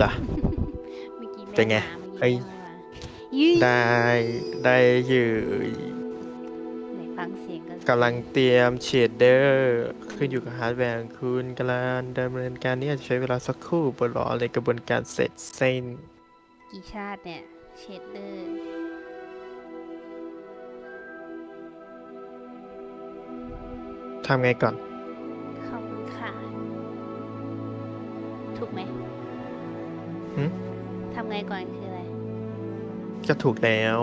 จ้ะเมื่อกี้แม่เป็นไงมาเมื่อกี้เฮ้ยแม่มายืได้ยได้อยู่ไหนฟังเสียงกันสิกำลังเตรียมเชดเดอร์ขึ้นอยู่กับฮาร์ดแวร์ของคุณกำลังดำเนินการนี้อาจจะใช้เวลาสักครู่บนรอในกระบวนการเสร็จสิ้นกี่ชาติเนี่ยเชดเดอร์ทำไงก่อนขอบคุณค่ะถูกไหมหึทำไงก่อนคืออะไรก็ถูกแล้ว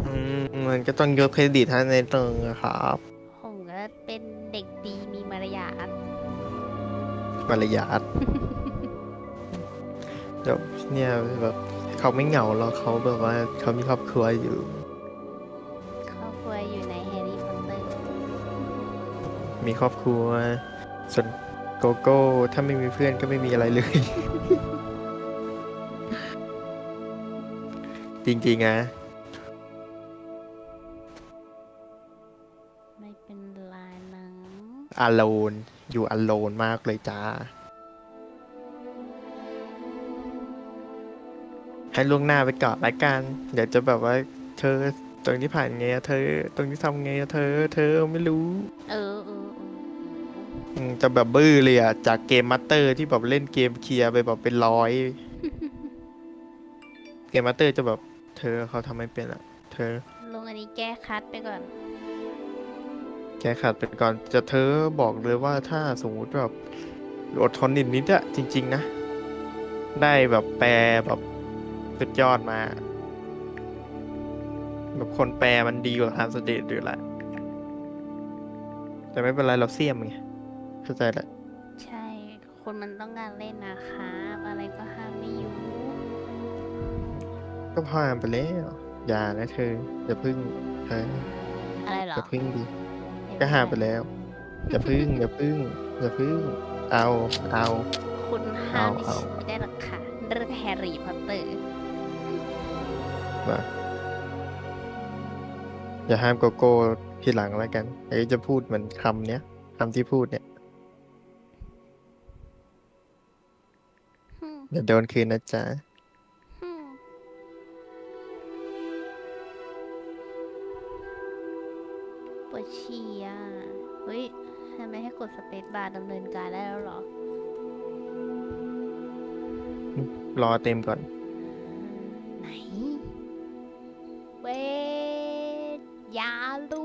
เออมันก็ต้องยกเครดิตให้ในตรงนะครับผมก็เป็นเด็กดีมีมารยาท มารยาทเดี๋ยวเนี่ยแบบเขาไม่เหงาหรอกเขาแบบว่าเขามีครอบครัวอยู่ครอบครัวอยู่ในแฮร์รี่พอตเตอร์ มีครอบครัวส่วนโกโก้ถ้าไม่มีเพื่อนก็ไม่มีอะไรเลย จริงๆนะไม่เป็นไรนะอโลนอยู่อโลนมากเลยจ้าให้ล่วงหน้าไปก่อนละกันเดี๋ยวจะแบบว่าเธอตรงที่ผ่านไงอะเธอตรงที่ทำไงอะเธอไม่รู้เออจะแบบบื้อเลยอะจากเกมมาสเตอร์ที่แบบเล่นเกมเคลียร์ไปแบบเป็นร้อยเกมมาสเตอร์จะแบบเธอเขาทำไม่เป็นอะเธอลงอันนี้แก้คัดไปก่อนแกขัดไปก่อนจะเธอบอกเลยว่าถ้าสมมติแบบอดทนอีกนิดอะจริงๆนะได้แบบแปลแบบสุดยอดมาแบบคนแปลมันดีกว่าทานสเตทอยู่ละแต่ไม่เป็นไรเราเสี่ยมไงเข้าใจแหละใช่คนมันต้องการเล่นนะคะอะไรก็ห้ามไม่อยู่ก็พามไปแล้วอย่านะเธออย่าพึ่งเธออะไรหรออย่าพึ่งดีไม่ก็เป็นไรห้ามไปแล้วอย่าพึ่งอย่าพึ่งอย่าพึ่งเอาเอาคุณห้ามดิเอาฉันไม่ได้หรอกค่ะเรื่องแฮร์รี่พอตเตอร์ว่าอย่าห้ามโกโก้ทีหลังแล้วกันไอ้จะพูดเหมือนคำเนี้ยคำที่พูดเนี่ยฮึ่มเดี๋ยวโดนคืนนะจ๊ะฮึ่มปวดฉี่อ่ะเฮ้ยทำไมให้กดสเปซบาร์ดำเนินการได้แล้วเหรอรอเต็มก่อนไหนเวทยาลู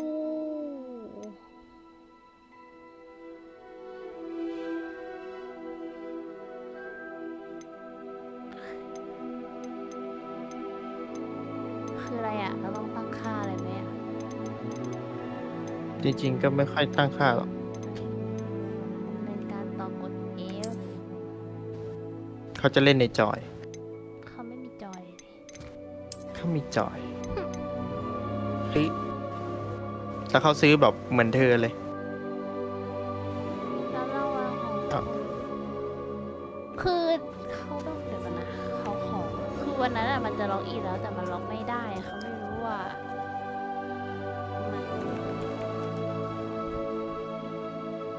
คืออะไรอ่ะเราต้องตั้งค่าอะไรไหมอ่ะจริงๆก็ไม่ค่อยตั้งค่าหรอกดำเนินการต่อกด F เขาจะเล่นในจอยเขาไม่มีจอยเลย เขามีจอยเฮ้ยแล้วเขาซื้อแบบเหมือนเธอเลยแล้วเราวางของอ้าว คือเขาต้องเดี๋ยวก่อนนะเขาขอคือวันนั้นอะมันจะล็อกอินแล้วแต่มันล็อกไม่ได้เขาไม่รู้ว่ามัน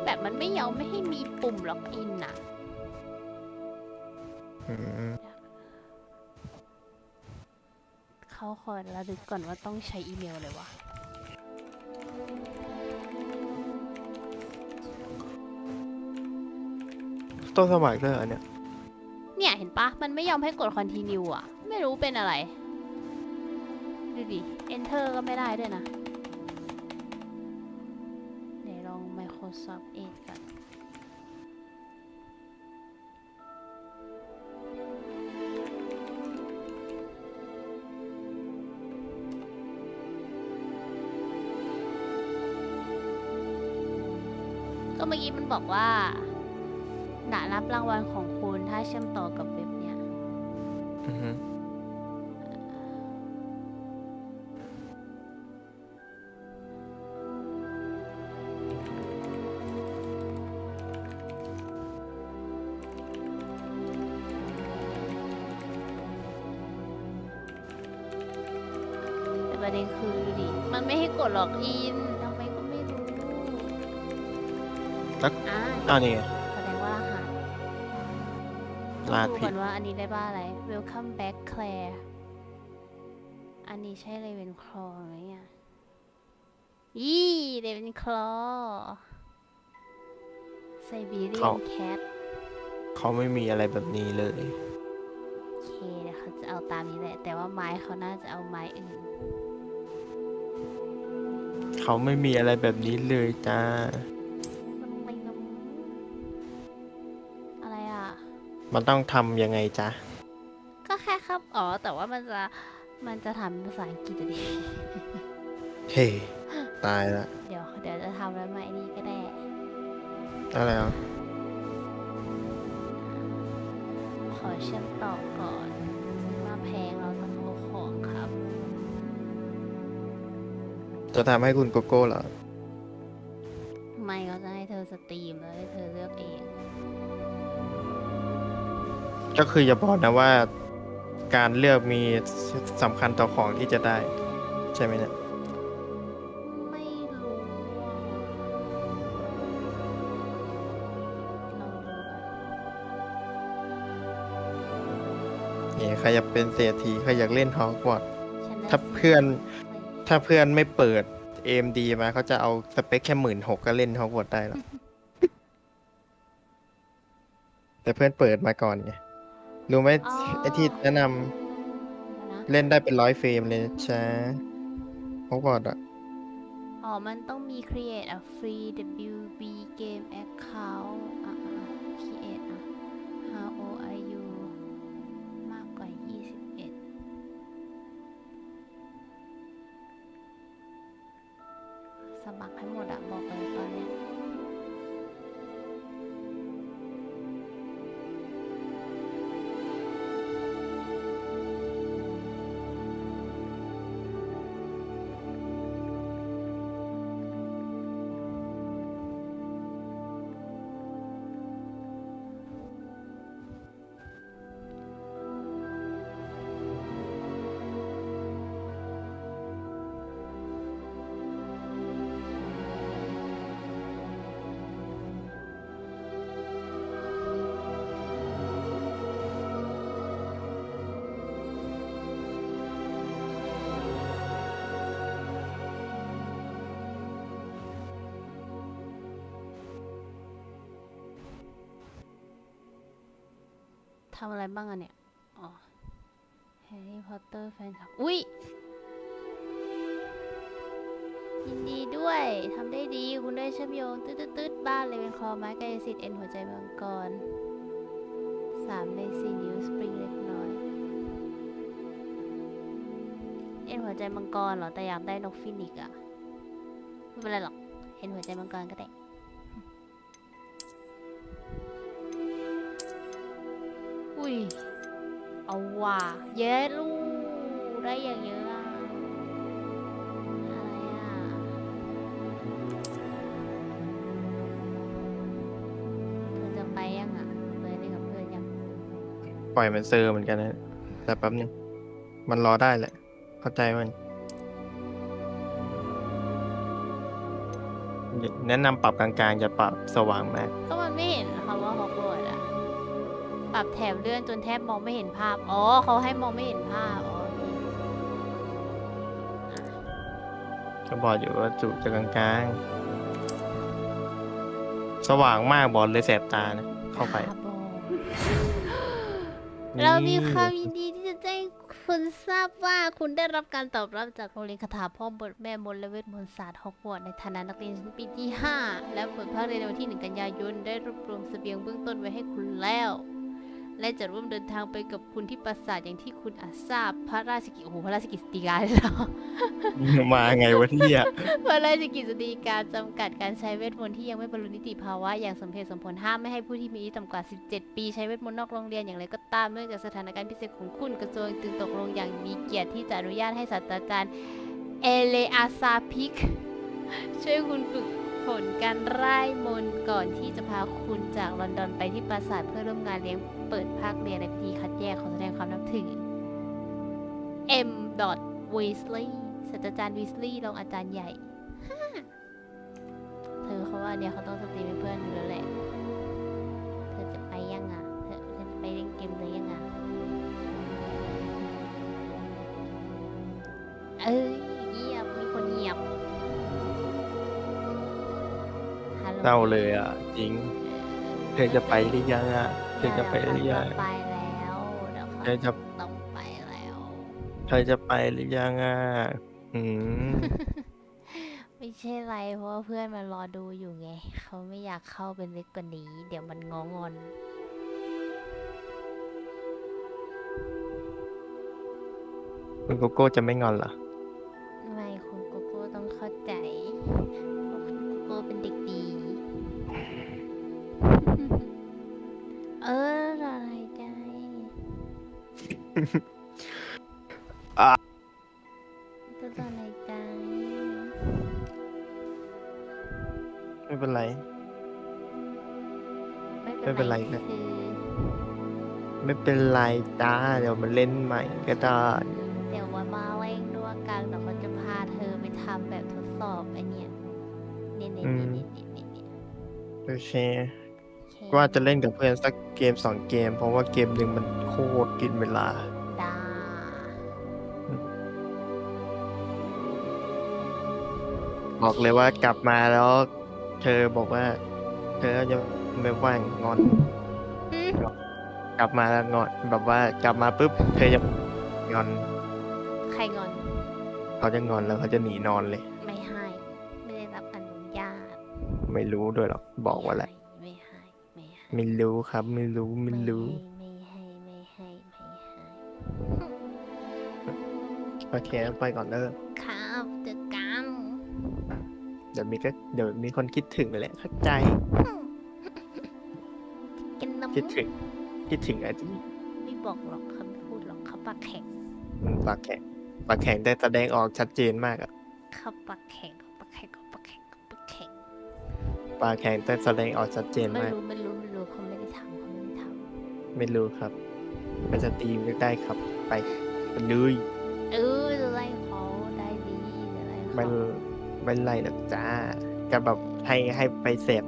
แบบมันไม่ยอมไม่ให้มีปุ่มล็อกอินอะอืมเขาขอระลึกก่อนว่าต้องใช้อีเมลเลยวะต้องสมัครด้วยเหรอเนี่ยเนี่ยเห็นปะมันไม่ยอมให้กด continue อะไม่รู้เป็นอะไรดูดิ enter ก็ไม่ได้ด้วยนะเดี๋ยวลอง Microsoft Edge ก่อนก็เมื่อกี้มันบอกว่าหนารับรางวัลของคุณถ้าเชื่อมต่อกับเว็บเนี้ยอือฮึแต่ประเด็นคือดูดิ มันไม่ให้กดล็อกอินทำไมก็ไม่รู้แล้วอ่าอ้าวนี่ไงแสดงว่ารหัส ต้อง ลาด ดู ผิ ก่อ ด นว่าอันนี้ได้บ้าอะไร Welcome back Claire อันนี้ใช่เลเวนคลอไหมอ่ะยี่เลเวนคลอไซบีเรีย เขา นแคท เขาไม่มีอะไรแบบนี้เลย โอเคเดี๋ยวเขาจะเอาตามนี้แหละ แต่ว่าไม้เขาน่าจะเอาไม้อื่น เขาไม่มีอะไรแบบนี้เลยจ้า อะไรอ่ะ มันต้องทำยังไงจ๊ะ ก็แค่ครับ อ๋อ แต่ว่ามันจะทำเป็นภาษาอังกฤษอะดิ เฮ้ตายละ เดี๋ยวจะทำแล้วมาไอ้นี่ก็ได้ อะไรอ่ะ ขอเชื่อมต่อก่อนซื้อมาแพงเราต้องเอาของครับ จะทำให้คุณโกโก้เหรอ ไม่ก็จะให้เธอสตรีมแล้วให้เธอเลือกเอง ก็คืออย่าบอกนะว่าการเลือกมีสำคัญต่อของที่จะได้ ใช่ไหมเนี่ย ไม่รู้ลองดูก่อน ใครอยากเป็นเศรษฐีใครอยากเล่นฮอกวอตส์ ฉันได้ ถ้าเพื่อน ถ้าเพื่อนไม่เปิด AMD มาเขาจะเอาสเปคแค่16,000ก็เล่นฮอกวอตส์ได้แล้ว แต่เพื่อนเปิดมาก่อนไง รู้ไหม อ๋อ ไอที่แนะน เดี๋ยวนะ ำเล่นได้เป็น100 เฟรมเลยนะจ้าฮอกวอตส์อะ อ๋อ มันต้องมี create a free WB game account create อ่ะ how old are you มากกว่า 21 สมัครให้หมดอะบอกเลยตอนเนี้ย ทำอะไรบ้างอะเนี่ย อ๋อ แฮร์รี่พอตเตอร์แฟนคลับ อุ๊ย ยินดีด้วย ทำได้ดี คุณได้เชื่อมโยง ตืดบ้านเลยเป็นคอไม้กายสิทธิ์เอ็นหัวใจมังกร3 ใน 4 นิ้วสปริงเล็กน้อย เอ็นหัวใจมังกรเหรอ แต่อยากได้นกฟินิกซ์อะไม่เป็นไรหรอก เห็นหัวใจมังกรก็ได้ อุ้ย เอาว่ะเย้ลูกได้อย่างเยอะอะอะไรอ่ะ เธอจะไปยังอ่ะเลยเล่นกับเพื่อนยัง ปล่อยมันเซอร์เหมือนกันนะ แต่แป๊บนึง มันรอได้แหละ เข้าใจมัน แนะนำปรับกลางๆ อย่าปรับสว่างมาก ก็มันไม่เห็นคำว่าฮอกวอตส์อ่ะ ปรับแถบเลื่อนจนแทบมองไม่เห็นภาพ อ๋อเขาให้มองไม่เห็นภาพ อ๋อโอเคอ่ะ ก็บอกอยู่ว่าจุจะกลางๆ สว่างมากบอกเลยแสบตานะ เข้าไป ตาบอด นี่ เรามีความยินดีที่จะแจ้งคุณทราบว่าคุณได้รับการตอบรับจากโรงเรียนคาถาพ่อบทแม่มดและเวทมนต์ศาสตร์ฮอกวอตส์ในฐานะนักเรียนชั้นปีที่ 5 และเปิดภาคเรียนในวันที่ 1 กันยายน ได้รวบรวมเสบียงเบื้องต้นไว้ให้คุณแล้ว และจะร่วมเดินทางไปกับคุณที่ปราสาทอย่างที่คุณอาจทราบพระราชกิจ โอ้โห พระราชกิจสีกาเลยเหรอ มาไงวะเนี่ย พระราชกิจสีกาจำกัดการใช้เวทมนต์ที่ยังไม่บรรลุนิติภาวะอย่างสมเหตุสมผลห้ามไม่ให้ผู้ที่มีอายุต่ำกว่า 17 ปีใช้เวทมนต์นอกโรงเรียนอย่างไรก็ตามเนื่องจากสถานการณ์พิเศษของคุณกระทรวงจึงตกลงอย่างมีเกียรติที่จะอนุญาตให้ศาสตราจารย์เอเลอาซาพิก ช่วยคุณฝึกฝนการร่ายมนต์ก่อนที่จะพาคุณจากลอนดอนไปที่ปราสาทเพื่อร่วมงานเลี้ยงเปิดภาคเรียนในพิธีคัดแยกขอแสดงความนับถือ M. Weasley ศาสตราจารย์ Weasley รองอาจารย์ใหญ่ เธอเขาว่าเนี่ยเขาต้องสตรีมให้เพื่อนอยู่แล้วแหละ เธอจะไปยังอ่ะ เธอจะไปเล่นเก เกมเลยยังไงเอ้ยเงียบมีคนเงียบฮัลโหล เศร้าเลยอ่ะจริงเธอจะไปหรือยังอ่ะเธอจะไปหรือยัง ไปแล้วเดี๋ยวเขาเธอจะ ต้องไปแล้ว เธอจะไปหรือยังอ่ะอืม ไม่ใช่ไรเพราะว่าเพื่อนมันรอดูอยู่ไงเขาไม่อยากเข้าเป็นเล็กกว่านี้เดี๋ยวมันงองอน คุณโกโก้จะไม่งอนเหรอ ไม่คุณโกโก้ต้องเข้าใจเพราะคุณโกโก้เป็นเด็กดี เอออะไรใจ อ่ะ ก็ตอนไหนใจ ไม่เป็นไร ไม่ ไม่ เป็ เป็น น ไร ไรนะ คือ ไม่เป็นไรจ้าเดี๋ยวมันเล่นใหม่ก็ได้ เดี๋ยววันมาเล่นด้วยกันเดี๋ยวเขาจะพาเธอไปทำแบบทดสอบไอเนี่ยเนี่ยเนี่ย อืม เนี่ยเนี่ยเนี่ย โอเค โอเค ว่าจะเล่นกับเพื่อนสักเกม2 เกม เพราะว่าเกมหนึ่งมันโคตรกินเวลา ได้ บอกเลยว่ากลับมาแล้ว เธอบอกว่า เธอยังไม่ว่างงอน อืม กลับมาแล้วงอนแบบว่ากลับมาปุ๊บเธอจะงอน ใครงอน เขาจะงอนแล้วเขาจะหนีนอนเลย ไม่ให้ ไม่ได้รับอนุญาต ไม่รู้ด้วยหรอกบอกว่าแหละ ไม่ให้ ไม่ให้ ไม่รู้ครับ ไม่รู้ไม่ ไม่ รู้ ให้ ไม่ให้ ไม่ให้ ไม่ให้ โอเคไปก่อนเด้อ ครับเจอกัน เดี๋ยวมีคนคิดถึงเลยแหละเข้าใจ กินน้ำ คิดถึงอาทิตย์ ไม่บอกหรอกเขาไม่พูดหรอกเขาปากแข็ง ปากแข็งแต่แสดงออกชัดเจนมากอะ เขาปากแข็งเขาปากแข็งเขาปากแข็งเขาปากแข็ง ปากแข็งแต่แสดงออกชัดเจน ไม่ มาก รู้ไม่รู้ไม่รู้เขาไม่ได้ทำเขาไม่ได้ท ไม่รู้ครับไปสตรีมก็ได้ครับ ไปเลย ำจะไล่เขาได้ดีจะไล่ ไม่ เขา ไม่ไรหรอกจ้าก็แบบให้ไปเสพ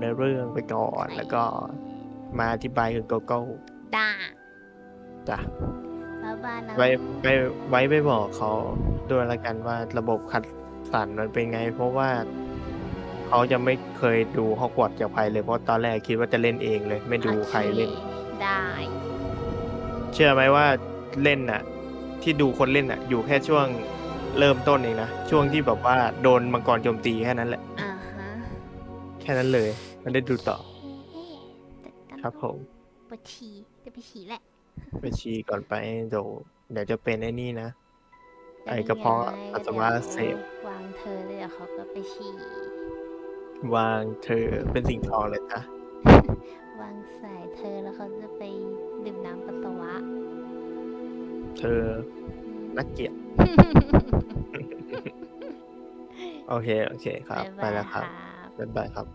ในเรื่องไปก่อน แล้วก็มาอธิบายกับโกโก้ ด่า จ้ะ บ้าบ้านะ ไว้ไปบอกเขาด้วยละกันว่าระบบคัดสรรมันเป็นไง เพราะว่าเขาจะไม่เคยดูฮอกวอตส์จากใครเลยเพราะตอนแรกคิดว่าจะเล่นเองเลย ไม่ดูใครเล่น โอคได้ เชื่อไหมว่าเล่นน่ะ ที่ดูคนเล่นน่ะ อยู่แค่ช่วงเริ่มต้นเองนะช่วงที่แบบว่าโดนมังกรโจมตีแค่นั้นแหละ อ่าฮะ แค่นั้นเลยไม่ได้ดูต่อ เฮ้จัดการ ครับผม ปวดฉี่จะไปฉี่แหละ ไปชีก่อนไปเดี๋ยวจะเป็นไอ้นี่นะ ไอ้กระเพาะปัสสาวะอักเสบ วางเธอเลยเดี๋ยวเขาก็ไปฉี่ วางเธอเป็นสิ่งทองเลยจ้ะ วางสายเธอแล้วเขาจะไปดื่มน้ำปัสสาวะ เธอนักเกียรติ โอเคครับ ไปแล้วครับ บ๊ายบายครับ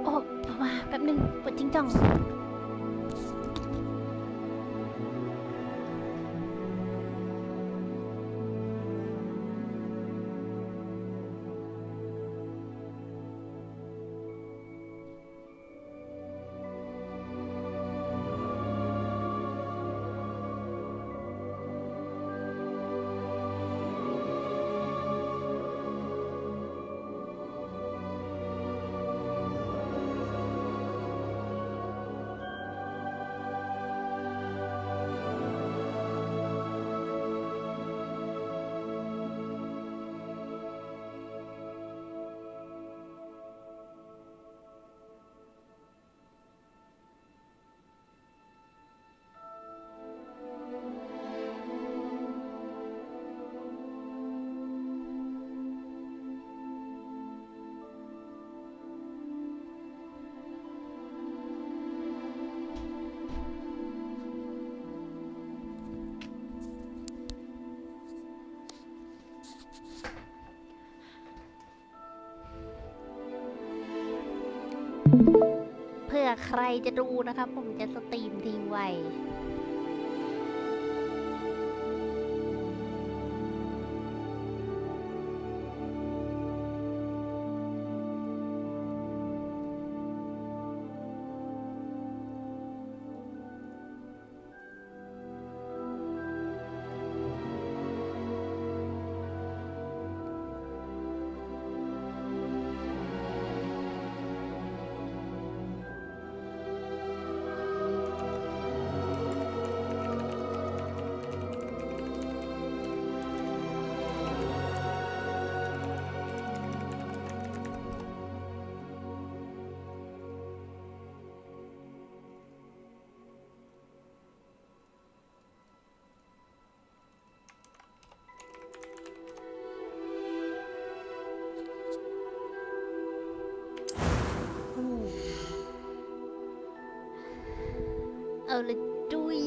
โอ้มาแป๊บนึงปวดจริงจังเพื่อใครจะดูนะครับ ผมจะสตรีมทิ้งไว้ ละจุ้ย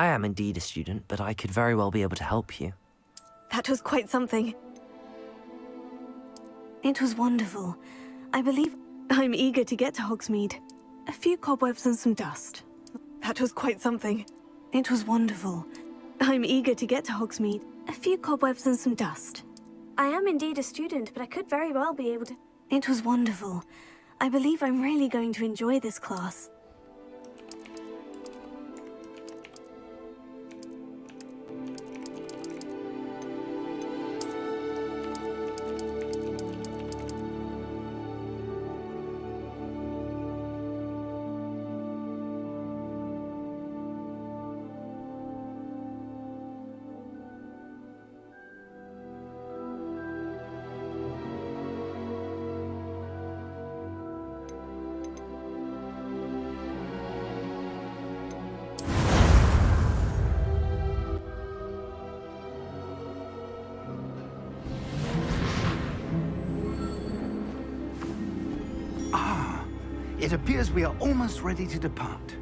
I am indeed a student, but I could very well be able to help you. That was quite something. It was wonderful. I believe I'm eager to get to Hogsmeade. A few cobwebs and some dust. That was quite something. It was wonderful. I'm eager to get to Hogsmeade. A few cobwebs and some dust. I am indeed a student, but I could very well be able to... It was wonderful. I believe I'm really going to enjoy this class. It appears we are almost ready to depart.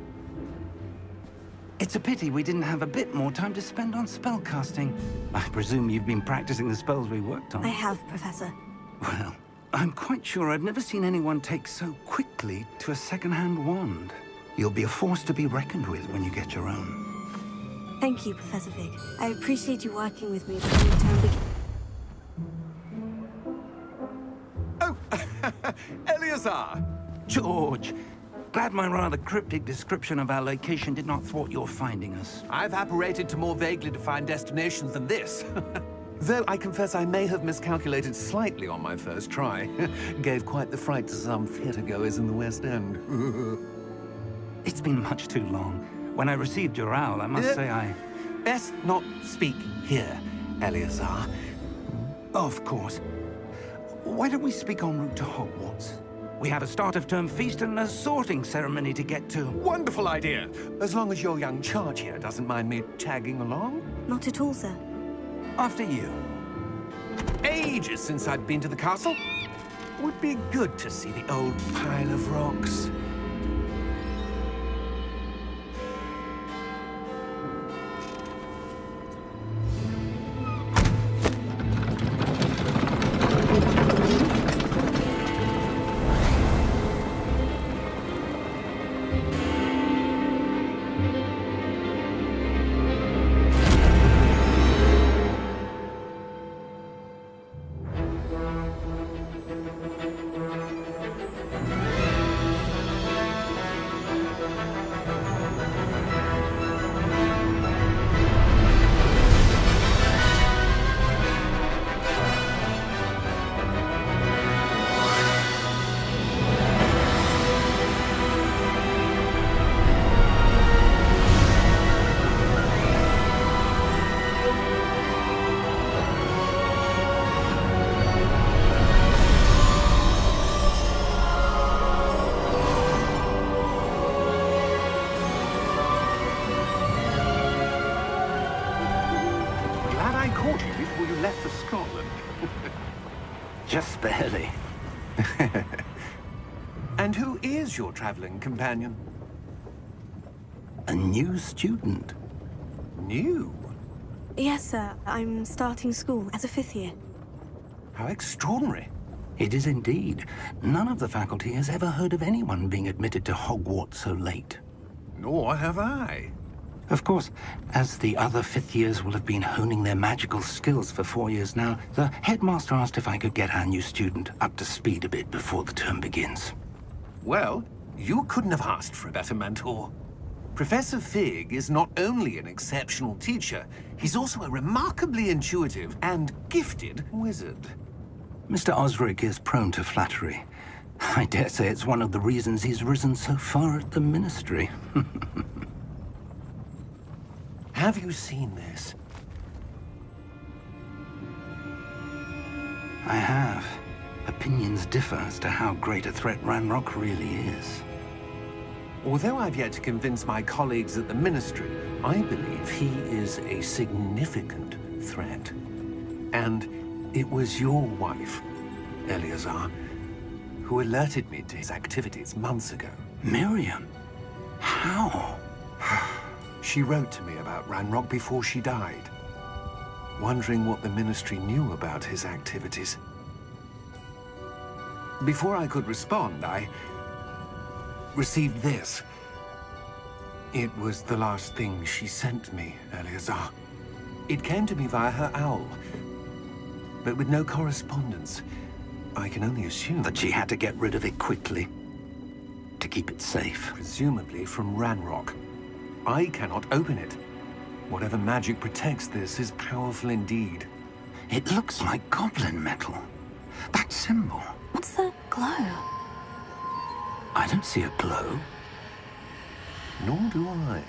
It's a pity we didn't have a bit more time to spend on spellcasting. I presume you've been practicing the spells we worked on. I have, Professor. Well, I'm quite sure I've never seen anyone take so quickly to a second-hand wand. You'll be a force to be reckoned with when you get your own. Thank you, Professor Fig. I appreciate you working with me before the term begins. Oh, Eleazar! George, glad my rather cryptic description of our location did not thwart your finding us. I've apparated to more vaguely defined destinations than this. Though I confess I may have miscalculated slightly on my first try. Gave quite the fright to some theatre-goers in the West End. It's been much too long. When I received your owl, I must say I... Best not speak here, Eleazar. Of course. Why don't we speak en route to Hogwarts? We have a start-of-term feast and a sorting ceremony to get to. Wonderful idea! As long as your young charge here doesn't mind me tagging along. Not at all, sir. After you. Ages since I'd been to the castle. Would be good to see the old pile of rocks. Before you left for Scotland. Just barely. And who is your traveling companion? A new student. New? Yes, sir. I'm starting school as a 5th year. How extraordinary. It is indeed. None of the faculty has ever heard of anyone being admitted to Hogwarts so late. Nor have I. Of course, as the other 5th years will have been honing their magical skills for 4 years now, the headmaster asked if I could get our new student up to speed a bit before the term begins. Well, you couldn't have asked for a better mentor. Professor Fig is not only an exceptional teacher, he's also a remarkably intuitive and gifted wizard. Mr. Osric is prone to flattery. I dare say it's one of the reasons he's risen so far at the Ministry. Have you seen this? I have. Opinions differ as to how great a threat Ranrock really is. Although I've yet to convince my colleagues at the Ministry, I believe he is a significant threat. And it was your wife, Eleazar, who alerted me to his activities months ago. Miriam? How? She wrote to me about Ranrock before she died, wondering what the Ministry knew about his activities. Before I could respond, I received this. It was the last thing she sent me, Eleazar. It came to me via her owl, but with no correspondence. I can only assume That she had to get rid of it quickly to keep it safe. presumably from Ranrock. I cannot open it. Whatever magic protects this is powerful indeed. It looks like goblin metal. That symbol. What's that glow? I don't see a glow. Nor do I.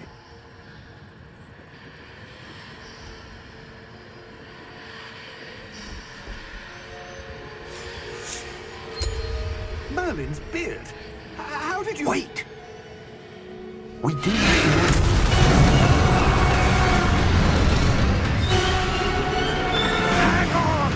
Merlin's beard. How did you... Wait! We do... Hang on!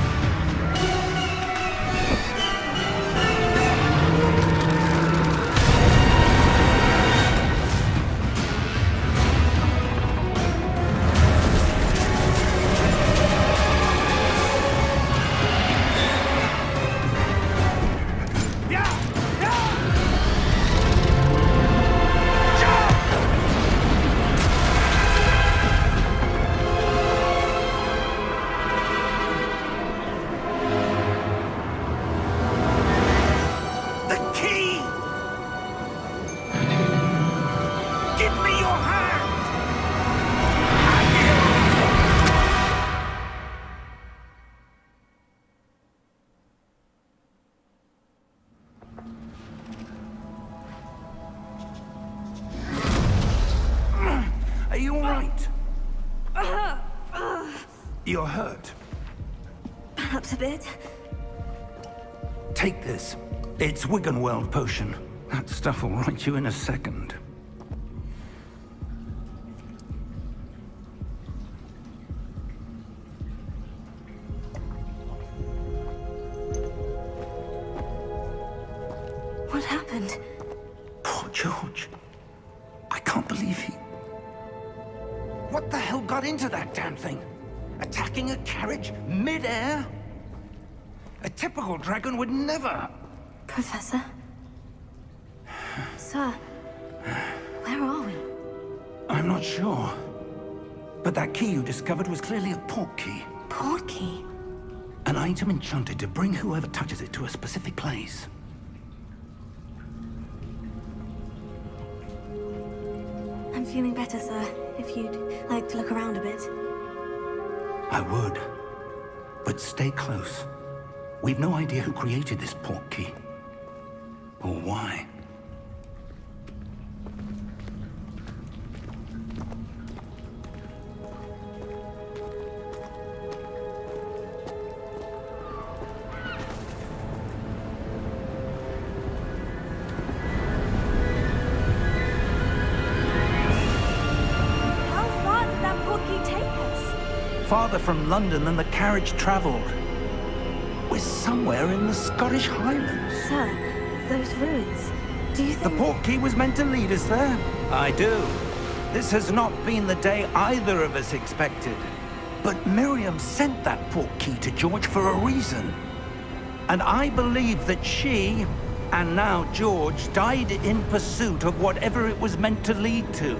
The key! Give me your hand! Are you all right? You're hurt. Perhaps a bit. Take this. It's Wiggenweld potion. That stuff will right you in a second. What happened? Poor George. I can't believe he... What the hell got into that damn thing? Attacking a carriage mid-air? A typical dragon would never... Professor? Sir, where are we? I'm not sure. But that key you discovered was clearly a port key. Port key? An item enchanted to bring whoever touches it to a specific place. I'm feeling better, sir. If you'd like to look around a bit. I would. But stay close. We've no idea who created this port key. Or why. How far did that port key take us? Farther from London than the carriage traveled. We're somewhere in the Scottish Highlands. Sir, those ruins. Do you The think... port key was meant to lead us there? I do. This has not been the day either of us expected. But Miriam sent that port key to George for a reason. And I believe that she, and now George, died in pursuit of whatever it was meant to lead to.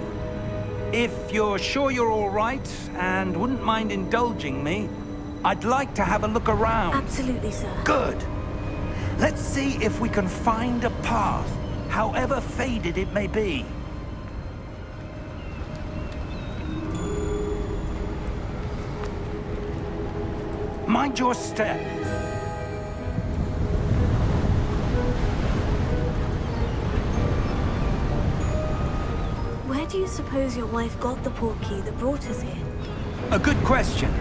If you're sure you're all right, and wouldn't mind indulging me, I'd like to have a look around. Absolutely, sir. Good. Let's see if we can find a path, however faded it may be. Mind your step. Where do you suppose your wife got the port key that brought us here? A good question.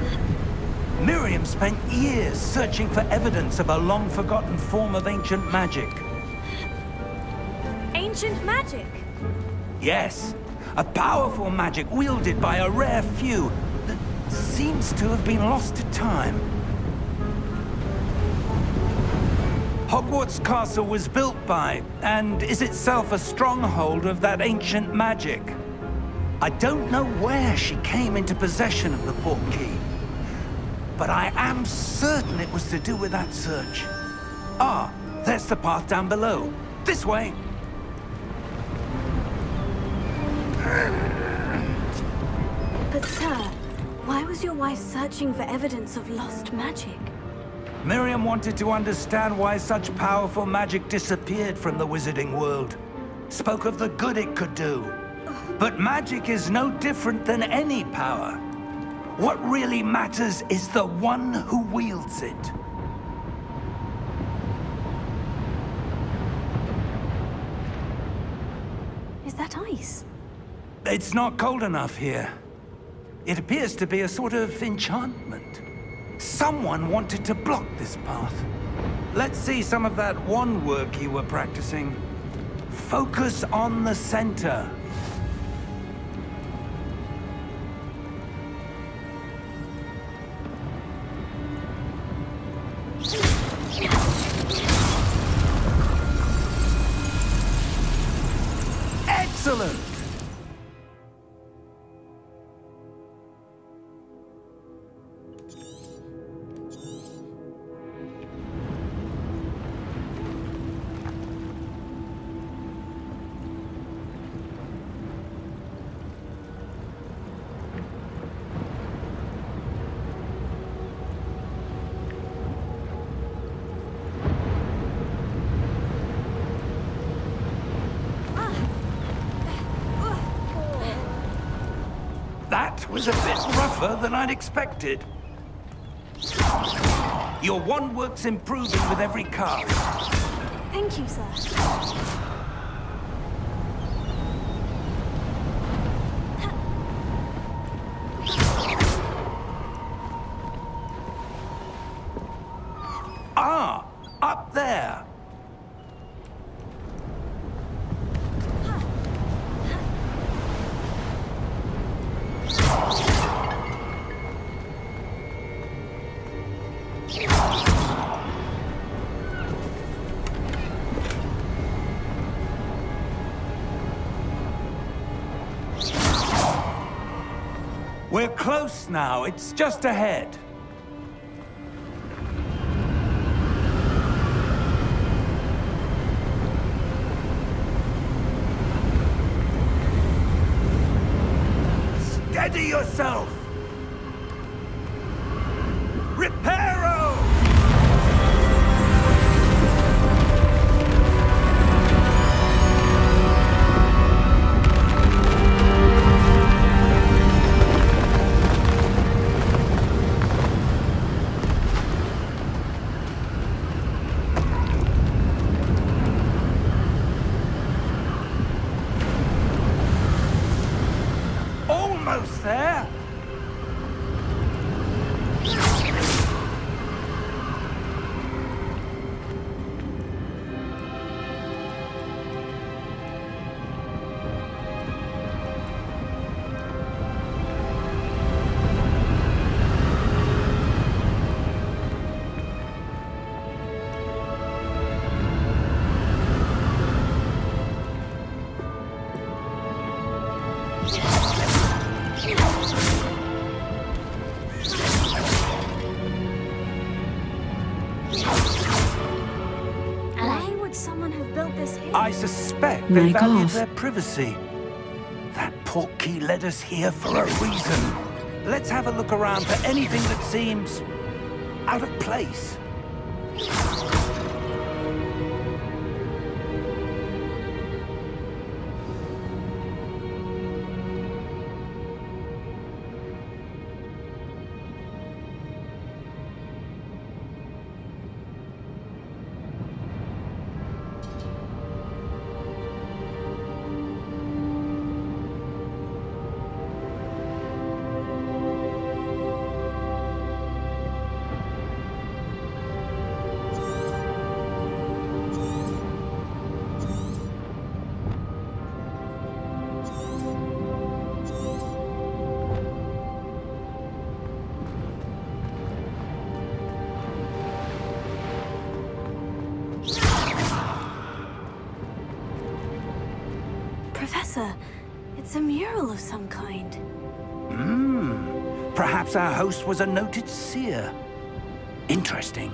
Miriam spent years searching for evidence of a long-forgotten form of ancient magic. Ancient magic? Yes, a powerful magic wielded by a rare few that seems to have been lost to time. Hogwarts Castle was built by, and is itself a stronghold of that ancient magic. I don't know where she came into possession of the portkey, but I am certain it was to do with that search. Ah, there's the path down below. This way. But sir, why was your wife searching for evidence of lost magic? Miriam wanted to understand why such powerful magic disappeared from the wizarding world. Spoke of the good it could do. But magic is no different than any power. What really matters is the one who wields it. Is that ice? It's not cold enough here. It appears to be a sort of enchantment. Someone wanted to block this path. Let's see some of that wand work you were practicing. Focus on the center. Excellent! That was a bit rougher than I'd expected. Your wand work's improving with every cast. Thank you, sir. Ah, up there. We're close now. It's just ahead. Steady yourself! Reparo! Almost there! Why would someone have built this here? I suspect they Make valued off. their privacy. That portkey led us here for a reason. Let's have a look around for anything that seems out of place. of some kind. Perhaps our host was a noted seer. Interesting.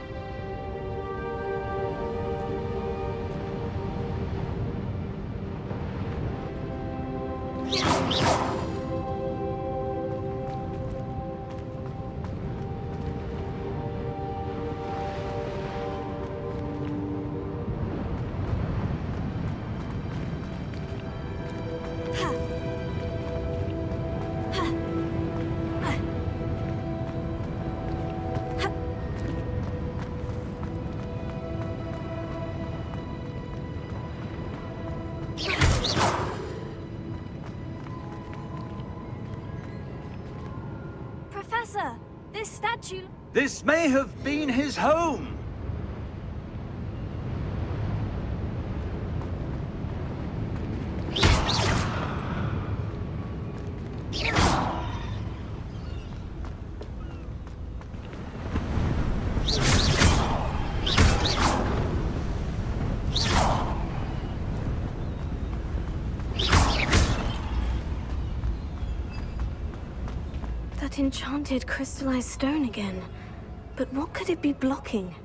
Professor, this statue... This may have been his home. That enchanted crystallized stone again. But what could it be blocking?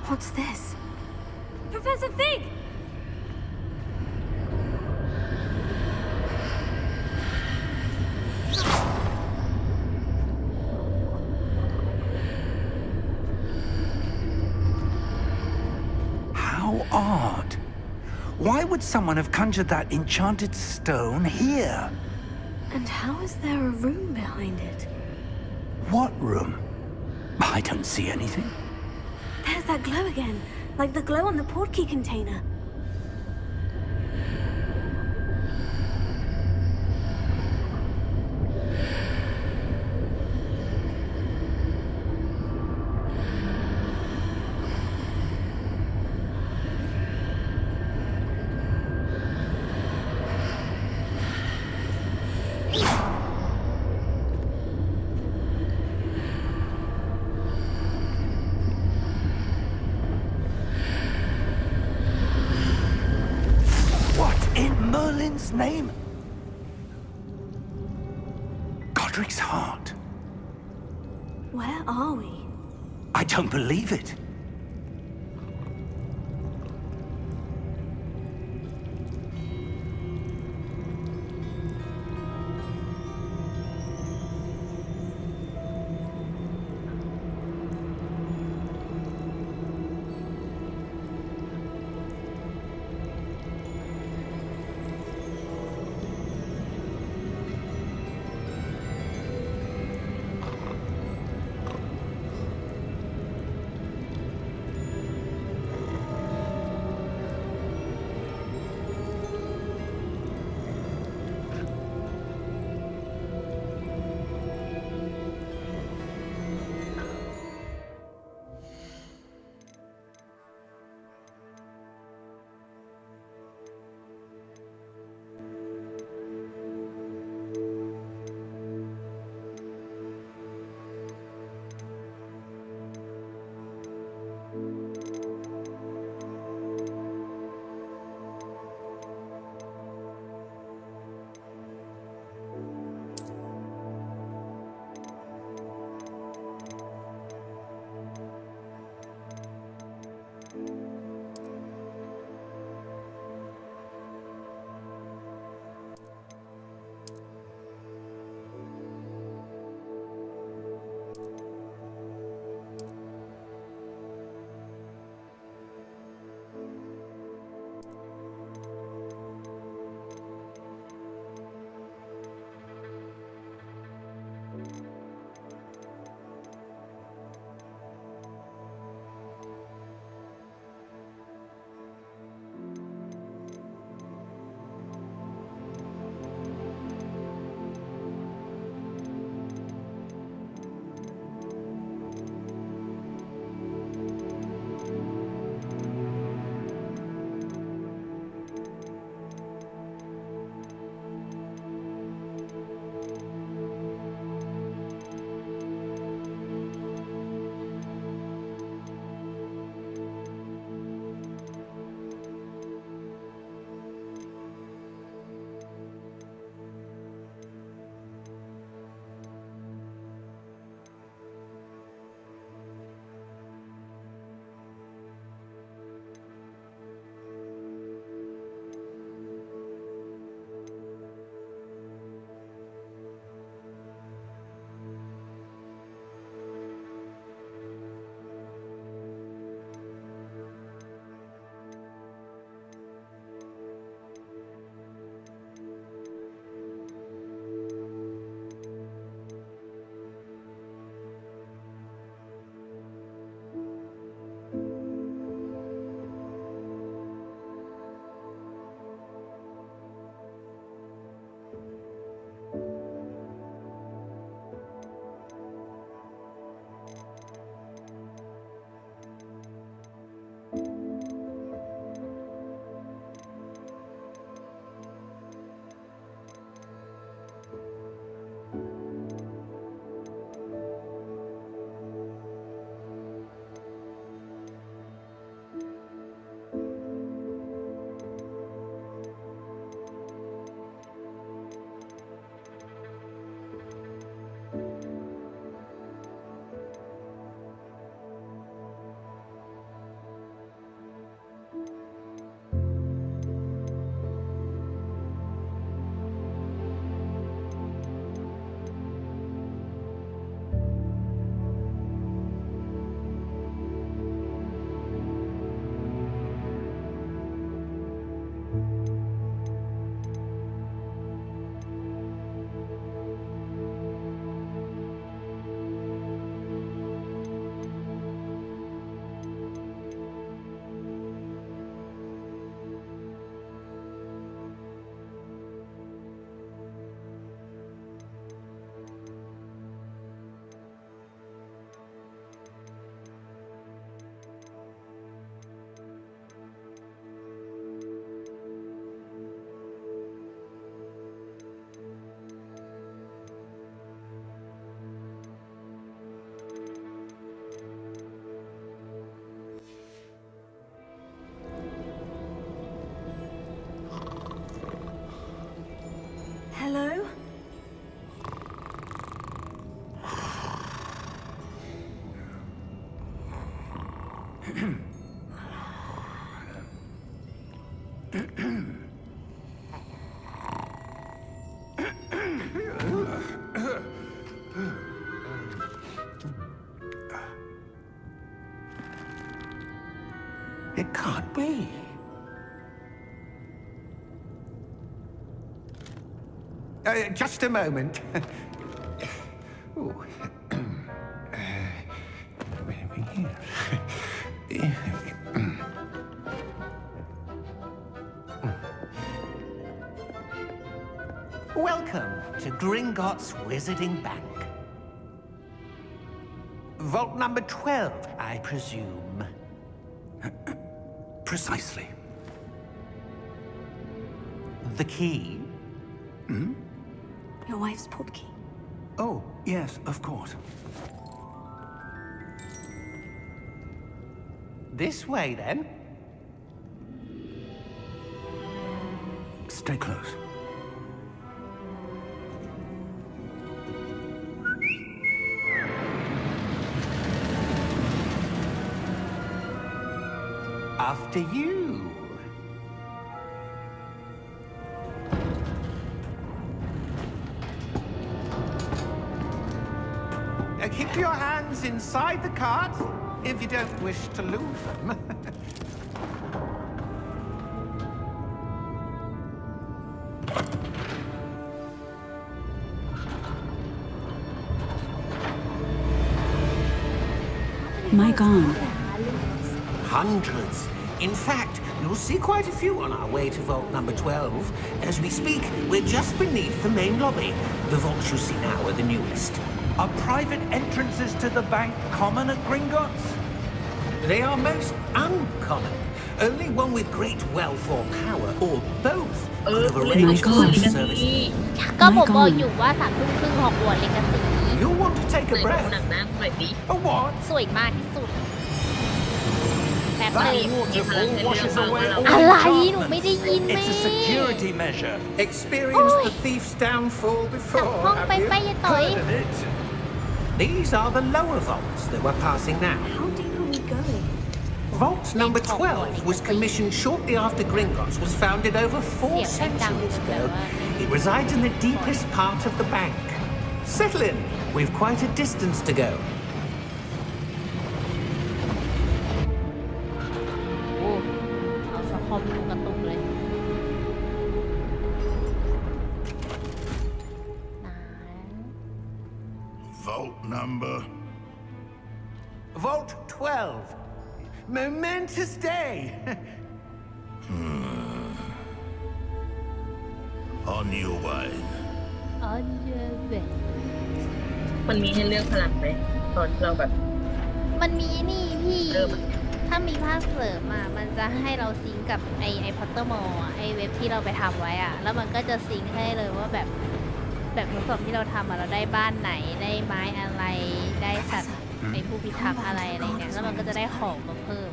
What's this? Professor Fig! How odd. Why would someone have conjured that enchanted stone here? And how is there a room behind it? What room? I don't see anything. There's that glow again, like the glow on the portkey container. Merlin's name? Godric's heart. Where are we? I don't believe it. It can't be. Just a moment. Ooh. Welcome to Gringotts Wizarding Bank. Vault number 12, I presume. Precisely. The key? Your wife's portkey. Oh, yes, of course. This way, then. Stay close. After you. Keep your hands inside the cart if you don't wish to lose them. My gone. Hundreds. In fact, you'll see quite a few on our way to vault number 12. As we speak, we're just beneath the main lobby. The vaults you see now are the newest. Are private entrances to the bank common at Gringotts? They are most uncommon. Only one with great wealth or power, or both, could have arranged God. such a service. ก็ผมบอกอยู่ว่า3:30 ฮอกวอตส์เลกาซี You'll want to take a หนั breath. งหน้าหน่อยดิ A what? สวยมากที่สุดแป๊บนึง waterfall washes away all อะไรหนูไม่ได้ยินแม่ It's a security measure. Experienced Oi. the thief's downfall กลับ before, ห้องไป have ไป you? อย่าต่อย Heard of it? These are the lower vaults that we're passing now. How deep are we going? Vault number 12 was commissioned shortly after Gringotts was founded over 4 centuries ago. It resides in the deepest part of the bank. Settle in. We've quite a distance to go. โอ้เอาสคอมลูกกระตุกเลยไหน Vault number. Vault 12. Momentous day. On your way. อ๋อเยอะเว้ย มันมีให้เลือกพลังไหมตอนเราแบบ มันมีนี่พี่ เริ่ม ถ้ามีภาคเสริมอ่ะ มันจะให้เราซิงก์กับไอพอตเตอร์มอลไอเว็บที่เราไปทำไว้อ่ะ แล้วมันก็จะซิงก์ให้เลยว่าแบบทดสอบที่เราทำอ่ะเราได้บ้านไหน ได้ไม้อะไร ได้สัตว์ไอผู้พิทักษ์อะไรอะไรเงี้ย แล้วมันก็จะได้ของมาเพิ่ม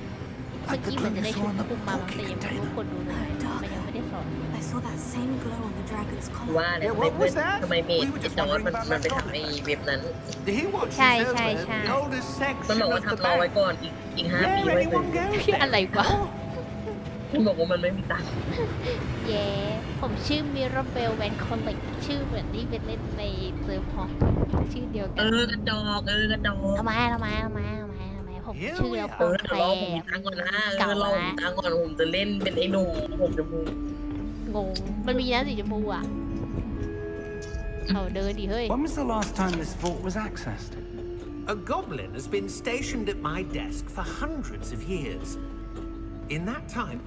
เมื่อกี้มันจะได้ชุดคุมมามันแต่ยังไม่รู้คนดูเลยมันยังไม่ได้สอน I saw that same glow on the dragon's ว่า collar. เนี่ย what เพื่อน was that? ทำไมเมด We were ไอ้ just จอร์ด wondering มัน about มัน that ไปทำในเว็บนั้น He watches Chai, over chai, chai. the oldest มัน section บอกว่า of the ทำรอไว้ bank. ก่อนอีก5 ปี Where ไว้ anyone goes อะไร then. วะ มันบอกว่ามันไม่มีตังค์ เย้ผมชื่อมิราเบลแวนคอลเลกชื่อเหมือนที่เป็นเล่นในเซิร์ฟฮอกชื่อเดียวกัน กระจอกกระจอก ทำไมผมชื่อแล้วผมแปล รอผมมีตังค์ก่อนนะรอผมมีตังค์ก่อนผมจะเล่นเป็นไอ้หนุ่มผมจะมู งงมันมีนะสีชมพูอ่ะเอาเดินดิเฮ้ย When was the last time this vault was accessed? A goblin has been stationed at my desk for hundreds of years. In that time,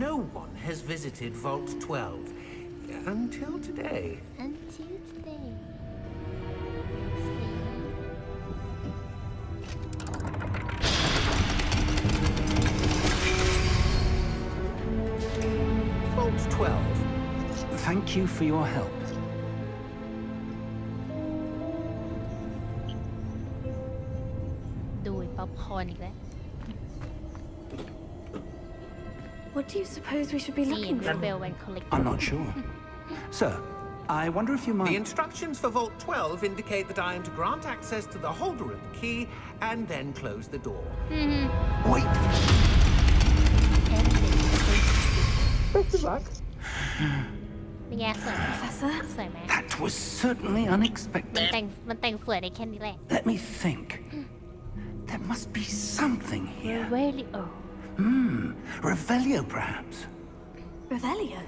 no one has visited Vault 12 until today. Until today Vault 12. Thank you for your help. Do it popcorn อีกแล้ว What do you suppose we should be นี่ looking มิรา for? เบลแวนคอลเลก I'm not sure. Sir, I wonder if you The might... instructions for Vault 12 indicate that I am to grant access to the holder of the key and then close the door. Wait. Best of luck. เป็นไงสวยไหม Professor? สวยไหม That was certainly unexpected. มันแต่งสวยได้แค่นี้แหละ Let me think. There must be something here. Revelio Revelio, perhaps. Revelio?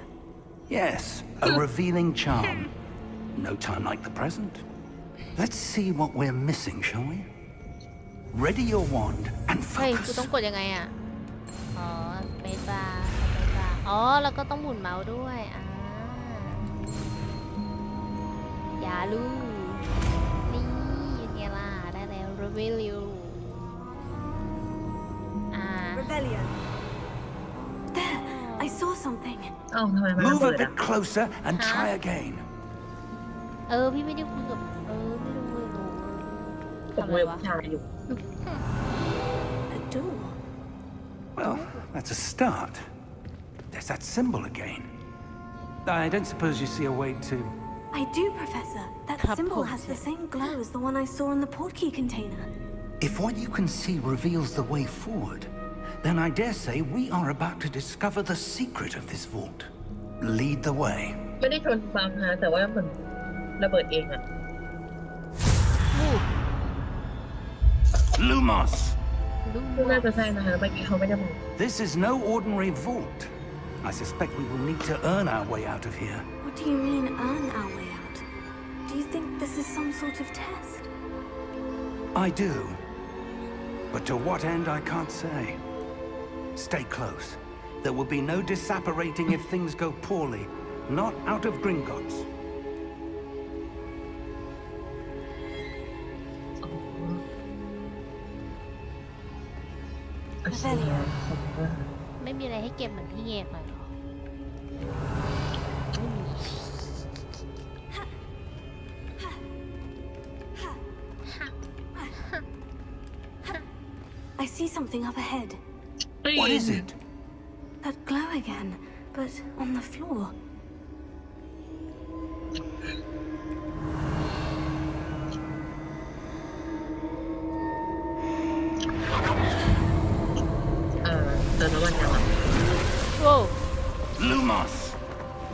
Yes, a revealing charm. No time like the present. Let's see what we're missing, shall we? Ready your wand and เฮ้ยกู focus. ต้องกดยังไงอ่ะอ๋อสเปซบาร์อ๋อแล้วก็ต้องหมุนเมาส์ด้วยอย่าลูนี่ยังไงล่ะได้แล้ว Revelio Revelio. There, I saw something. เอ้าทำไมมัน Move เปิ a ด bit closer and try again. พี่ไม่ได้คุยกับไม่รู้ ผม ทำอะไร เว็บ วะ ชายอยู่ A door. Well, that's a start. There's that symbol again. I don't suppose you see a way to... I do, Professor. That symbol has the same glow as the one I saw in the portkey container. If what you can see reveals the way forward, then I dare say we are about to discover the secret of this vault. Lead the way. ไม่ได้ชนฟังนะแต่ว่ามันระเบิดเองอะ Lumos! น่าจะใช่นะคะเมื่อกี้เขาไม่ได้มอง This is no ordinary vault. I suspect we will need to earn our way out of here. What do you mean, earn our way out? Do you think this is some sort of test? I do. But to what end, I can't say. Stay close. There will be no disapparating if things go poorly. Not out of Gringotts. Revelio. ไม่มีอะไรให้เก็บเหมือนพี่เงกหน่อยหรอ I see something up ahead. What is it? That glow again, but on the floor. Whoa. Lumos!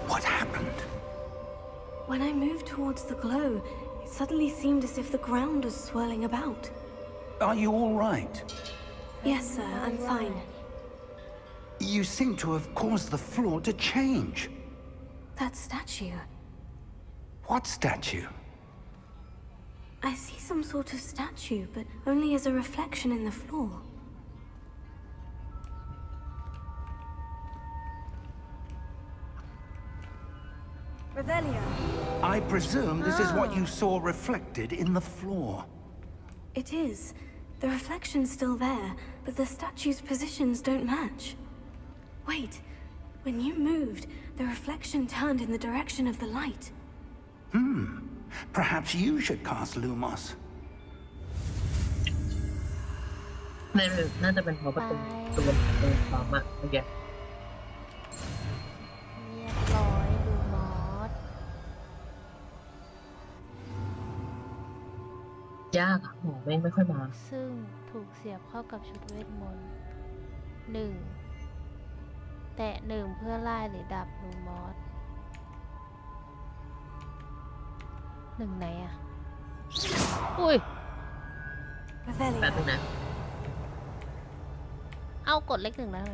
What happened? When I moved towards the glow, it suddenly seemed as if the ground was swirling about. Are you all right? Yes, sir, I'm fine. You seem to have caused the floor to change. That statue. What statue? I see some sort of statue, but only as a reflection in the floor. Revelio. I presume this is what you saw reflected in the floor. It is. The reflection's still there, but the statue's positions don't match. Wait. When you moved, the reflection turned in the direction of the light. Perhaps you should cast Lumos. น่าจะเป็นเพราะประตูความอะเมื่อกี้ เรียบร้อยดูมอส ยากอะหมอแม่งไม่ค่อยมา ซึ่งถูกเสียบเข้ากับชุดเวทมนต์1 แตะ 1 เพื่อไล่หรือดับดูมอส 1 ไหนอะอุ้ย Revelio. แป๊บนึงนะ เอากดเลข 1 แล้ว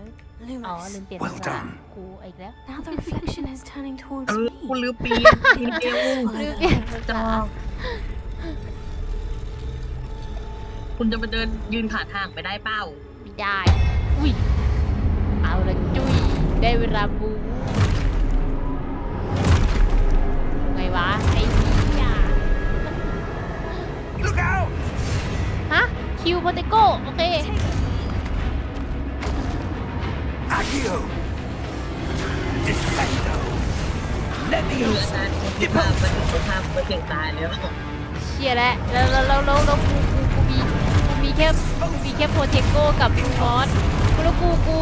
อ๋อ Lumos. ลืมเปลี่ยน Well ภาษา done. กูอีกแล้ว Now the reflection is turning towards คุณ me. ลืมปีนทีเดียว ลืมเปลี่ยนภา จ ษา อคุณจะมาเดินยืนขาทางไปได้เป้า ไม่ได้ อุ้ย เอาละจุ้ย ได้เวลาบูไงวะ ไอ้เหี้ย Look out! ฮะ คิวโปเตโก้โอเค Accio! Defendo! คืออา Leviosa! จารย์คุณภาพมันถึงภาพมันเก่งตายแล้ว เชียร์แล้วกูมีแค่โปเทโก้กับลูมอสแล้วกู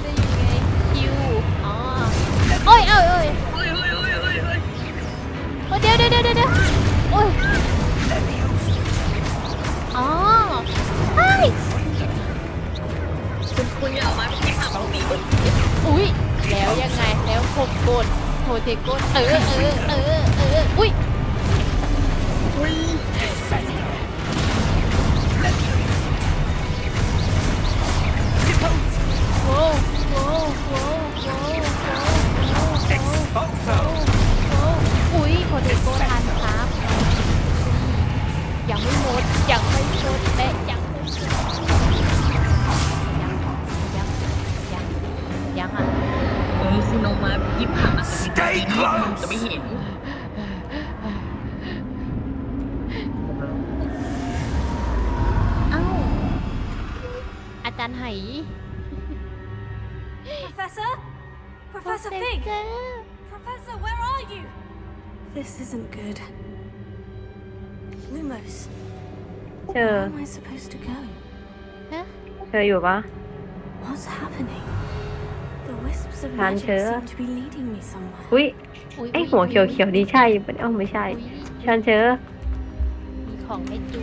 จะยังไงคิว อ๋อ โอ้ย เฮ้ย อ้เดี๋ยวโอ้ยอ๋อใช่ คุณอย่าเอาไม้ไปที่ขาบางปีก่อน อุ้ยแล้วยังไงแล้วผมกดโทเทโกนอุ้ย อุ้ย โว้โว้อุ้ยโทเทโกทันครับยังไม่หมดและยังไม่หมดยังอ่ะ คุณเอาไม้ไปที่ขาจะไม่เห็น เอ้าอาจารย์ไห Professor? Professor Fig? Professor, where are you? This isn't good. Lumos, เจอ where am I supposed to go? ฮะ เธออยู่ปะ What's happening? The wisps of Hàn magic chứa. seem to be leading me somewhere. อุ้ยไอหัวเขียวๆนี่ใช่ปะเอ้าไม่ใช่ ชันเชอ มีของให้จู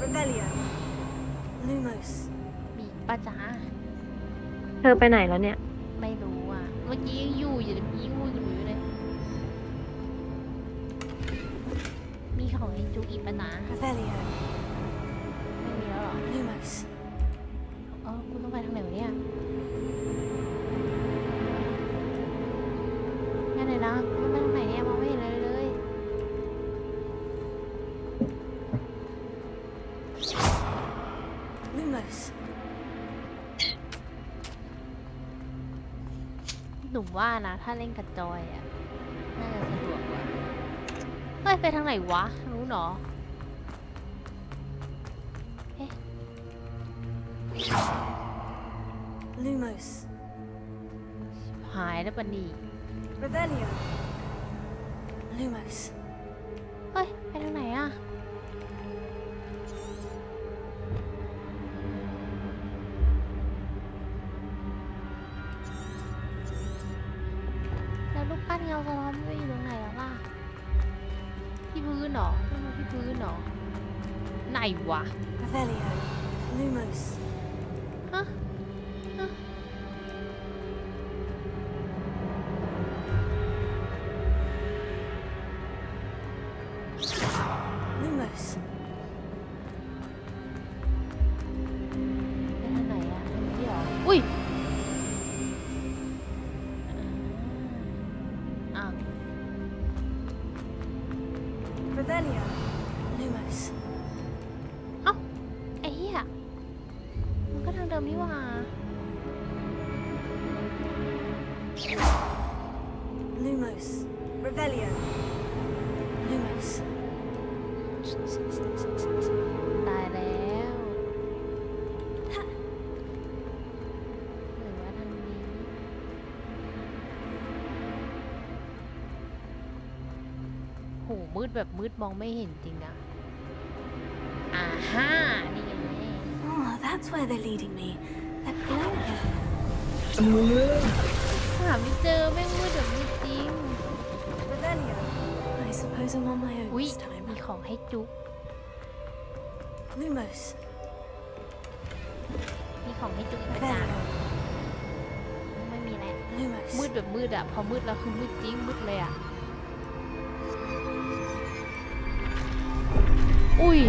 Revelio. Lumos. มีป้าจ๋า เธอไปไหนแล้วเนี่ย ไม่รู้อ่ะเมื่อกี้ยังอยู่เลยมีของให้จูอีกป้าจ๋า Revelio. ไม่มีแล้วหรอ Lumos. อ๋อกูต้องไปทางไหนวะเนี่ยนั่นเลยนะกูต้องไปทางไหนเนี่ยมองไม่เห็นเลย Lumos. หนุ่มว่านะถ้าเล่นกับจอยอ่ะน่าจะสะดวกกว่าเฮ้ยไปทางไหนวะรู้หรอเอ๊ะ Lumos. หายแล้วปะนี่ Revelio. Lumos. เฮ้ยไปทางไหนอ่ะแล้วรูปปั้นเงาสะท้อนไม่อยู่ตรงไหนแล้วล่ะที่พื้นเหรอต้องมาที่พื้นเหรอไหนวะ Revelio. Lumos. ฮะฮะ Lumos. ไปทางไหนอะทางนี้เหรอ อุ้ยอ้าว Revelio. Lumos. เอ้าไอ้เหี้ยมันก็ทางเดิมนี่หว่า Lumos. Revelio. Lumos. ตายแล้วหรือว่าทางนี้โหมืดแบบมืดมองไม่เห็นจริงอะอ่าฮ่านี่ไง Oh, that's where they're leading me. That glow again. หาไม่เจอแม่งมืดแบบมืดจริง Revelio. I suppose I'm on my own อุ้ย this time. มีของให้จุ๊บ Lumos. มีของให้จุ๊บอาจารย์ Revelio. ไม่มีแล้ว Lumos. มืดแบบมืดอะพอมืดแล้วคือมืดจริงมืดเลยอะอุ้ย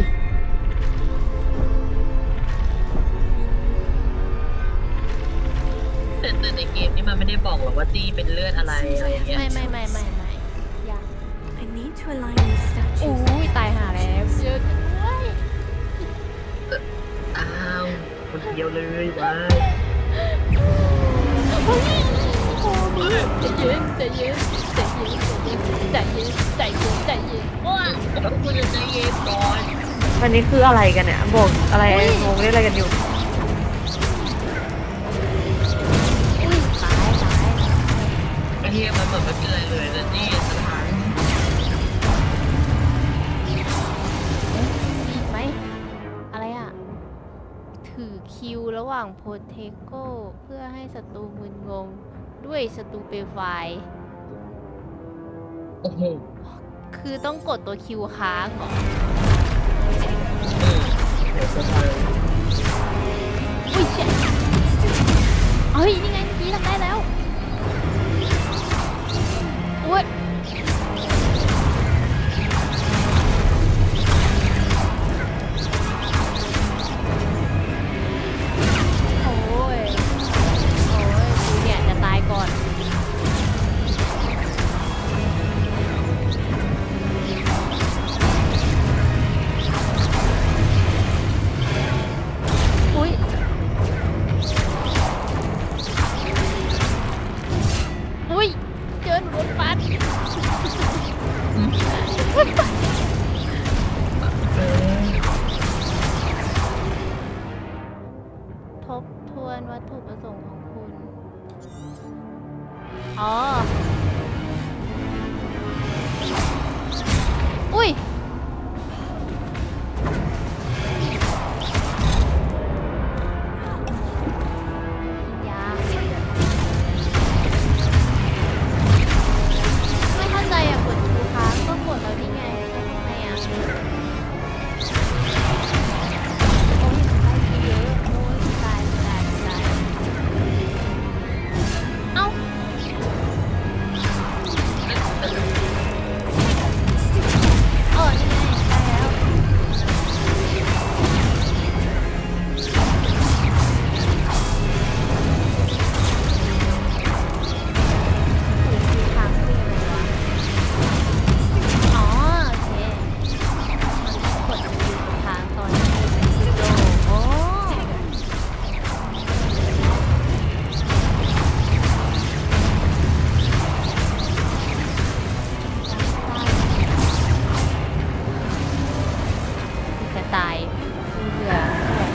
แต่ในเกมนี้มันไม่ได้บอกหรอกว่าจี้เป็นเลือดอะไรอย่างเงี้ย ไม่ยัง I need to align these อุ้ statues. ยตายหาแล้วเยอะจังเลย อ้าวคนเดียวเลยวะ โอ้ยโอ้ยใจเย็นว้า แล้วคุณจะใจเย็นก่อน อันนี้คืออะไรกันเนี่ย บอกอะไรงงเรื่องอะไรกันอยู่ อุ้ยตาย ไอ้เหี้ยมันเหมือนไม่เป็นไรเลยนะจี้สถาน มีอีกไหมอะไรอ่ะถือคิวระหว่างโพเทโก้เพื่อให้ศัตรูมึนงงด้วยศัตรูเปลวไฟ โอ้โห คือต้องกดตัวคิวค้างเหรอ เดี๋ยวจะพัง อุ้ยเชี่ยเฮ้ย นี่ไงเมื่อกี้ทำได้แล้วอุ้ยโอ้ย โอ้ยกูเนี่ยจะตายก่อน อุ้ย อุ้ย เจอหนูโดนฟันทบทวนวัตถุประสงค์ของคุณ อ๋อ อุ้ย ยาไม่เข้าใจอ่ะกดดูค้างก็กดแล้วนี่ไงก็ทำไมอ่ะโอ้ยได้เยอะโอ้ยตายเอ้านี่ไงได้แล้วค้างคืออะไรวะอ๋อโอเคมันกดดูค้างตอนที่วิดีโอโอ้จะตายเบื่อ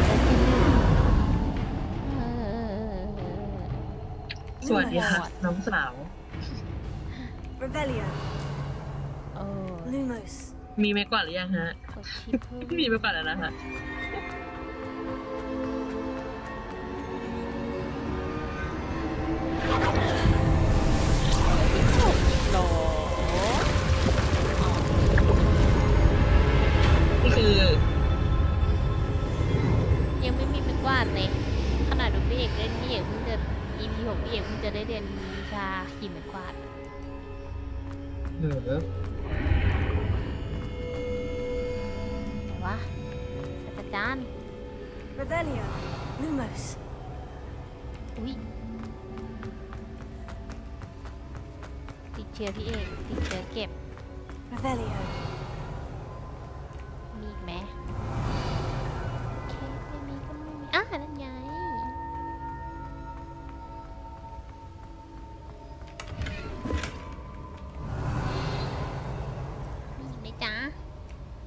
จะกิน สวัสดีค่ะน้องสาว Revelio. โอ้ Lumos. มีไม้กวาดหรือยังฮะ กดชิปเพิ่ม มีไม้กวาดแล้วนะฮะ โหล นี่คือ ยังไม่มีเป็นกวาดเลยขนาดดูพี่เอกเล่นพี่เอกเพิ่งจะ EP 6พี่เอกเพิ่งจะได้เรียนวิชาขี่ไม้กวาด แต่ว่าศาสตราจารย์ Revelio. Lumos. อุ้ยติดเชื้อพี่เอกติดเชื้อเก็บ Revelio. มีอีกไหมโอเคไม่มีก็ไม่มีนั่นไงมีอีกไหมจ๊ะ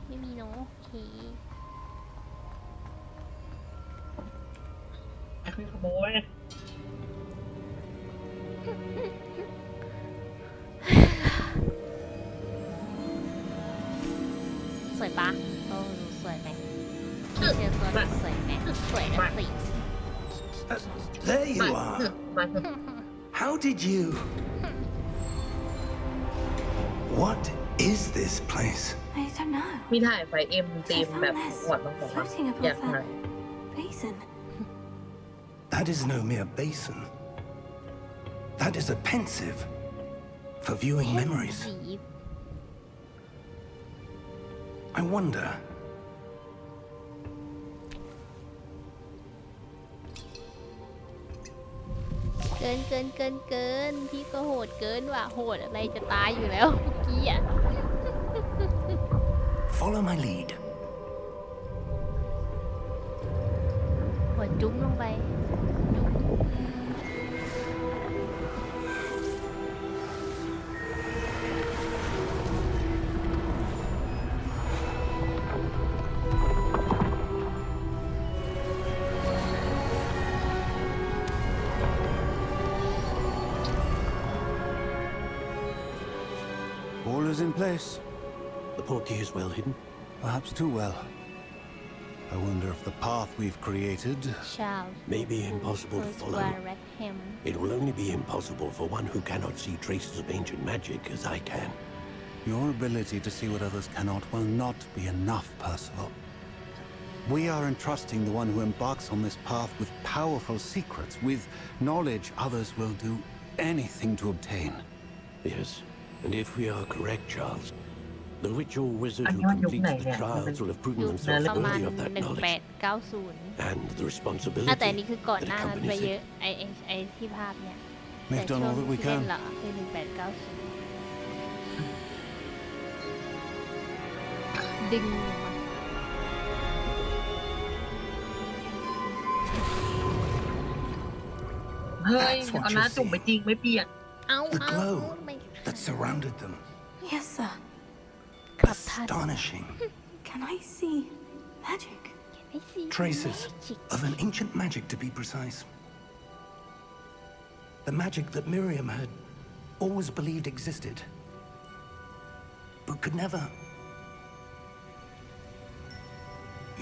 ไม่มีเนอะโอเค ไอ้คือขโมย สวยปะโอ้สวยไหมพี่เชื่อตัวหนูสวยไหมสวยนะสิ There you มา are. มา How did you? What is this place? I don't know. มีถ่ายไฟเอ็มตีมแบบหวดมาของ Floating อยาก above ถ่าย that basin. That is no mere basin. That is a pensive for viewing memories. สี I wonder. เกินพี่ก็โหดเกินว่ะโหดอะไรจะตายอยู่แล้วเมื่อกี้อ่ะ Follow my lead. หัวจุ้มลงไปจุ้ม All is in place. The portkey is well hidden. Perhaps too well. I wonder if the path we've created... shall May be impossible to follow. direct him It will only be impossible for one who cannot see traces of ancient magic as I can. Your ability to see what others cannot will not be enough, Percival. We are entrusting the one who embarks on this path with powerful secrets, with knowledge others will do anything to obtain. Yes, and if we are correct, Charles, the ritual wizard อัน who นี้มันยุคไหน completes เนี่ the ยมันเป็น trials will have ยุ proven ค themselves ประมาณ worthy of that knowledge 1890 and the แต่อัน responsibility นี้คือก่อนห that น้านั้นไป accompanies เยอะ it. ไอที่ภาพเนี่ย We've แต่ done ช่วง all that we ที่เล่น can. เหรอคือ1890ดึงมา เฮ้ย That's what เอาหน้า you're จุ่มไป seeing. จริงไม่เปลี่ยน เอา The เอา glow ไม่ that surrounded them. Yes, sir. ครับท่าน Astonishing. Can I see magic? I see Traces magic. of an ancient magic, to be precise. The magic that Miriam had always believed existed, but could never.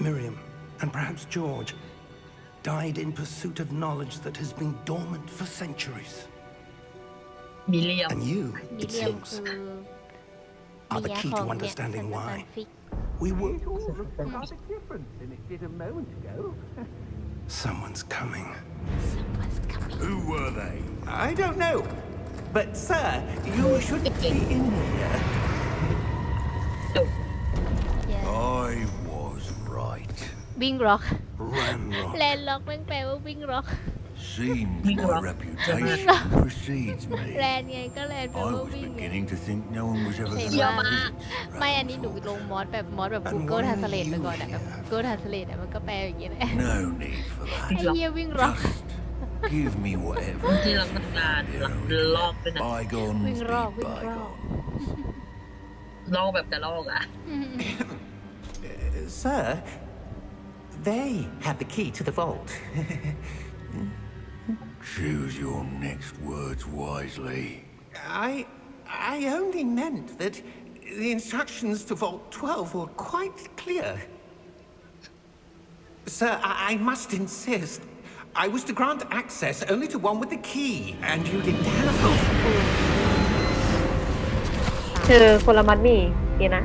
Miriam, and perhaps George, died in pursuit of knowledge that has been dormant for centuries. มิเลียม And you, มิ it เลียม seems, คือ are the เมีย key ของ to เนี่ย understanding ซัน why ฟิก we were. Rather different than it did a moment ago. Someone's coming. someone's coming Who were they? I don't know. But, sir, you should be in here. yeah I was right. วิ่งร็อก Ramrock. แลนด์ล็อกแม่งแปลว่าวิ่งร็อก Seems Big my rock. reputation precedes แล me. นด์ไงก็แลนด์แปล I ว่า was วิ่งไง beginning to think no one was ever going to Yeah, visit ไม่อันนี้หนูลงมอสแบบ And Google why are Translate ไป you ก่อนอะแบบ here? Google Translate อะมันก็แปลอย่างงี้แหละ No need for ไอ้ that. เหี้ยวิ่งร็อก Just give me whatever. ที่เราทำงานลอกด้วยนะ Bygones Wing be rock, wing rock. bygones. ลอกแบบจะลอกอ่ะ Sir, they have the key to the vault. Choose your next words wisely. I only meant that the instructions to Vault 12 were quite clear. Sir, I must insist. I was to grant access only to one with the key, and you didn't have them. เธอคนละมัดหมี่เดี๋ยวนะ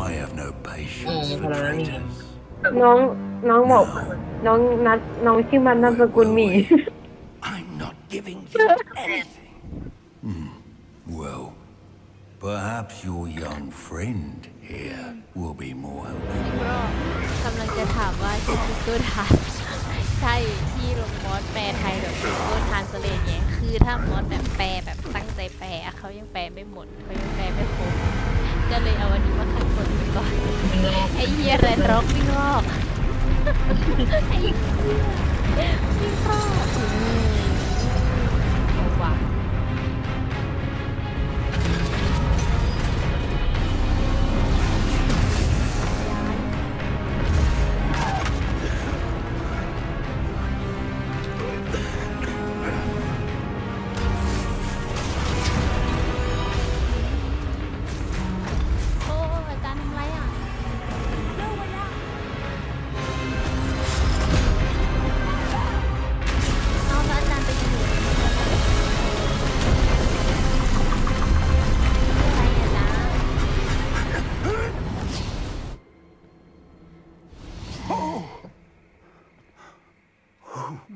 I have no patience for traitors. น้องบอกน้องนัดน้องชื่อมันนามสกุลหมี่ I'm not giving you anything. Well, perhaps your young friend here will be more helpful. กำลังจะถามว่าใช่ Google Trans ใช่ที่ลงมอสแปลไทยแบบ Google Translate ไงคือถ้ามอสแบบแปลแบบตั้งใจแปลอะเขายังแปลไม่หมดเขายังแปลไม่ครบก็เลยเอาอันนี้มาขัดคนไปก่อนไอ้เหี้ยแรนร็อกวิ่งรอบไอ้เหี้ยวิ่งรอบเอาว่ะโอ้อาจารย์ทำไรอ่ะเอาแล้วอาจารย์ไปอยู่อะไรอ่ะจ๊ะ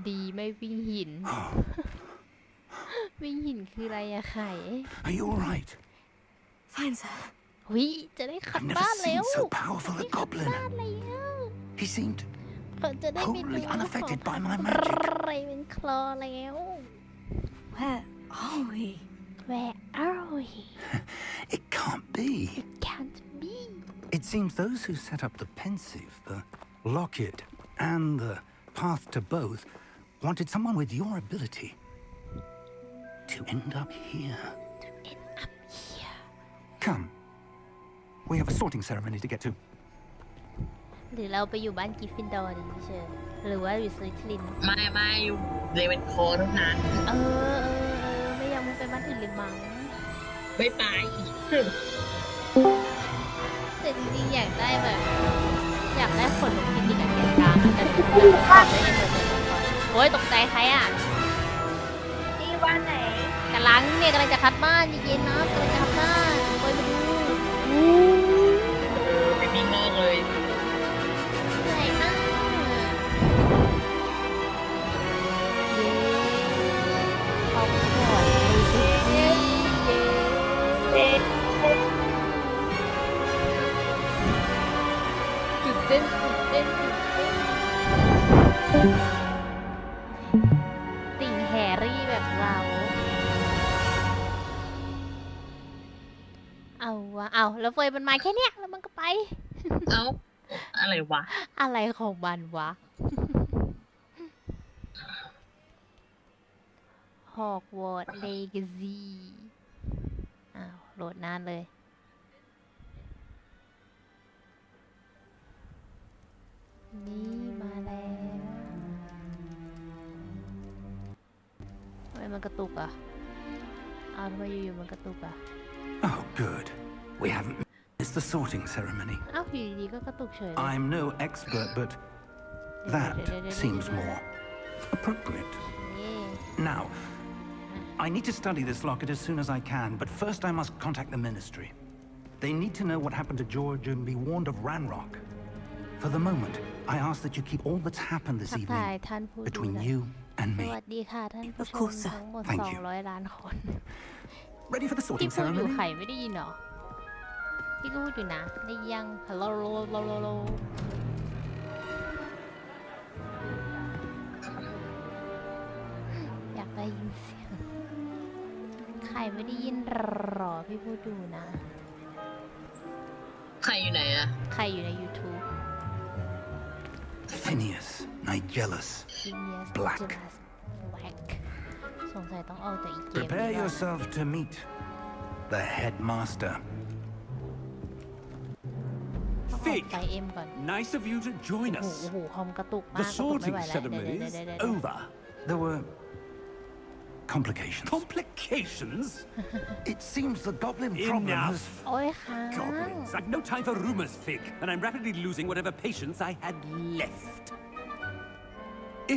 ดีไม่วิ่งหิน วิ่งหินคืออะไรอะไข่ Are you all right? Fine, sir. หุยจะได้ขับ I've never บ้านแล้ว seen so powerful a ได้ขับ goblin. บ้านแล้ว He seemed เขาจะได้ไปดู Totally ของ unaffected by my ไร magic. เป็นคลอแล้ว Where are we? Where are we It can't be. can't be It seems those who set up the pensive, the locket, and the path to both wanted someone with your ability to end up here. Come. We have a sorting ceremony to get to. หรือเราไปอยู่บ้านกริฟฟินดอร์ดีเชิญหรือว่าอยู่สลิทลิน ไม่อยู่เลเวนคอร์เท่านั้น ไม่ยอมไปบ้านอื่นเลยมั้ง ไม่ไป แต่จริงๆอยากได้แบบอยากได้ขนนกพินดีกับแกนกลางอะแต่ดูแล้วขาดได้ยังไงเลยก่อนโอ้ยตกใจใครอ่ะ ที่บ้านไหน กำลังเนี่ยกำลังจะคัดบ้านเย็นๆนะกำลังจะคัดบ้านโอ้ย เป็นนิ่งมากเลย เหนื่อยมากเย้ขอบคุณเย้จุดเต้นติ่งแฮร์รี่แบบเราเอาวะเอาแล้วเฟยมันมาแค่เนี้ยแล้วมันก็ไป เอ้าอะไรวะ อะไรของมันวะ Hogwarts Legacy อ้าวโหลดนานเลยนี่มาแล้วทำไมมันกระตุกอ่ะเอาทำไมอยู่ๆมันกระตุกอ่ะ Oh, good. We haven't missed the sorting ceremony. อ้าวอยู่ดีๆก็กระตุกเฉยเลย I'm no expert, but that seems more appropriate. Now, I need to study this locket as soon as I can, but first I must contact the Ministry. They need to know what happened to George and be warned of Ranrock. For the moment, I ask that you keep all that's happened this ทักทาย evening ท่านผู้ดู between นะ you and ส me. วัสดีค่ะท่านผู้ชม course, sir. ทั้งหมด Thank you. 200 ล้านคน Ready for the ที่ sorting พูดอยู่ ceremony? ไข่ไม่ได้ยินเหรอพี่ก็พูดอยู่นะได้ยังฮัลโหลอยากได้ยินเสียงไข่ไม่ได้ยินหรอพี่พูดอยู่นะ ใครอยู่ไหนอะ ใครอยู่ใน YouTube Phineas, Nigellus, Genius Black. Jealous Black สงสัยต้องเอาแต่อีกเกม Prepare นี้ก่อน yourself to meet the headmaster. ต้องออกไปเอ็มก่อน Nice of you to join โอ้ us. โหคอมกระตุกมาก The กระตุกไม่ sorting ไหวแล้ว ceremony is over. There were complications. Complications? It seems the goblin problem has... Enough. โอ้ยค่ะ Goblins. I've no time for rumors, Fig, and I'm rapidly losing whatever patience I had left.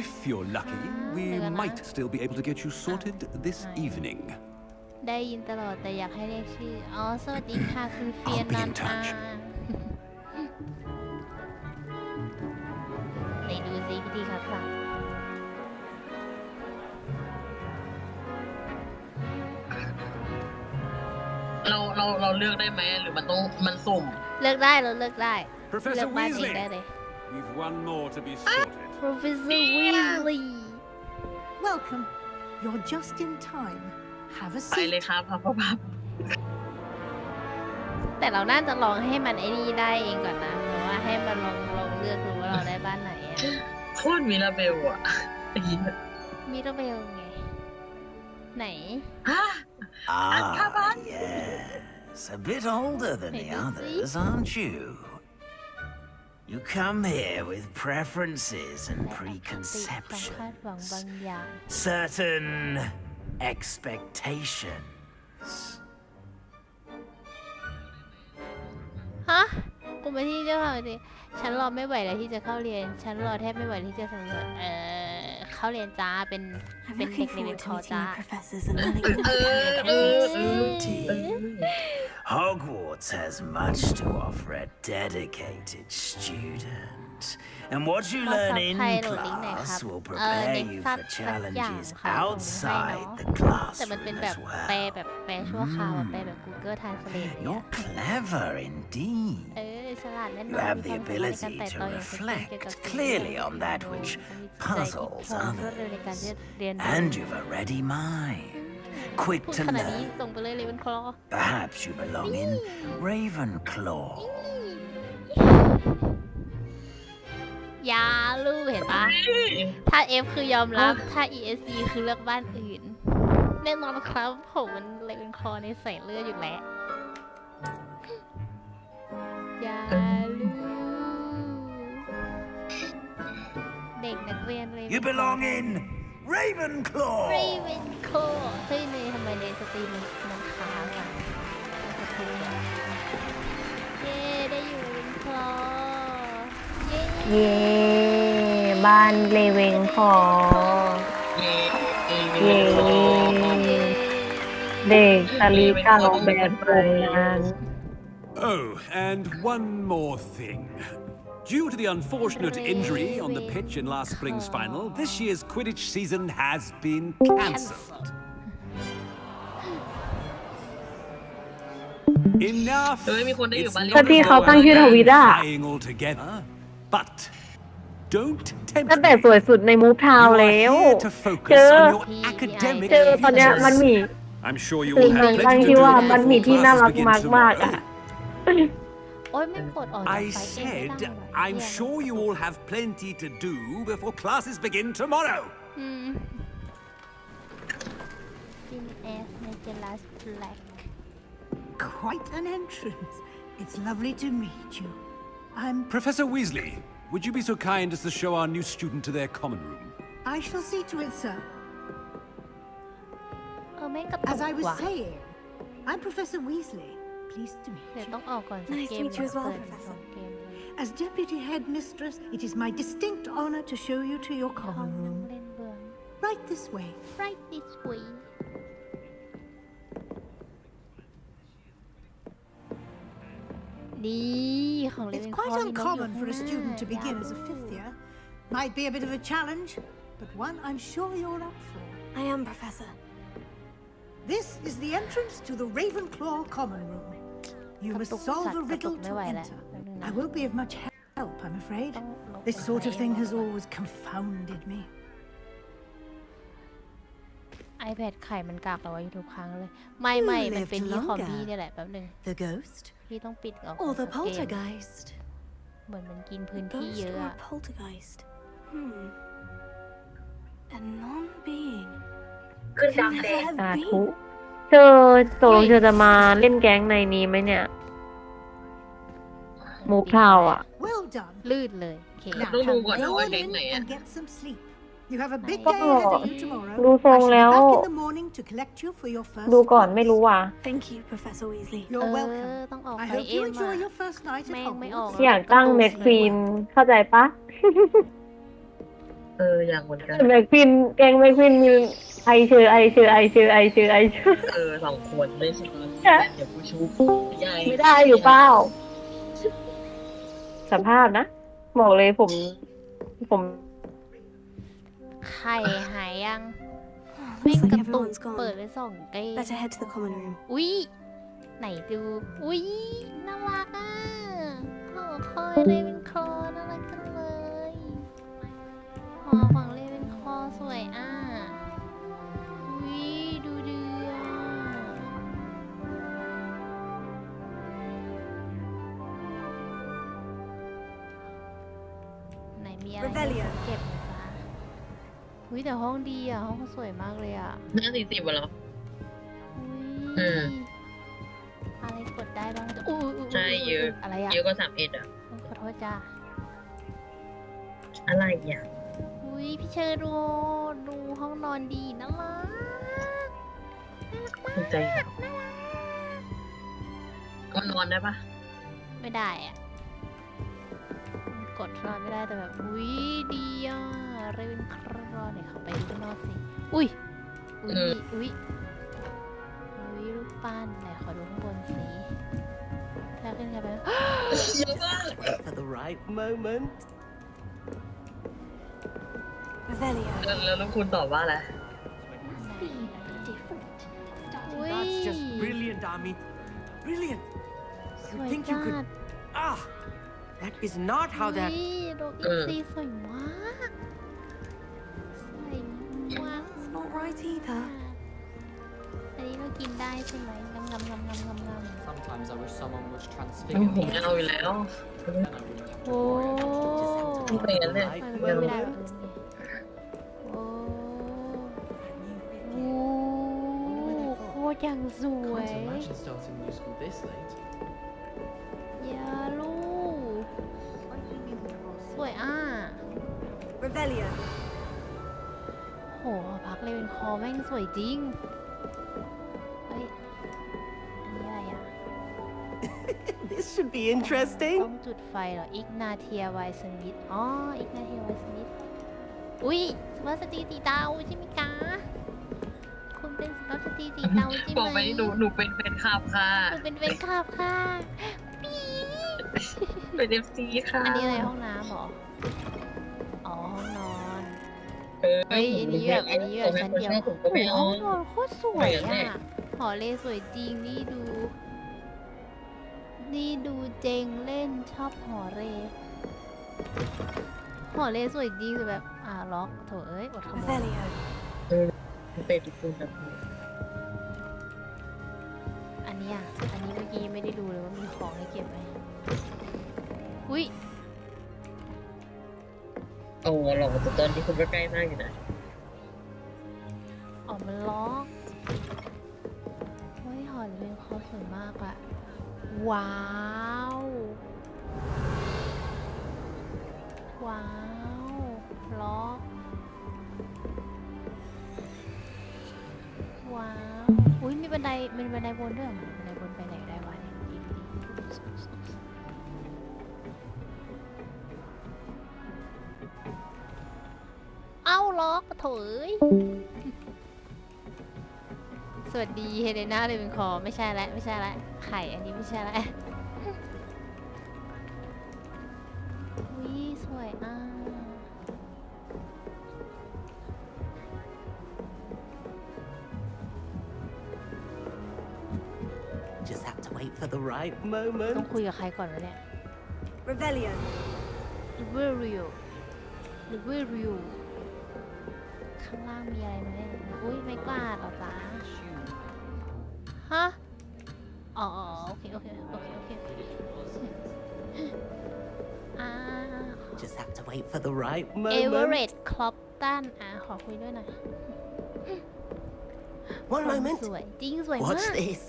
If you're lucky, we might still be able to get you sorted this evening. ได้ยินตลอดแต่อยากให้เรียกชื่ออ๋อสวัสดีค่ะคุณเฟียนนันอาไหนดูซิพิธีครับ เราเลือกได้ไหมหรือมันสุ่ม เลือกได้เราเลือกได้ Professor เลือกบ้านเอง Weasley ได้เลย We've one more to be sorted. Professor Weasley Welcome. You're just in time. Have a ไปเลย seat. ครับพับ แต่เราน่าจะลองให้มันไอ้นี่ได้เองก่อนนะเพราะว่าให้มันลองเลือกดูว่าเราได้บ้านไหนอะ โคตรมิราเบลอะ มิราเบลไงไหน Ah, yes. A bit older than the others, aren't you? You come here with preferences and คาดหวังบาง preconceptions, อย่าง certain expectations. ฮะกูมาที่เจ้าค่ะดิฉันรอไม่ไหวแล้วที่จะเข้าเรียน ฉันรอแทบไม่ไหวที่จะสำรวจเข้าเรียนจ้าเป็น I'm เด็ก looking ในเรียน forward ค to อ meeting จ้า my professors and learning Indeed. Hogwarts has much to offer a dedicated student. And what you learn in class will prepare you for challenges outside the แต่มันเป็น classroom แบบ as แปล well. แบบแปลชั่วคราวแปลแบบ Google Translate เนี่ย You're clever indeed. ฉลาดแน่นอน You have the มีความสามารถในการ ability ไต่ to ตองอย่างชัดเจนเกี่ยวกับ reflect clearly on that which มีจิตใจที่ puzzles พร้อมรวดเร็วในการเรียนรู้ and you've a ready mind, quick พูด to ขนาดนี้ learn. ส่งไปเลยเลเวนคลอ Perhaps you belong in Ravenclaw. ยาลูกเห็นปะถ้า F คือยอมรับ ถ้า ESC คือเลือกบ้านอื่น แน่นอนครับผมมันเลเวนคลอในใส่เลือดอยู่แล้วยาลูเด็กนักเรียนเลย You belong in Ravenclaw. เรเวนคลอเฮ้ยเนยทำไมในสตรีมมันค้างอ่ะเย้ได้อยู่เรเวนคลอเย้ เย้บ้านเลเวงคอ เย้ เย้ เ เด็กตาลีกาลองแบบโรงงาน Oh, and one more thing. Due to the unfortunate injury on the pitch in last spring's final, this year's Quidditch season has been cancelled. Enough. ก็ที่เขาตั้งชื่อทวิตอะ Flying altogether, but don't tempt ตั้งแต่สวยสุดในมูฟทาวน์แล้ว to เจ focus อ on your academic ตอนเนี้ยมันมี I'm sure you คือ will มัน have ตั้ง plenty ชื่ to อ do ว่ามันมี before ที่น่า classes รัก begin มากๆ tomorrow. อ่ะ โอ๊ยไม่กดออกจาก I ไฟเองไม่ said ได้หรอ I'm sure you all have plenty to do before classes begin tomorrow. ฟินเอสในเจลัสแบล็ก Quite an entrance. It's lovely to meet you. I'm... Professor Weasley, would you be so kind as to show our new student to their common room? I shall see to it, sir. ไม่กระตุ As I ก was ว่ะ saying, I'm Professor Weasley. Pleased to meet เดี๋ยว you. ต้องออกก่อนสัก Nice เก to ม meet you as well, เปิด Professor. สองเกม As Deputy Headmistress, it is my distinct honor to show you to your ห้อง common นั่ง room. เล่นเบือง Right this way. right this way ดีของเล It's เวนคอ quite ร์มีนกอยู่ uncommon ข้าง for ห a น้า student to อยาก begin as a รู้ fifth year. Might be a bit of a challenge, but one I'm sure you're up for. I am, Professor. This is the entrance to the Ravenclaw common room. You must solve a riddle to enter. I won't be of much help, I'm afraid. This sort of thing has always confounded me. iPad ไข่มันกากเราไว้ทุกครั้งเลย ไม่มันเป็นที่คอมพี่เนี่ยแหละแป๊บนึง The ghost? พี่ต้องปิดออก Or the จากเกม poltergeist? เหมือนมันกินพื้นที่ Ghost เยอะ or อะ a poltergeist? A non-being. ขึ้น Could ดำแด never ง have สา been. ธุเธอตกลงเธอจะมาเล่นแก๊งในนี้ไหมเนี่ย มูฟทาวน์อ่ะ Well done. ลื่นเลยโอเค Now, ต้องดูก่อนนะ go ว่า on แก๊ง in ไหนอะ and get some sleep. You have a big Oh. day ahead of you tomorrow. ดูทรง I shall แล้ว be back in the morning to collect you for your first ดูก่อน class. ไม่รู้ว่ะ Thank you, Professor Weasley. เอ You're อ welcome. ต้องออก I ไป hope เอ you ม enjoy อะ your first night at แม่งไม่ออก Hogwarts. อยากตั้งแม็กควีนเข้าใจปะ อย่างเหมือนกัน แม็กควีนแก๊งแม็กควีนมีไอเชื่อ สองคนไม่ใช่เดี๋ยวผู้ชูใหญ่ ไม่ได้อยู่เปล่าสภาพนะบอกเลยผม ไข่หายยัง Looks แม่ง like กระตุก everyone's เปิด gone. ไปสองเกม Better head to the common room. อุ๊ยไหนดู อุ๊ยน่ารักอ่ะหอคอยเลเวนคอน่ารักจังเลยหอของเลเวนคอสวยอ่ะอุ๊ยดูดีอ่ะไหนมีอะไร Revelio เก็บไหมจ๊ะอุ๊ยแต่ห้องดีอ่ะห้องเขาสวยมากเลยอ่ะ 50เหรอ อุ๊ยอะไรกดได้บ้างอู้ ใช่เยอะ อะไรอ่ะ เยอะกว่า31อ่ะ ขอโทษจ้า อะไรอย่าง อุ้ยพี่เชอร์ดูห้องนอนดีน่ารัก ถูกใจก็นอนได้ปะ ไม่ได้อ่ะกดนอนไม่ได้แต่แบบอุ้ยดีอ่ะเรเวนครอเนี่ยเขาไปดูข้างนอกสิอุ้ยอุ้ยรูปปั้นไหนขอดูข้างบนสิถ้าขึ้นไป เยอะมาก At the right moment. Revelio. แล้วคุณตอบว่าอะไร อุ้ย That's just brilliant, Amit. Brilliant. ส You วย think จั you could? ด Ah, that is not how that. โดอีซีสวยมากสวยมาก It's not right either. อันนี้เรากินได้ใช่ไหมงำ Sometimes I wish someone was ผม transfigured. จะเอาอยู่แล้ว โอ้ ไม่เป็นงั้นเลย มันไม่ได้แบบโอ้โคตรยังสวย Can't imagine starting new school this late. ยาลูสวยอ่ะ Revelio. โหพักเลยเป็นคอแม่งสวยจริงเฮ้ยอันนี้อะไรอ่ะ This should be interesting. ต้องจุดไฟเหรอ อิกนาเทียไวสมิธอ๋อ อิกนาเทียไวสมิธอุ้ยสุภาพสตรีตีดาวใช่ไหมคะ คุณเป็นสุภาพส ตีสีเตาใช่ บอก ไห ไป ม หนูเป็นคาบค่ะ หนูเป็นเวนคาบค่ะปี เป็นFC ค่ะ อันนี้อะไรห้องน้ำเหรออ๋อห้องนอน เฮ้ เฮ้ยอันนี้แบบชั้นเดียว ผมก็ไม่ โอ้ เอา ห้องนอนโคตรสวยอ่ะหอเลสวยจริงนี่ดูเจงเล่นชอบหอเลสวยจริงแบบล็อกโถเอ้ยอดขโมย เป็นทุกคนแบบ อันนี้เมื่อกี้ไม่ได้ดูเลยว่ามีของให้เก็บไหมอุ้ย โอ้หลอกตอนนี้คุณก็ใกล้มากอยู่นะ ออกมันล็อกเฮ้ยหอเลนเขาสวยมากอะว้าวล็อกว้าวอุ้ยมีบันไดบนด้วยบันไดบนไปไหนได้วะเนี่ยเอ้าล็อกโถยสวัสดีเฮเลนาเลยเป็นคอไม่ใช่แล้วไข่อันนี้ไม่ใช่แล้วอุ้ยสวยJust have to wait for the right moment. ต้องคุยกับใครก่อนวะเนี่ย Revelio. หรือวิวข้างล่างมีอะไรไหมอุ้ยไม่กล้าหรอจ๊ะฮะอ๋อโอเคJust have to wait for the right เอเวอเร moment. ตต์คลอปตันขอคุยด้วยหน่อย One moment. สวยจริงสวยมาก Watch this.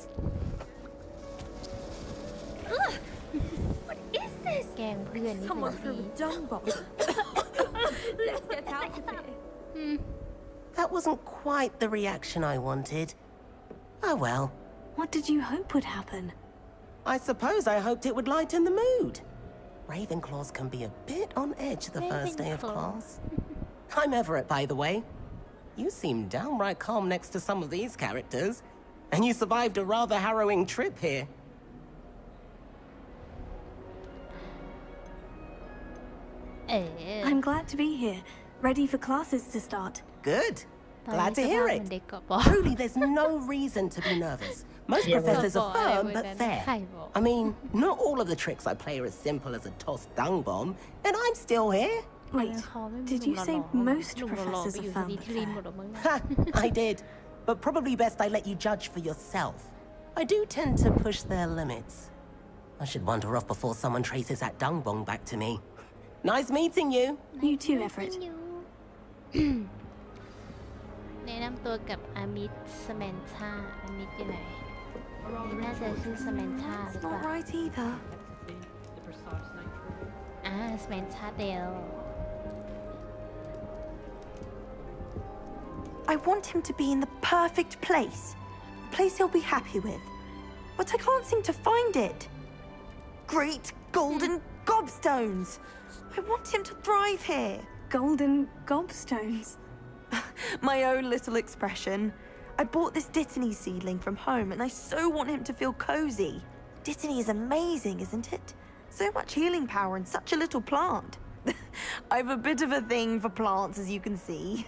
What is this? แกล้งเพื่อนนี่ Someone เป็น threw ดี a dung bomb. Let's get out of here. That wasn't quite the reaction I wanted. Oh well. What did you hope would happen? I suppose I hoped it would lighten the mood. Ravenclaws can be a bit on edge the first day of class. I'm Everett, by the way. You seem downright calm next to some of these characters, and you survived a rather harrowing trip here. I'm glad to be here, ready for classes to start. Good. Glad to hear it. เด็กก็บอก Truly, there's no reason to be nervous. Most professors are firm but fair. I mean, not all of the tricks I play are as simple as a tossed dung bomb, and I'm still here. Wait, did you say most professors are firm but fair? Ha, I did. But probably best I let you judge for yourself. I do tend to push their limits. I should wander off before someone traces that dung bomb back to me. Nice meeting you. You too, Everett. แนะนำตัวกับอามิดสแมนชาอามิดอยู่ไหนนี่น่าจะชื่อสแมนชาหรือ It's เป not ล่า right either. สแมนชาเดล I want him to be in the perfect place. A place he'll be happy with. But I can't seem to find it. Great golden gobstones. I want him to thrive here. Golden gobstones. My own little expression. I bought this Dittany seedling from home and I so want him to feel cozy. Dittany is amazing, isn't it? So much healing power in such a little plant. I've a bit of a thing for plants, as you can see.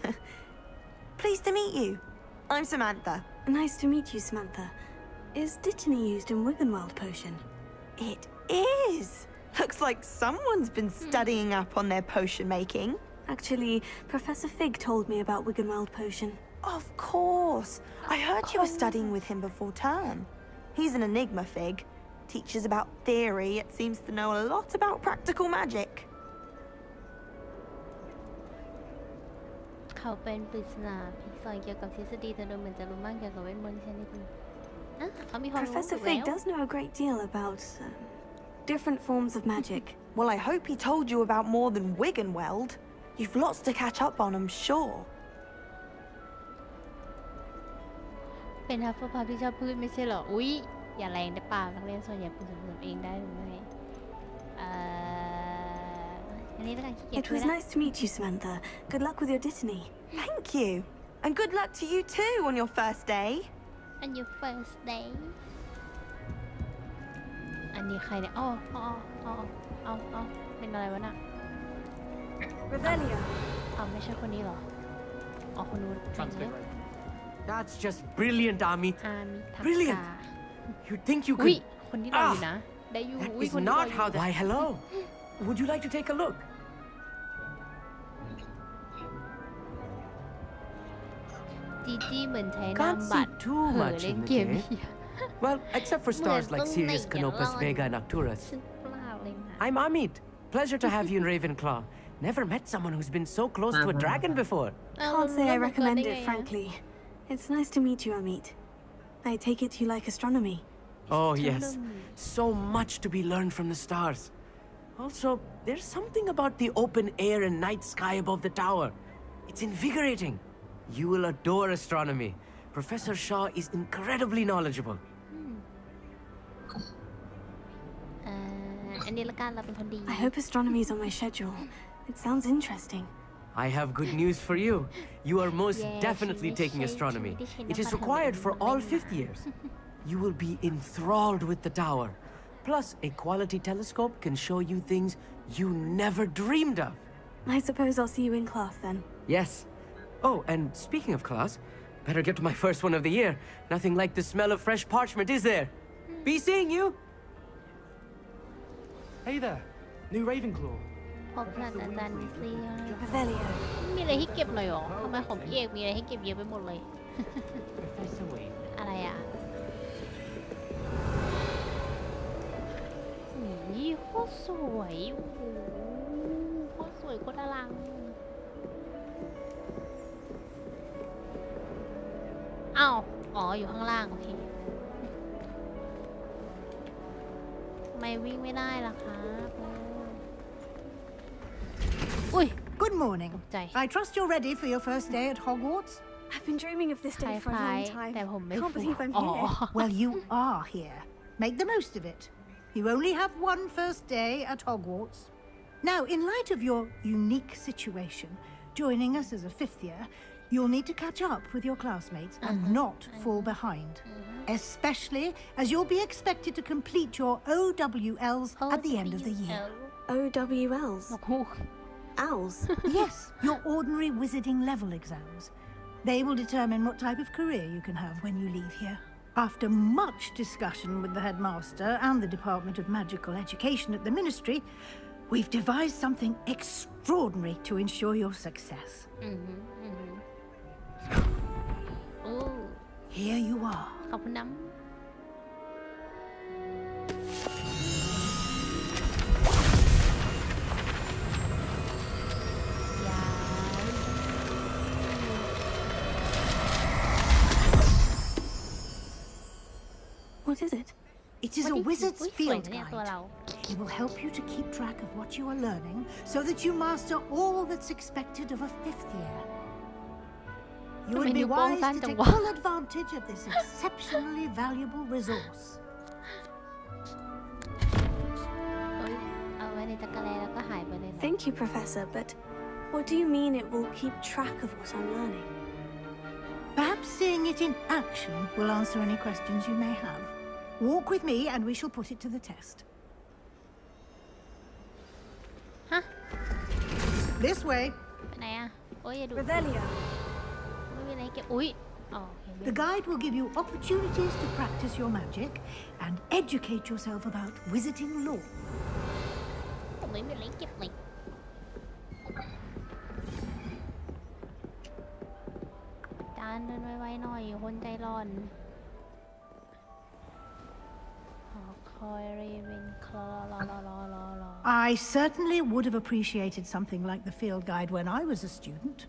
Pleased to meet you. I'm Samantha. Nice to meet you, Samantha. Is Dittany used in Wiggenweld potion? It is. Looks like someone's been studying up on their potion making. Actually, Professor Fig told me about Wiggenweld potion. Of course. I heard you were studying with him before term. He's an enigma, Fig. Teaches about theory, yet seems to know a lot about practical magic. เขาเป็นปริศนาพิกซอนเกี่ยวกับทฤษฎีแต่ดูเหมือนจะรู้มากเกี่ยวกับเวทมนต์ชนิดนึงเขามีความรู้ Professor อยู่ Fig แล้ว does know a great deal about different forms of magic. Well, I hope he told you about more than Wiggenweld. You've lots to catch up on, I'm sure. เป็นฮัฟเฟิลพัฟที่ชอบพืชไม่ใช่เหรอ อุ๊ย อย่าแรงได้ป่านักเรียนส่วนใหญ่ปลูกสวนเองได้หรือไม่อันนี้แล้วกันขี้เกียจ It คุย was นะ nice to meet you, Samantha. Good luck with your Dittany. Thank you. And good luck to you too on your first day. on your first day อันนี้ใครเนี่ยอ๋อเป็นอะไรวะน่ะ Revelio. ไม่ใช่คนนี้หรออ๋อคนนู้น That's just brilliant, Amit. อามิทัก Brilliant. ษา You think you อุ้ย could? คนที่รออยู่นะ ได้อยู่ That อุ้ย is คนที่รอ not อยู่ how. Why, hello. Would you like to take a look? จีจี้เหมือนใช้นาม Can't บั see ตร too เผลอ much เล่น in the เกม day. เหี้ย Well, except for stars like Sirius, Well, Canopus, don't Vega, and make Arcturus. ฉันเปล่าเลยนะ I'm Amit. Pleasure to have you in Ravenclaw. Never met someone who's been so close to a dragon before. Can't say I recommend it, frankly. It's nice to meet you, Amit. I take it you like astronomy. Oh, yes. So much to be learned from the stars. Also, there's something about the open air and night sky above the tower. It's invigorating. You will adore astronomy. Professor Shaw is incredibly knowledgeable. อันนี้ละกันเราเป็นคนดี I hope astronomy's on my schedule. It sounds interesting. I have good news for you. You are most definitely taking astronomy. It is required for all fifth years. You will be enthralled with the tower. Plus, a quality telescope can show you things you never dreamed of. I suppose I'll see you in class then. Yes. Oh, and speaking of class, better get to my first one of the year. Nothing like the smell of fresh parchment, is there? Be seeing you. Hey there, new Ravenclaw. พบศาสตราจารย์วิสลีย์ Revelio. มีอะไรให้เก็บหน่อยหรอทำไมของพี่เอกมีอะไรให้เก็บเยอะไปหมดเลย Professor Wade. อะไรอ่ะนี่โคตรสวยโอ้โหโคตรสวยโคตรอลังอ้าวอ๋ออยู่ข้างล่างโอเคทำไมวิ่งไม่ได้ล่ะครับอุ้ย Good morning. I trust you're ready for your first day at Hogwarts. I've been dreaming of this day for a long time. แต่ผมไม่ Can't ฟู believe I'm อ๋อ here. Well, you are here. Make the most of it. You only have one first day at Hogwarts. Now, in light of your unique situation, joining us as a fifth year, you'll need to catch up with your classmates and not fall behind. Especially as you'll be expected to complete your OWLs at the end of the year. OWLs. Owls. Yes, your ordinary wizarding level exams. They will determine what type of career you can have when you leave here. After much discussion with the headmaster and the Department of Magical Education at the Ministry, we've devised something extraordinary to ensure your success. Here you are. ขอบคุณน้ำWhat is it? It is a wizard's สวย field นะเนี่ยตัว guide. เรา It will help you to keep track of what you are learning so that you master all that's expected of a fifth year. You would be wise to take full advantage of this exceptionally valuable resource. เอาไว้ในตะกร้าแล้วก็หายไปเลยนะ Thank you, Professor, but what do you mean it will keep track of what I'm learning? Perhaps seeing it in action will answer any questions you may have. Walk with me and we shall put it to the test. Huh? This way. ไปไหนอ่ะโอ้ยอย่าดู Revelio. ไม่มีอะไรให้เก็บอุ้ยอ๋อเห็นไหม The guide will give you opportunities to practice your magic and educate yourself about wizarding lore. ไม่มีอะไรให้เก็บเลยจานเดินไวๆหน่อยคนใจร้อนหอคอยเรเวนคลอรอ I certainly would have appreciated something like the field guide when I was a student.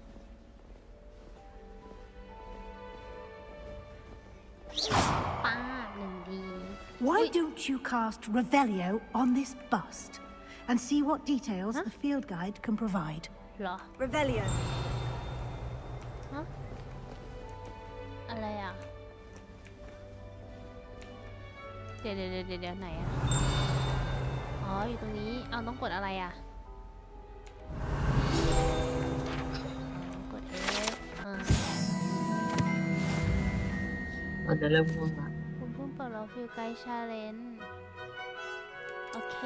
ป้าหนึ่งดี Why don't you cast Revelio on this bust and see what details the field guide can provide? เหรอ Revelio. ฮะอะไรอ่ะเดี๋ยวไหนอ่ะอ๋ออยู่ตรงนี้เอาต้องกดอะไรอ่ะกด F โอ มันจะเริ่มง่วงละ คุณเพิ่งเปิดเราฟิลไกด์ชาเลนจ์โอเค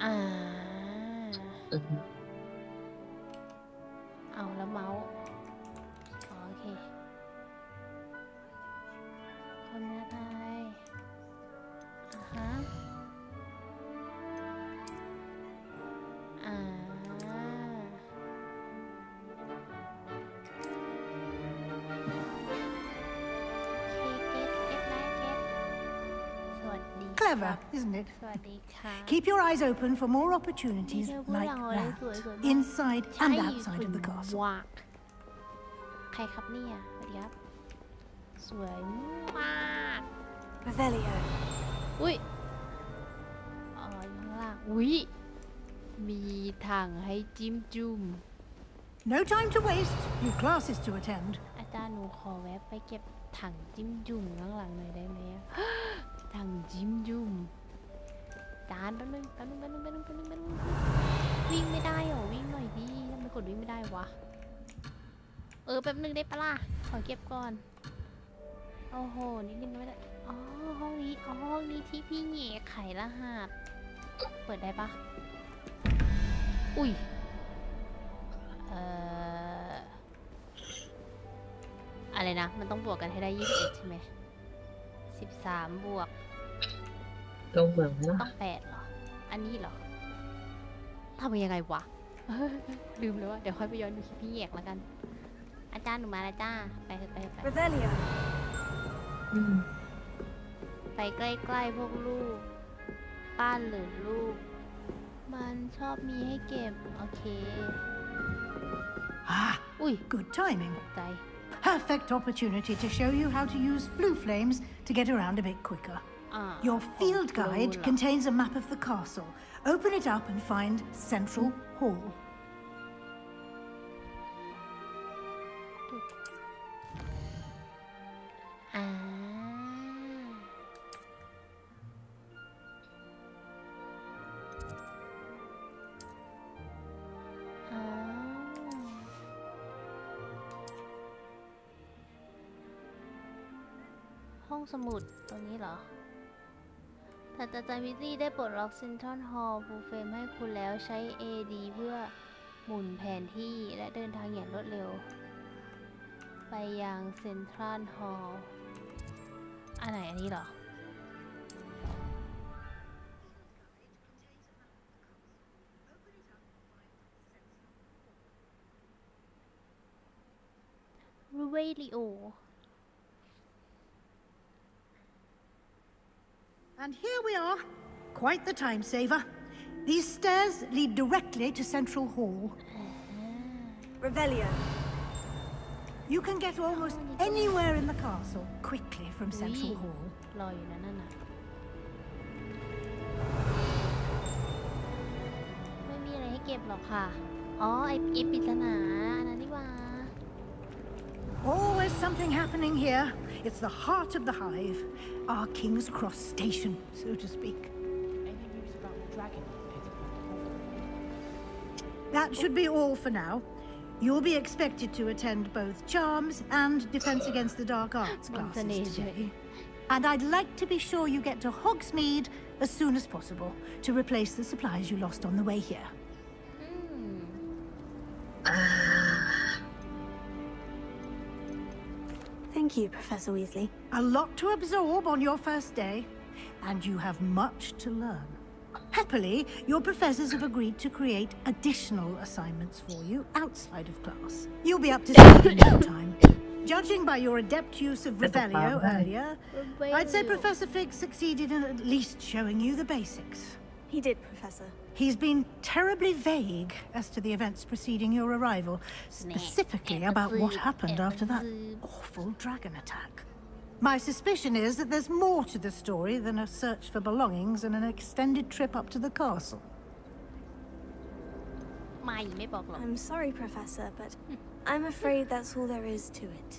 เอาแล้วเมาส์โอเคคนนี้ไทยฮะClever, isn't it? สวัสดีค่ะ Keep your eyes open for more opportunities like that, inside and outside of the castle. ใครครับเนี่ยสวัสดีครับสวยมาก Revelio. อุ้ยอ๋ออยู่ข้างล่างอุ้ยมีถังให้จิ้มจุ่ม No time to waste. You've classes to attend. อาจารย์หนูขอแวะไปเก็บถังจิ้มจุ่มข้างหลังหน่อยได้ไหมอะ ถังจิ้มจุ่มจานแป๊บนึงวิ่งไม่ได้หรอวิ่งหน่อยดิทำไมกดวิ่งไม่ได้วะแป๊บนึงได้ปะล่ะขอเก็บก่อนโอ้โหนิดนึงไม่ได้อ๋อห้องนี้ที่พี่เหง่ไขรหัสเปิดได้ปะอุ้ยอะไรนะมันต้องบวกกันให้ได้21ใช่ไหม13บวกลงเหมืองนะต้อง8เหรออันนี้เหรอทำยังไงวะ ลืมเลยว่าเดี๋ยวค่อยไปย้อนดูคลิปพี่แยกแล้วกันอาจารย์หนูมาแล้วจ้าไป Revelio. ไปใกล้ๆพวกลูกป้านหรือลูกมันชอบมีให้เก็บโอเค อุ้ย Good timing. ใจ Perfect opportunity to show you how to use flue flames to get around a bit quicker. Your field guide contains a map of the castle. Open it up and find Central Hall. ห้องสมุดตรงนี้เหรอแต่อาจารย์วิซี่ได้ปลดล็อกเซ็นทรัลฮอลล์ฟูลเฟรมให้คุณแล้วใช้ AD เพื่อหมุนแผนที่และเดินทางอย่างรวดเร็วไปยังเซ็นทรัลฮอลล์อันไหนอันนี้เหรอรูเวลิโอAnd here we are. Quite the time saver. These stairs lead directly to Central Hall. Revelio. You can get almost anywhere in the castle quickly from Central Hall. รออยู่นั่นน่ะไม่มีอะไรให้เก็บหรอกค่ะอ๋อไอ้ปริศนาอันนั้นนี่ว่า Always something happening here. It's the heart of the hive. Our King's Cross station, so to speak. Any news about the dragon pit? That should be all for now. You'll be expected to attend both Charms and Defense Against the Dark Arts classes today. And I'd like to be sure you get to Hogsmeade as soon as possible to replace the supplies you lost on the way here. Thank you, Professor Weasley. A lot to absorb on your first day, and you have much to learn. Happily, your professors have agreed to create additional assignments for you outside of class. You'll be up to speed in no time. Judging by your adept use of Revelio earlier, I'd say Professor Fig succeeded in at least showing you the basics. He did, Professor. He's been terribly vague as to the events preceding your arrival, specifically about what happened after that awful dragon attack. My suspicion is that there's more to the story than a search for belongings and an extended trip up to the castle. I'm sorry, Professor, but I'm afraid that's all there is to it.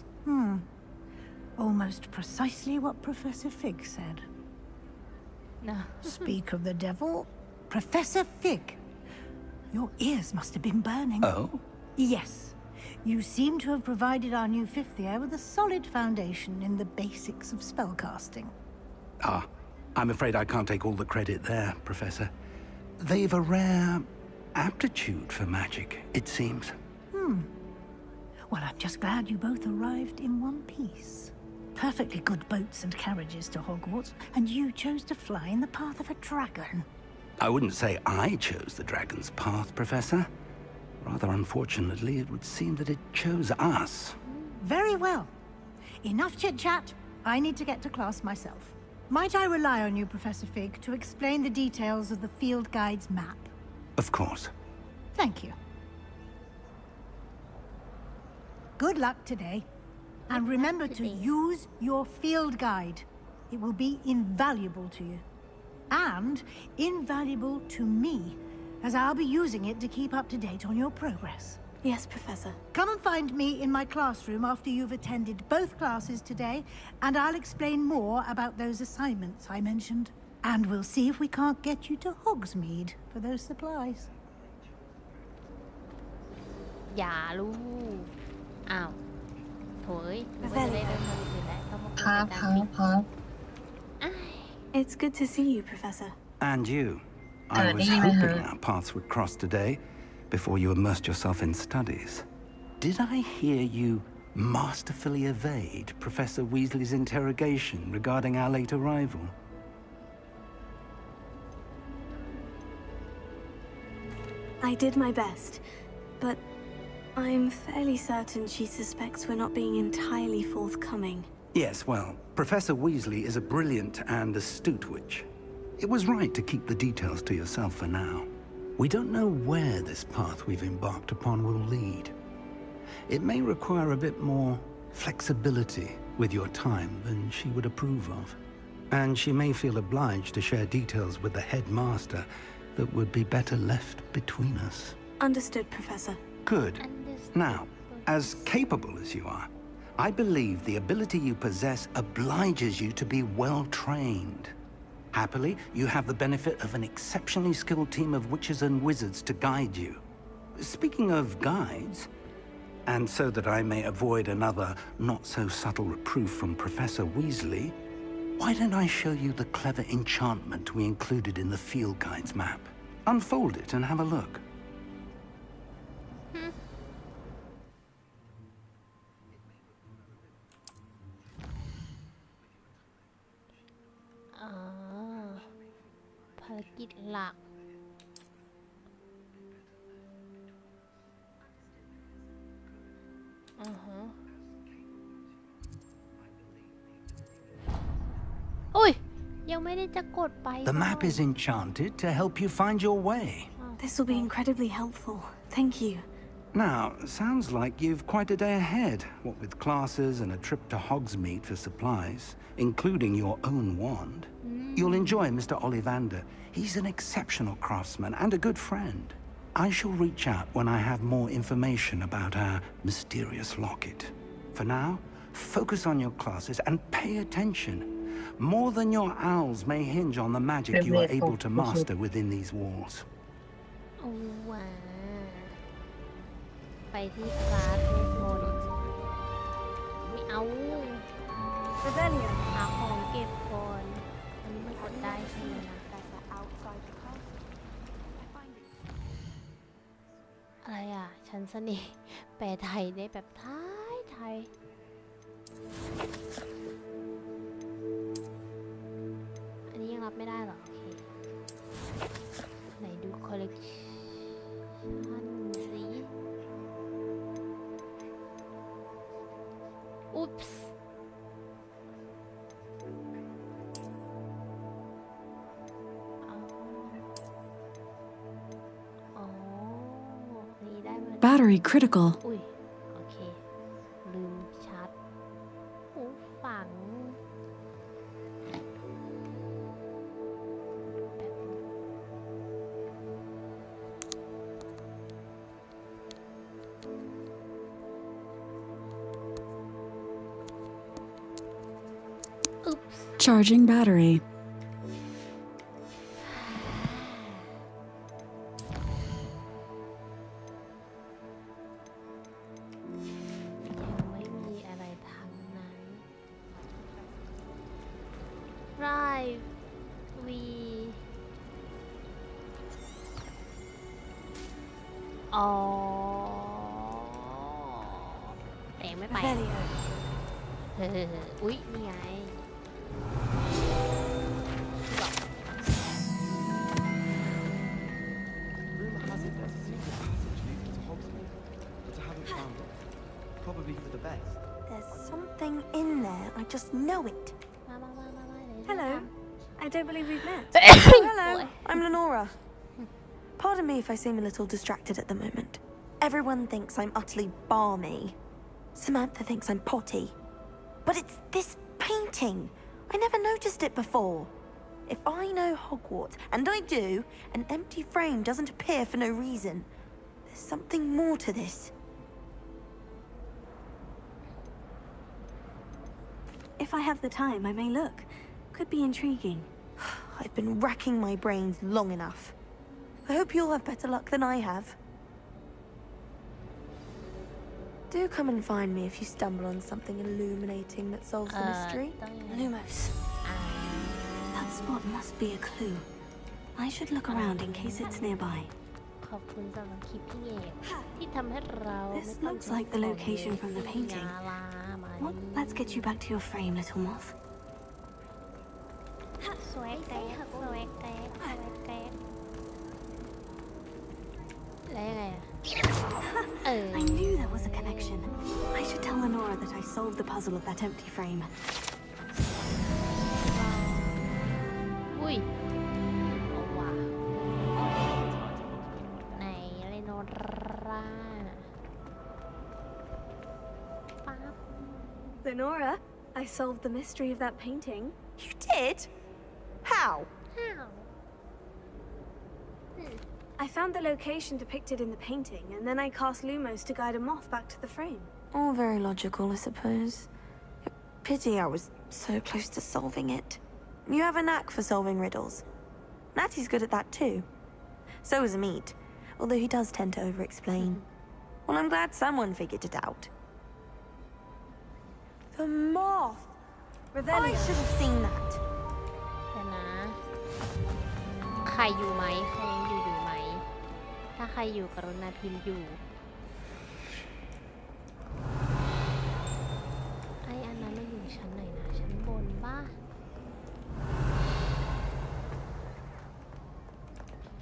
Almost precisely what Professor Fig said. No. Speak of the devil, Professor Fig. Your ears must have been burning. Oh? Yes. You seem to have provided our new fifth year with a solid foundation in the basics of spellcasting. Ah, I'm afraid I can't take all the credit there, Professor. They've a rare aptitude for magic, it seems. Well, I'm just glad you both arrived in one piece. Perfectly good boats and carriages to Hogwarts, and you chose to fly in the path of a dragon. I wouldn't say I chose the dragon's path, Professor. Rather unfortunately, it would seem that it chose us. Very well. Enough chit-chat. I need to get to class myself. Might I rely on you, Professor Fig, to explain the details of the field guide's map? Of course. Thank you. Good luck today. And remember to use your field guide. It will be invaluable to you. And invaluable to me, as I'll be using it to keep up to date on your progress. Yes, Professor. Come and find me in my classroom after you've attended both classes today, and I'll explain more about those assignments I mentioned. And we'll see if we can't get you to Hogsmeade for those supplies. อย่าลูกอ้าวโถยไม่ได้เริ่มมาเลยแล้วต้องมาคุยกัน It's good to see you, Professor. And you. I was hoping our paths would cross today, before you immersed yourself in studies. Did I hear you masterfully evade Professor Weasley's interrogation regarding our late arrival? I did my best, but I'm fairly certain she suspects we're not being entirely forthcoming. Yes, well, Professor Weasley is a brilliant and astute witch. It was right to keep the details to yourself for now. We don't know where this path we've embarked upon will lead. It may require a bit more flexibility with your time than she would approve of. And she may feel obliged to share details with the headmaster that would be better left between us. Understood, Professor. Good. Now, as capable as you are, I believe the ability you possess obliges you to be well trained. Happily, you have the benefit of an exceptionally skilled team of witches and wizards to guide you. Speaking of guides, and so that I may avoid another not-so-subtle reproof from Professor Weasley, why don't I show you the clever enchantment we included in the field guide's map? Unfold it and have a look. Ah, ภารกิจหลักอุ้ยยังไม่ได้จะกดไป The map is enchanted to help you find your way. This will be incredibly helpful. Thank you. Now, sounds like you've quite a day ahead, what with classes and a trip to Hogsmeade for supplies, including your own wand. You'll enjoy Mr. Ollivander. He's an exceptional craftsman and a good friend. I shall reach out when I have more information about our mysterious locket. For now, focus on your classes and pay attention. More than your owls may hinge on the magic you are able to master within these walls. ว้าไปที่คลาสเวทมนต์ไม่เอาหาของเก็บก่อนอันนี้มันกดได้ใช่ไหมนะอะไรอ่ะฉันเสน่ห์แปลไทยได้แบบไทยอันนี้ยังรับไม่ได้หรอโอเคไหนดูคอลเลกชันสิอุ๊ปส์นี่ได้มา Battery critical. อุ้ยโอเคลืมชาร์จหูฝังCharging battery. อ๋อแต่ยังไม่ไปอุ๊ยนี่ไง Rumor has it there's a secret passage leading to Hogsmeade, but I haven't found it. Probably for the best. There's something in there. I just know it. Hello. I don't believe we've met. Hello. I'm Lenora. Pardon me if I seem a little distracted at the moment. Everyone thinks I'm utterly balmy. Samantha thinks I'm potty. But it's this painting. I never noticed it before. If I know Hogwarts, and I do, an empty frame doesn't appear for no reason. There's something more to this. If I have the time, I may look. Could be intriguing. I've been racking my brains long enough. I hope you'll have better luck than I have. Do come and find me if you stumble on something illuminating that solves the mystery. Lumos. That spot must be a clue. I should look around in case it's nearby. ขอบคุณสำหรับคลิปพี่เอกที่ทำให้เรา This looks like the location from the painting. Well, let's get you back to your frame, little moth. สวยแกรกสวยแกรกสวยแกรกแล้วยังไงอะ I knew there was a connection. I should tell Lenora that I solved the puzzle of that empty frame. อุ้ยโอ้ว้าวไหนเลโนราป๊าบ Lenora, I solved the mystery of that painting. You did? How? I found the location depicted in the painting, and then I cast Lumos to guide a moth back to the frame. All very logical, I suppose. Pity I was so close to solving it. You have a knack for solving riddles. Natty's good at that too. So is Amit, although he does tend to over-explain. Well, I'm glad someone figured it out. The moth! I should have seen that. แต่นะใครอยู่ไหมใครยังอยู่ไหมถ้าใครอยู่กรุณาพิมพ์อยู่ไออันนั้นมันอยู่ชั้นไหนนะชั้นบนป่ะ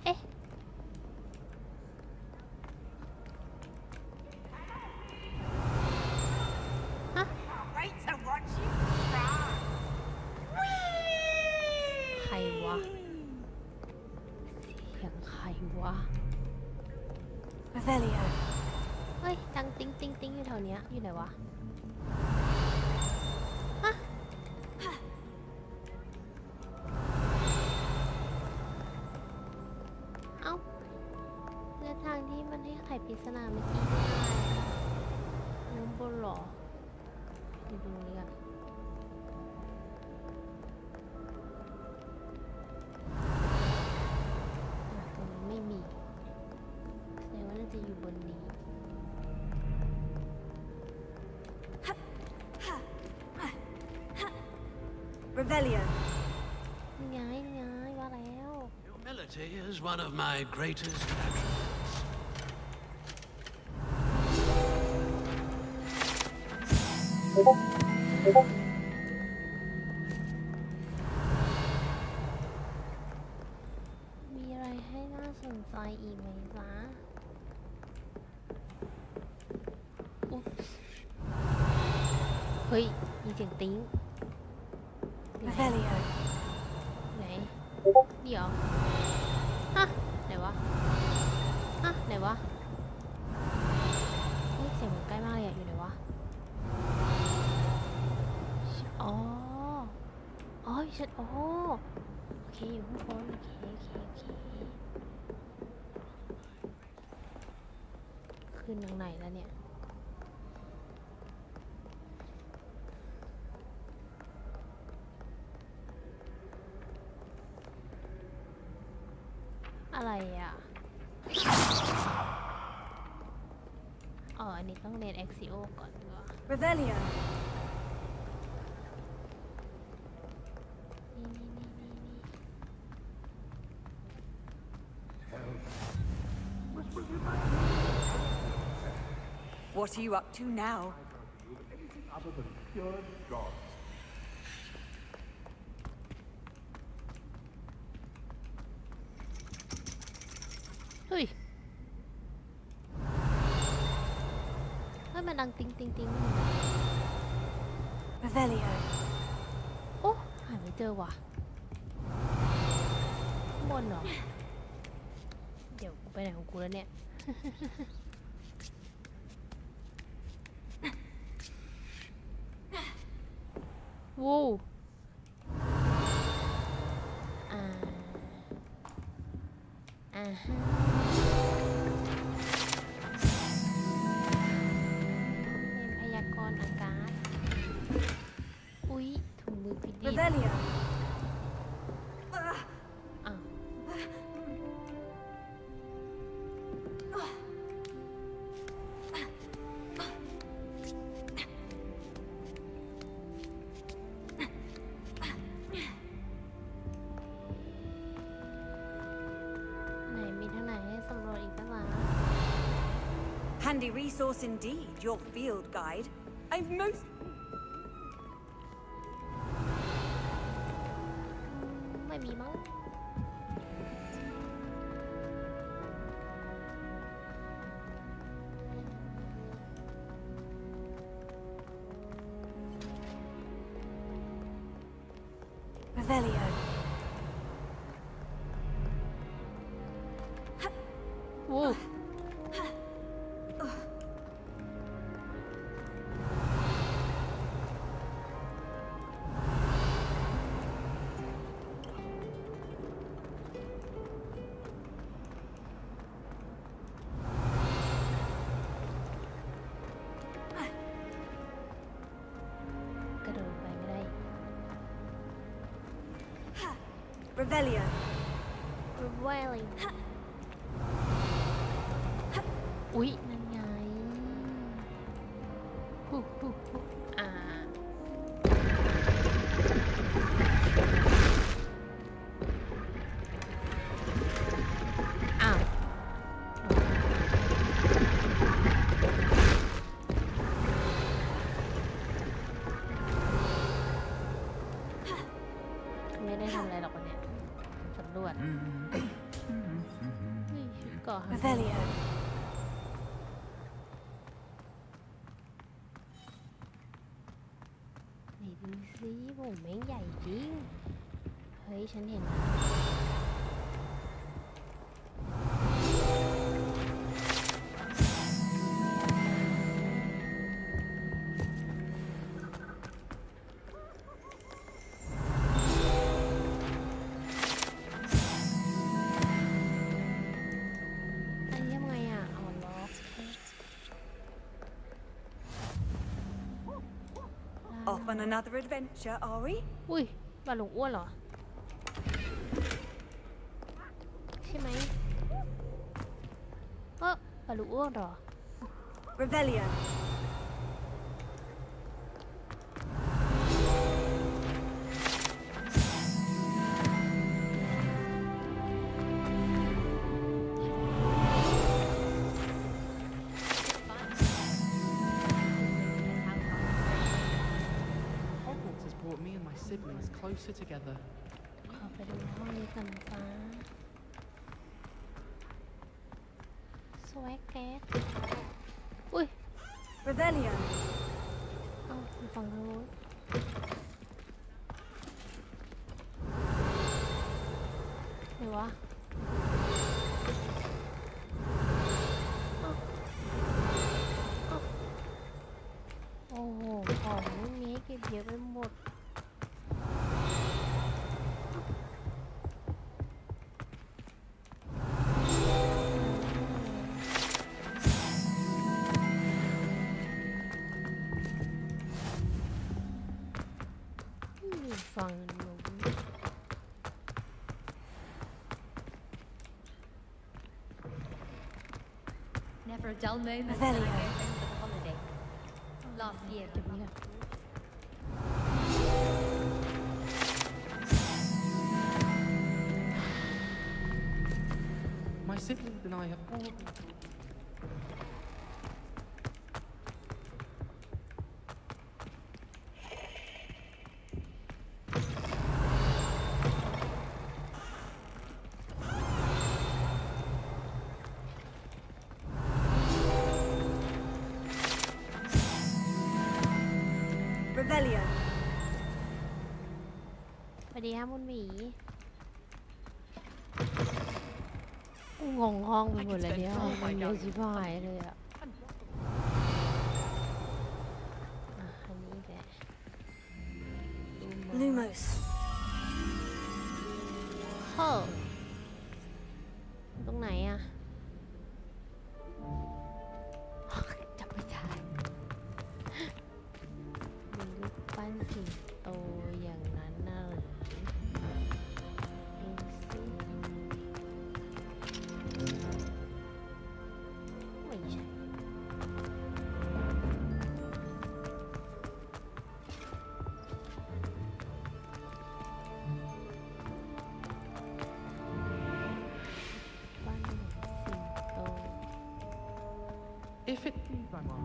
เอ๊ะฮะใครวะเสียงใครวะ Revelio. เฮ้ยดังติ๊งติ๊งติ๊งอยู่แถวเนี้ยอยู่ไหนวะฮะเอ้าเรือทางที่มันให้ไขปริศนาเมื่อกี้ไม่ได้น้ำบนหรอดูนี่กันตรงนี้ไม่มีแสดงว่าน่าจะอยู่บนนี้ Revelio. นี่ไงนี่ไงว่าแล้ว Humility is one of my greatest attributes. มีอะไรให้น่าสนใจอีกไหมจ๊ะอุ๊บเฮ้ย มีเสียงติ๊ง Revelio. ไหนเดี๋ยวฮะไหนวะฮะไหนวะเฮ้ยเสียงมันใกล้มากเลยอะอยู่ไหนวะอ๋ออ๋อฉันโอ้โอเคอยู่ข้างบนโอเคขึ้นทางไหนแล้วเนี่ยอะไรอ่ะอ๋ออันนี้ต้องเรียน Axio ก่อนดีกว่า Revelio. นี่ What are you up to now? Other than pure God. เฮ้ยมันดังติ๊งติ๊งติ๊ง Revelio. โอ้หาไม่เจอว่ะข้างบนเหรอเดี๋ยวกูไปไหนของกูแล้วเนี่ยวู้เป็นพยากรณ์อากาศอุ๊ยถุงมือพิดี Revelio. อ้าวไหนมีทางไหนให้สำรวจอีกบ้างล่ะ Handy resource indeed, your field guide. I've most... ไม่มีมั้ง Revelio. วู้กระโดดไปไม่ได้ Revelio. แววเลยอุ๊ยนั่นไงฮู้อ้าวไม่ได้ทำอะไรหรอกวันเนี้ยสำรวจเฮ้ยชุดเกาะ Revelio. ไหนดูสิผมแม่งใหญ่จริง เฮ้ย ฉันเห็นนะอันนี้ทำไงอ่ะเอาล็อก Off on another adventure, are we? อุ้ยบาลุงอ้วนเหรอ ใช่ไหมบาลุงอ้วนเหรอ Revelio. Hogwarts has brought me and my siblings closer together. ขอไปดูห้องนี้กันฟ้าสวกแก๊สอุ้ย Revelio. เอ้าอยู่ฝั่งทางโน้นไหนวะเอ้าโอ้โหของไม่มีให้เก็บเยอะไปหมดอยู่ฝั่งโน้น Never a dull moment when I Revelio. go home for the holiday. Last year, เก็บนี่ก่อน My siblings and I have all been วัสดีครับคุณหมีงงห้องไปหมดเลยเนี่ยห้องมันเยอะชิบหายเลยอ่ะอันนี้แหละ Lumos. เฮ้อตรงไหนอ่ะจับไม่ได้มีรูปปั้นสิงโตอย่างนั้นน่ะหรือดูสิไม่ใช่ปั้นสิงโต If it please my mom.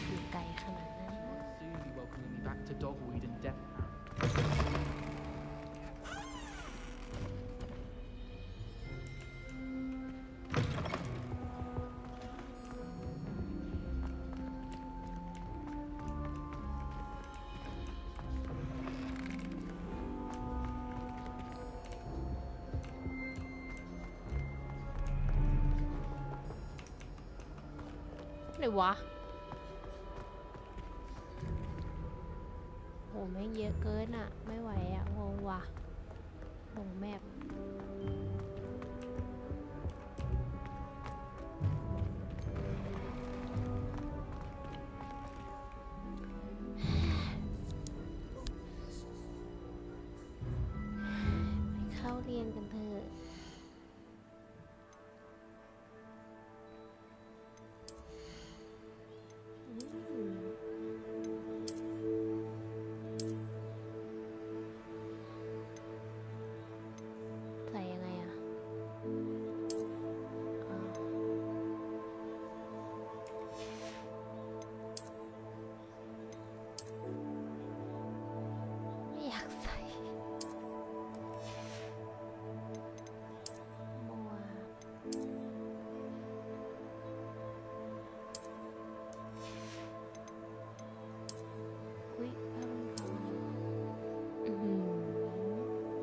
อยู่ไกลขนาดนั้น Soon be welcoming me back to Dogweed and Death. ไหนวะโหแม่งเยอะเกินอ่ะไม่ไหวอ่ะงงว่ะลงแมพไปเข้าเรียนกันเถอะใส่ยังไงอ่ะอ๋อไม่อยากใส่มัวอุ๊ยผ้าพันคออื้อหือ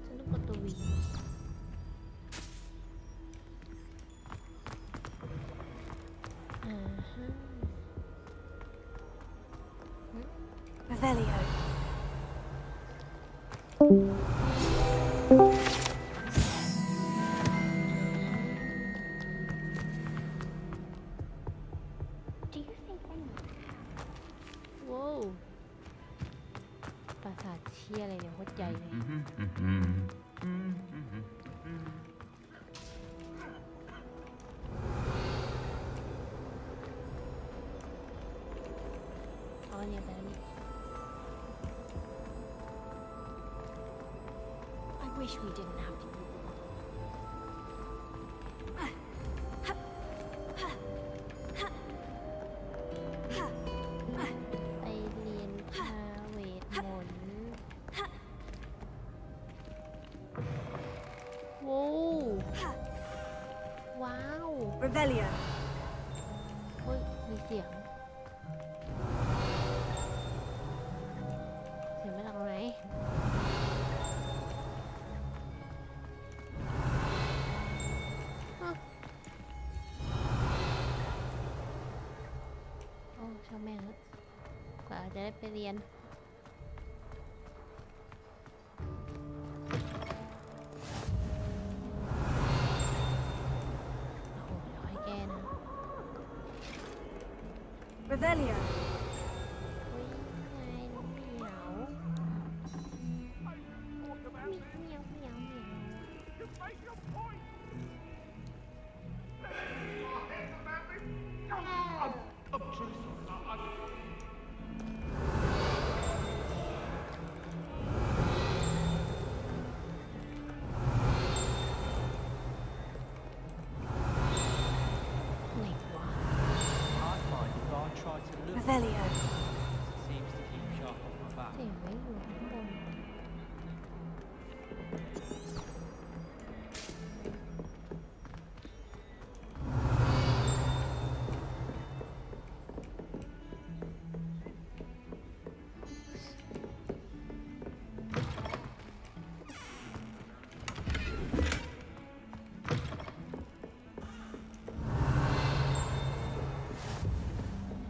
ฉันต้องกดตัววีอ่าฮะ Revelio. Do you think anyone ว้าวปราสาทเชี่ยอะไรเนี่ยโคตรใหญ่เลยอ๋อเนี่ยแบบนี้ I wish we didn't have to. ไปเรียนคาเวทมนต์โว้วว้าว Revelio. เฮ้ยมีเสียงมาจากไหนอ้าวโอ้ช่างแม่งเถอะกว่าจะได้ไปเรียนโอ้โหเดี๋ยวให้แก้นะ Revelio. อุ๊ย Revelio. Seems to keep sharp on my back. เสียงไม่อยู่ข้างบน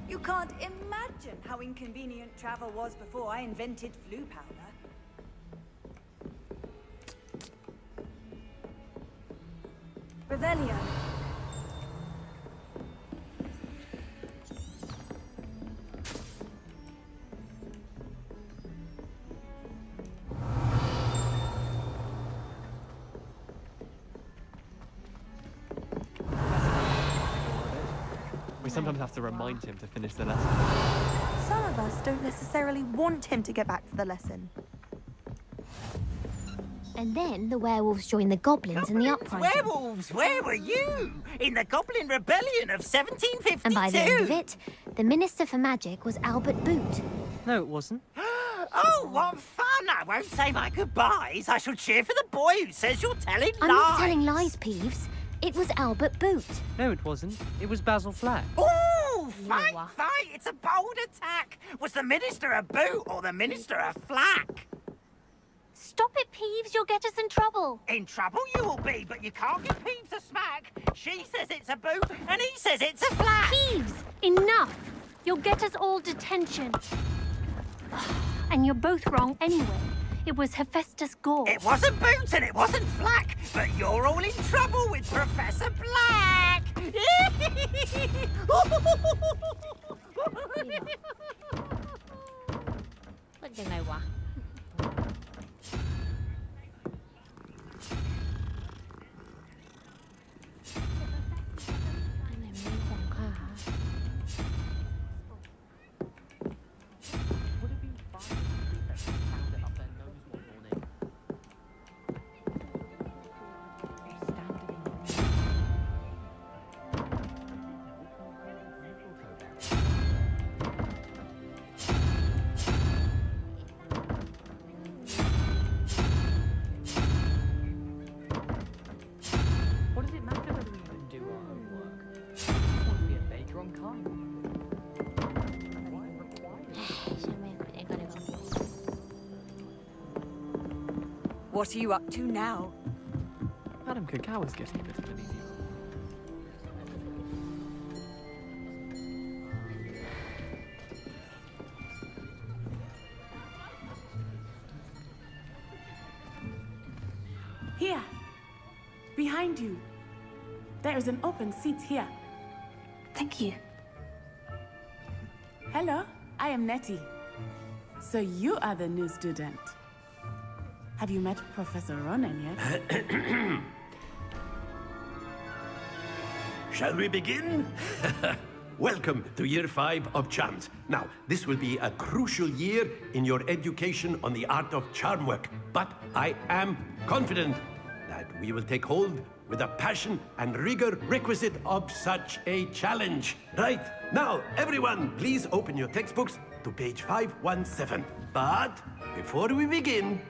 You can't imagine how inconvenient travel was before I invented flu powder. Revelio. We sometimes have to remind him to finish the lesson. Some of us don't necessarily want him to get back to the lesson. And then the werewolves joined the goblins in the uprising. Werewolves, where were you? In the Goblin Rebellion of 1752. And by the end of it, the Minister for Magic was Albert Boot. No, it wasn't. Oh, what fun! I won't say my goodbyes. I shall cheer for the boy who says you're telling I'm lies. not telling lies, Peeves. It was Albert Boot. No, it wasn't. It was Basil Flack. Oh, fight! It's a bold attack. Was the Minister a boot or the Minister a flack? Stop it, Peeves. You'll get us in trouble. In trouble you will be, but you can't give Peeves a smack. She says it's a boot, and he says it's a flack. Peeves, enough. You'll get us all detention. And you're both wrong anyway. It was Hephaestus Gore. It wasn't boot and it wasn't flack, but you're all in trouble with Professor Black. เป็นยังไงวะ อันไหนไม่มีของขา Would it be fine if the prefect found it up their nose one morning? Standing in the What does it matter whether we even do our homework? I just want to be a baker on Kyle. Why require ใช่ไหมเองก็เลยบอก What are you up to now? Madam Cacao is getting a bit of an idiot. Here, behind you. There is an open seat here. Thank you. Hello, I am Nettie. So you are the new student. Have you met Professor Ronan yet? Shall we begin? Welcome to Year 5 of Charms. Now, this will be a crucial year in your education on the art of charm work, but I am confident that we will take hold with the passion and rigor requisite of such a challenge. Right, now, everyone, please open your textbooks to page 517. But before we begin,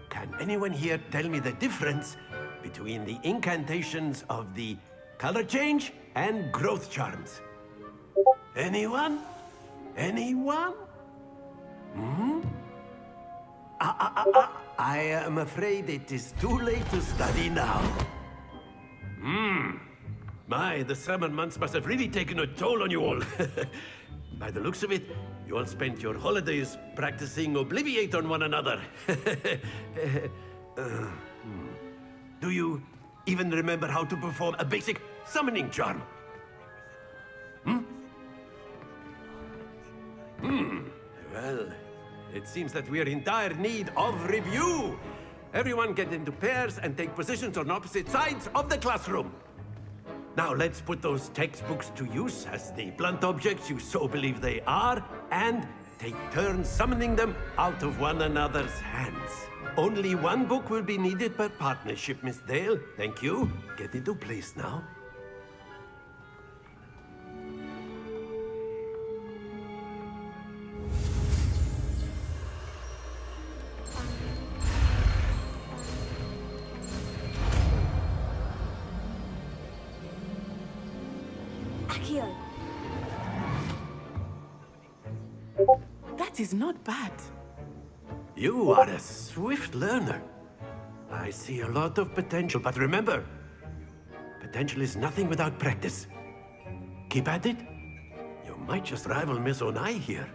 can anyone here tell me the difference between the incantations of the color change and growth charms? Anyone? Anyone? I am afraid it is too late to study now. My, the summer months must have really taken a toll on you all. By the looks of it, you all spent your holidays practicing Obliviate on one another. Do you even remember how to perform a basic summoning charm? Well, it seems that we are in dire need of review. everyone get into pairs and take positions on opposite sides of the classroom. Now let's put those textbooks to use as the blunt objects you so believe they are, and take turns summoning them out of one another's hands. Only one book will be needed per partnership, Miss Dale. Thank you. Get into place now. Accio. That is not bad. You are a swift learner. I see a lot of potential, but remember, potential is nothing without practice. Keep at it. You might just rival Miss Onai here.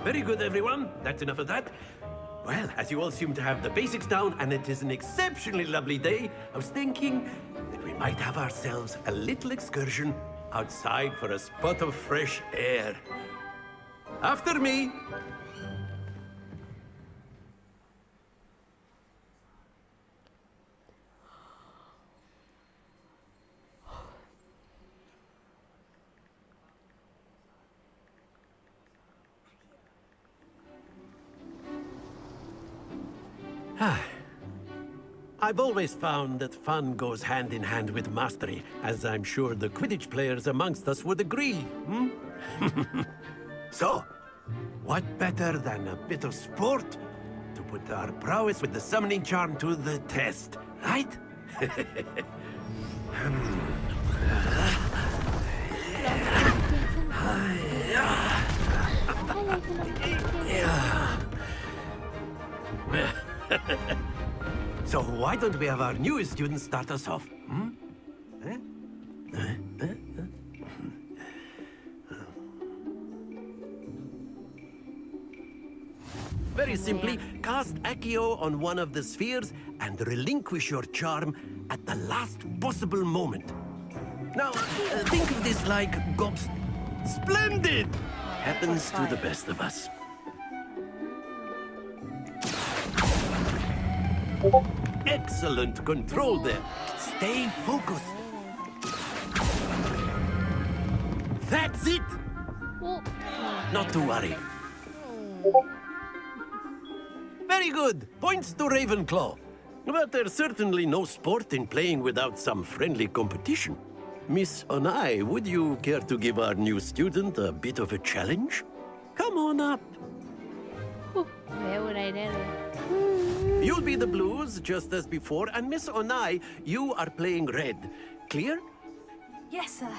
Very good, everyone. That's enough of that. Well, as you all seem to have the basics down, and it is an exceptionally lovely day, I was thinking that we might have ourselves a little excursion outside for a spot of fresh air. After me. I've always found that fun goes hand in hand with mastery, as I'm sure the Quidditch players amongst us would agree, So, what better than a bit of sport to put our prowess with the summoning charm to the test, right? So why don't we have our newest student start us off? Very simply, cast Accio on one of the spheres and relinquish your charm at the last possible moment. Now, think of this like Gob's... Splendid! Happens to the best of us. Excellent control there. Stay focused. That's it! Not to worry. Very good. Points to Ravenclaw. But there's certainly no sport in playing without some friendly competition. Miss Onai, would you care to give our new student a bit of a challenge? Come on up. You'll be the blues, just as before, and Miss Onai, you are playing red. Clear? Yes, sir.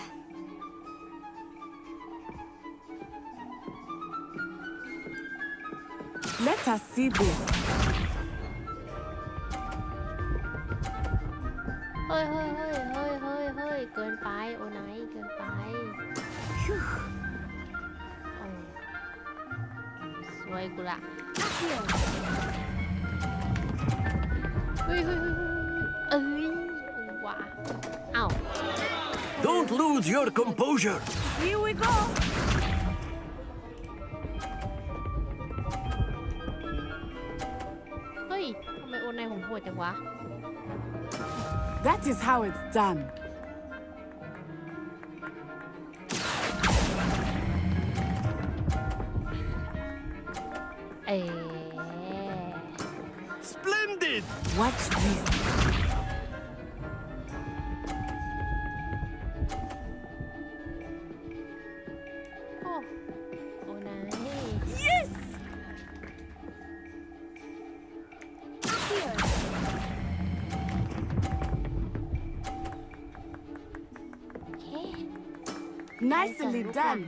Let us see this. เฮ้ยเกินไปโอไนท์เกินไปสวยกูละเฮ้ยว้าอ้าว Don't lose your composure. Here we go. Hey, ทำไมโอไนท์ผมโหดจังวะ That is how it's done. Splendid! Watch this. Oh, Onai. Yes! Nicely done.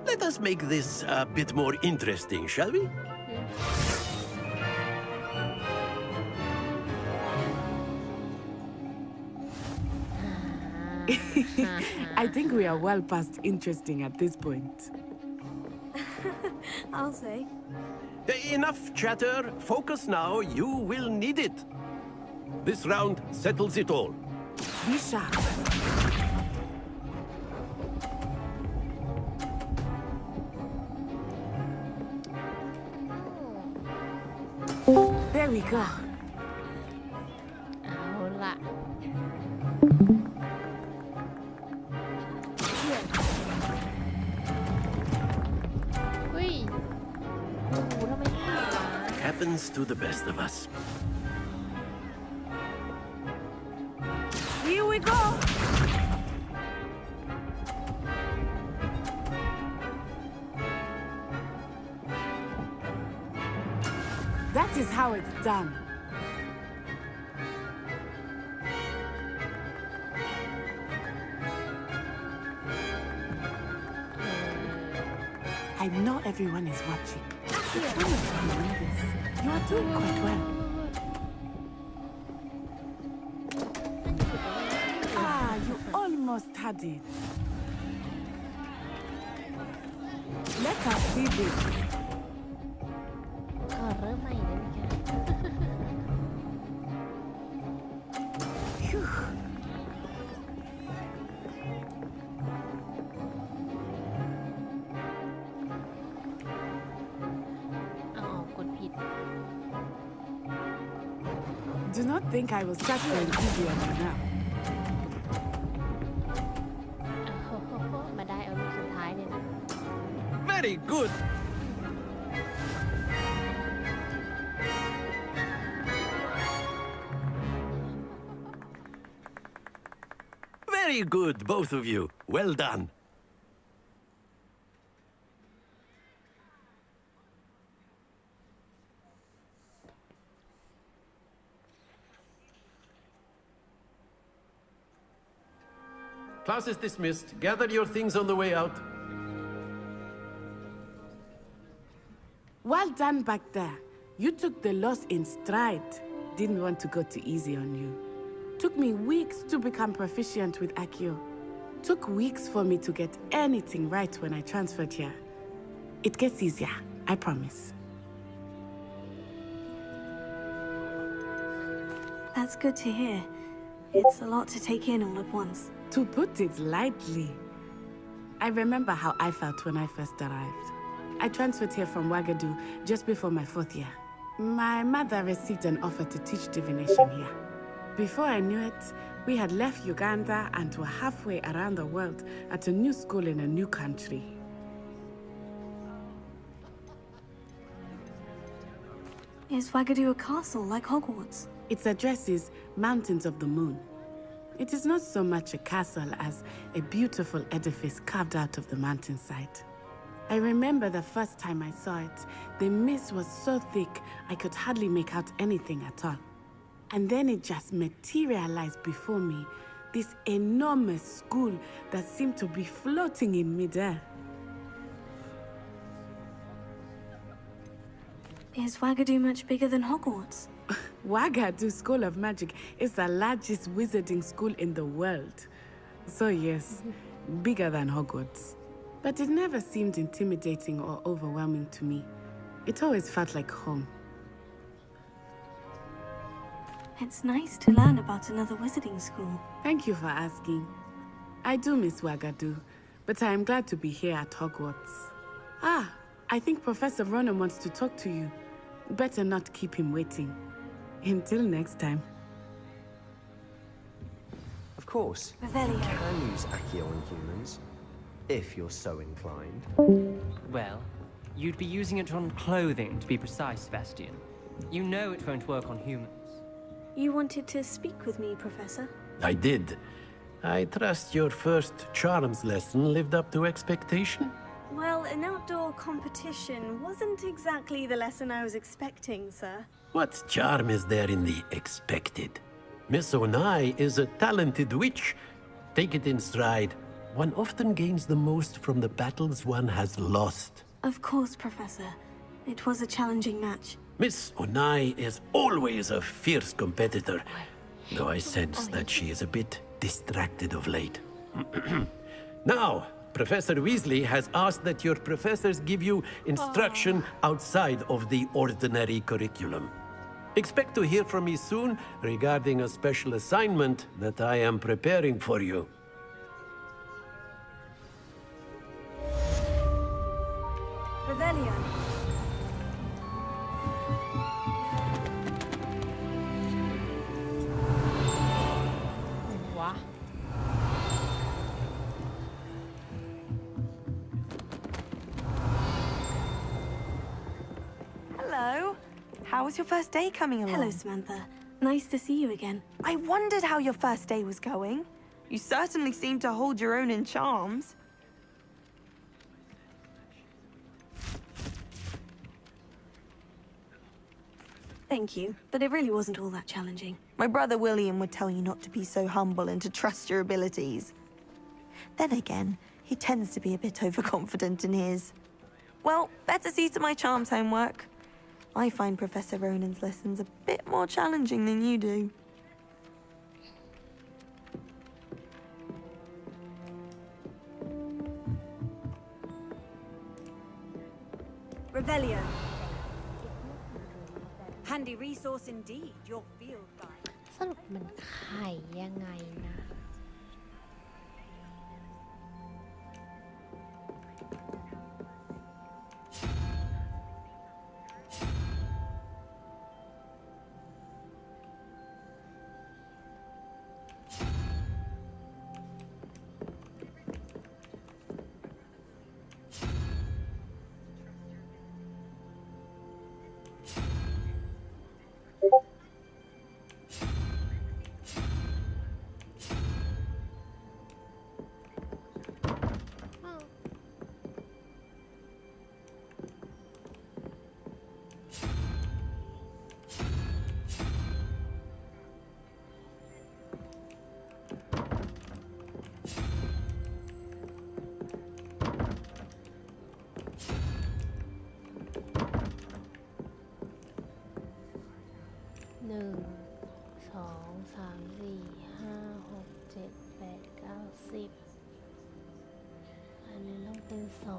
Let us make this a bit more interesting, shall we? I think we are well past interesting at this point. I'll say. Enough chatter. Focus now. You will need it. This round settles it all. Be sharp. There we go. เอาล่ะอุ้ยโอ้โหทำไมไม่มีวะ Happens to the best of us. Here we go. That is how it's done. I know everyone is watching. It's one of you in this. You are doing quite well. Ah, you almost had it. Let us see this. ขอเริ่มใหม่ได้ไหมคะ Phew. เอาออกกดผิด Do not think I will start going easy on you now. โอ้โหมาได้เอาลูกสุดท้ายเลยนะ Very good. Very good, both of you. Well done. Class is dismissed. Gather your things on the way out. Well done back there. You took the loss in stride. Didn't want to go too easy on you. Took me weeks to become proficient with Accio. Took weeks for me to get anything right when I transferred here. It gets easier, I promise. That's good to hear. It's a lot to take in all at once. To put it lightly, I remember how I felt when I first arrived. I transferred here from Ouagadougou just before my 4th year. My mother received an offer to teach divination here. Before I knew it, we had left Uganda and were halfway around the world at a new school in a new country. Is Ouagadougou a castle like Hogwarts? Its address is Mountains of the Moon. It is not so much a castle as a beautiful edifice carved out of the mountainside. I remember the first time I saw it, the mist was so thick I could hardly make out anything at all. And then it just materialized before me, this enormous school that seemed to be floating in midair. Is Ouagadougou much bigger than Hogwarts? Ouagadougou School of Magic is the largest wizarding school in the world. So yes, bigger than Hogwarts. But it never seemed intimidating or overwhelming to me. It always felt like home. It's nice to learn about another wizarding school. Thank you for asking. I do miss Ouagadougou, but I am glad to be here at Hogwarts. Ah, I think Professor Ronan wants to talk to you. Better not keep him waiting. Until next time. Of course, Revelio. you can use Accio on humans, if you're so inclined. Well, you'd be using it on clothing, to be precise, Sebastian. You know it won't work on humans. You wanted to speak with me, Professor? I did. I trust your first charms lesson lived up to expectation. Well, an outdoor competition wasn't exactly the lesson I was expecting, sir. What charm is there in the expected? Miss Onai is a talented witch. Take it in stride. One often gains the most from the battles one has lost. Of course, Professor. It was a challenging match. Miss Onai is always a fierce competitor, though I sense that she is a bit distracted of late. Now, Professor Weasley has asked that your professors give you instruction outside of the ordinary curriculum. Expect to hear from me soon regarding a special assignment that I am preparing for you. Revelio. How was your first day coming along? Hello, Samantha. Nice to see you again. I wondered how your first day was going. You certainly seem to hold your own in charms. Thank you, but it really wasn't all that challenging. My brother William would tell you not to be so humble and to trust your abilities. Then again, he tends to be a bit overconfident in his. Well, better see to my charms homework. I find Professor Ronan's lessons a bit more challenging than you do. Revelio. Handy resource indeed, your field guide. สรุปมันไข่ยังไงนะ อันนี้ต้องเป็น2 2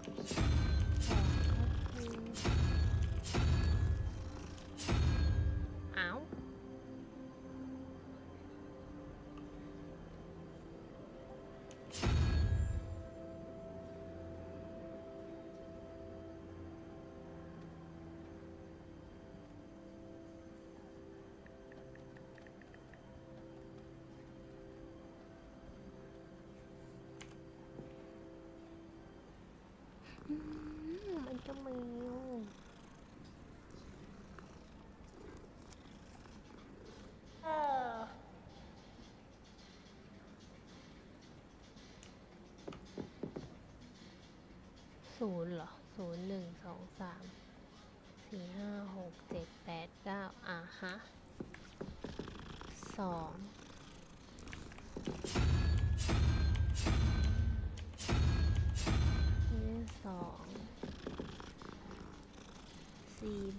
ก็คืออ้าวมันก็มือศูนย์เหรอ0 1 2 3 4 5 6 7 8 9อ่ะฮะ24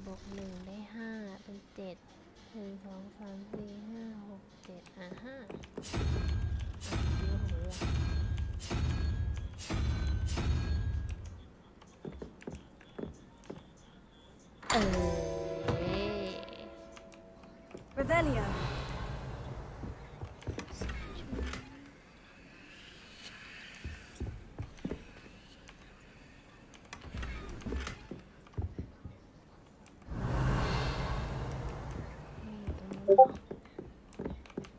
บวก 1 ได้ 5 เป็น 7 1 2 3 4 5 6 7อ่ะฮะRevelio.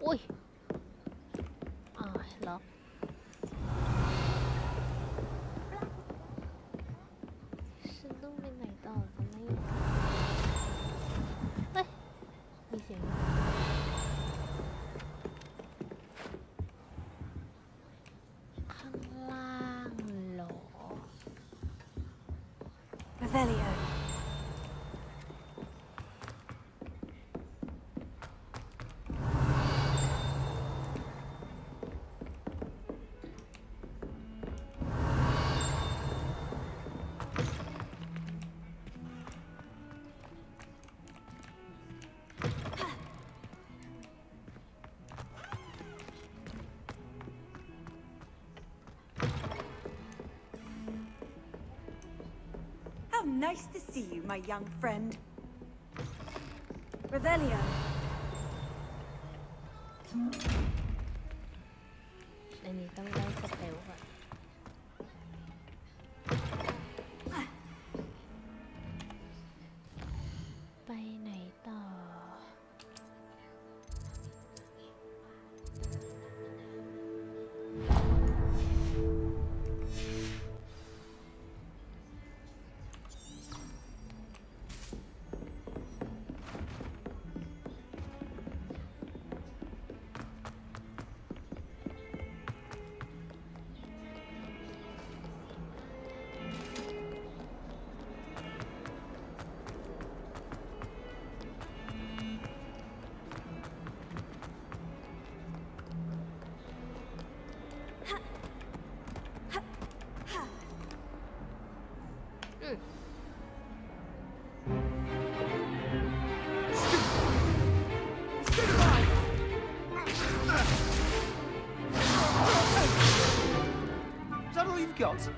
อุ้ยล็อกฉันต้องไปไหนต่อจะไม่เฮ้ยมีเสียงข้างล่างเหรอ Revelio. How nice to see you, my young friend. Revelio. อันนี้ต้องได้สเปลก่อนไปไหนต่อ yacht.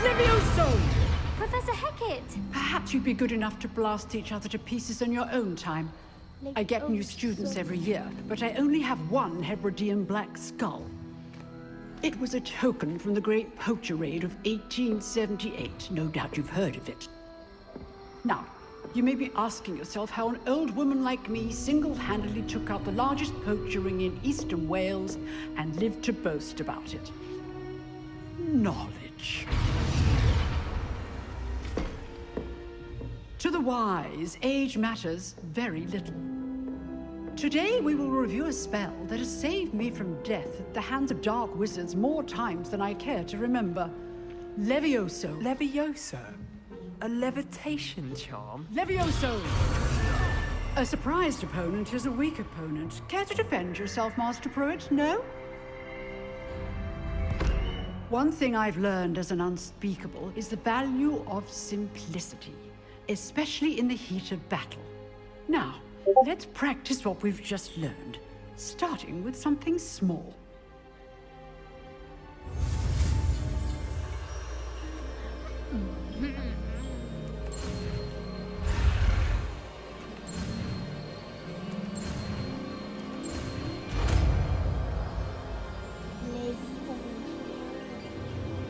Levioso! Professor Hecat! Perhaps you'd be good enough to blast each other to pieces on your own time. I get new students every year, but I only have one Hebridean black skull. It was a token from the Great Poacher Raid of 1878. No doubt you've heard of it. Now, you may be asking yourself how an old woman like me single-handedly took out the largest poacher ring in eastern Wales and lived to boast about it. Knowledge. To the wise, age matters very little. Today we will review a spell that has saved me from death at the hands of dark wizards more times than I care to remember. Levioso. Levioso? A levitation charm? Levioso! A surprised opponent is a weak opponent. Care to defend yourself, Master Pruitt? No? One thing I've learned as an unspeakable is the value of simplicity, especially in the heat of battle. Now, let's practice what we've just learned, starting with something small.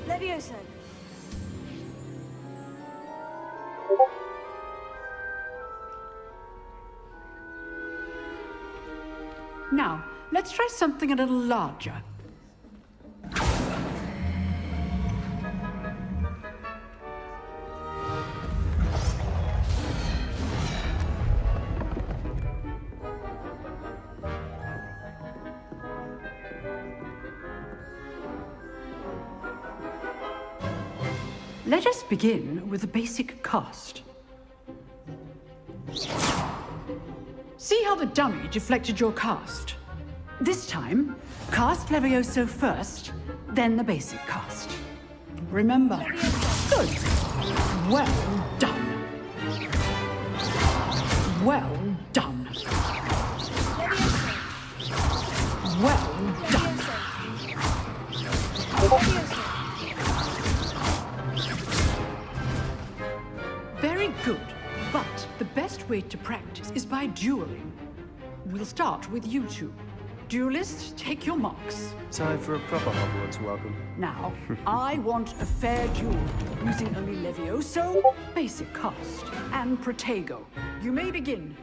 Levioso. Now, let's try something a little larger. Let us begin with a basic cast. See how the dummy deflected your cast? This time, cast Levioso first, then the basic cast. Remember. Good. Well done. Well done. Well done. Very good. But the best way to practice is by dueling. We'll start with you two. Duelists, take your marks. Time for a proper Hogwarts welcome. Now, I want a fair duel, using only Levioso, basic cast, and Protego. You may begin.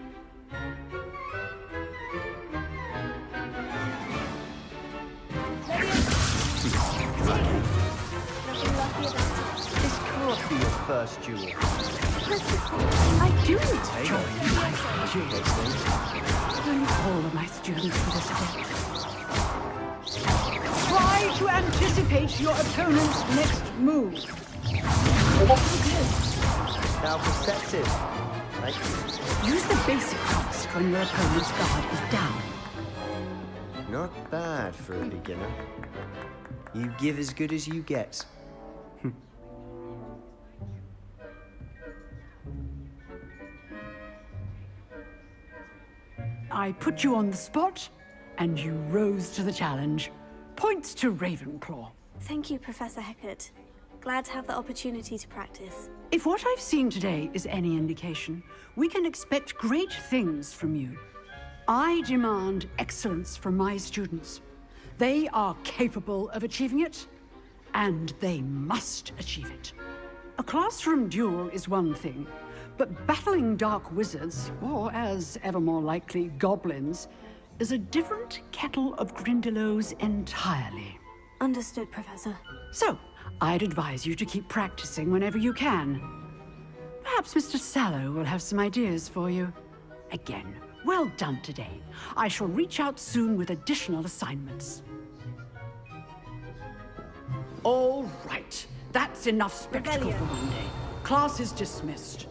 This can't be your first duel. I do enjoy my duels. Nearly all of my students for this event. Try to anticipate your opponent's next move. Now perceptive. Thank you. Use the basic cast when your opponent's guard is down. Not bad for a beginner. You give as good as you get. I put you on the spot, and you rose to the challenge. Points to Ravenclaw. Thank you, Professor Hecat. Glad to have the opportunity to practice. If what I've seen today is any indication, we can expect great things from you. I demand excellence from my students. They are capable of achieving it, and they must achieve it. A classroom duel is one thing, but battling dark wizards, or as ever more likely, goblins, is a different kettle of Grindylows entirely. Understood, Professor. So, I'd advise you to keep practicing whenever you can. Perhaps Mr. Sallow will have some ideas for you. Again, well done today. I shall reach out soon with additional assignments. All right. That's enough spectacle for one day. Class is dismissed.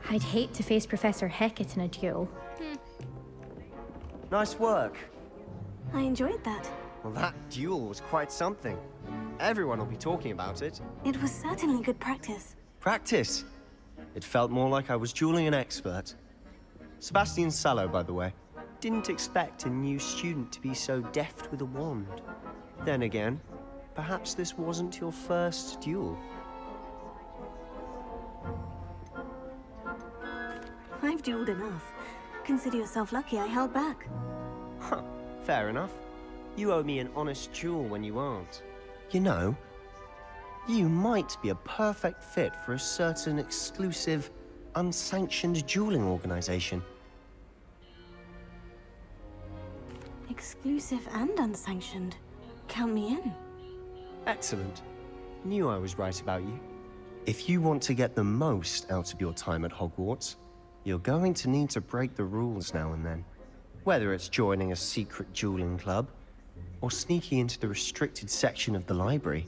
I'd hate to face Professor Hecat in a duel. Nice work. I enjoyed that. Well, that duel was quite something. Everyone will be talking about it. It was certainly good practice. Practice? It felt more like I was dueling an expert. Sebastian Sallow, by the way. Didn't expect a new student to be so deft with a wand. Then again, perhaps this wasn't your first duel. I've dueled enough. Consider yourself lucky I held back. Huh, fair enough. You owe me an honest duel when you aren't. You know, you might be a perfect fit for a certain exclusive, unsanctioned dueling organization. Exclusive and unsanctioned. Count me in. Excellent. Knew I was right about you. If you want to get the most out of your time at Hogwarts, you're going to need to break the rules now and then. Whether it's joining a secret dueling club, or sneaking into the restricted section of the library,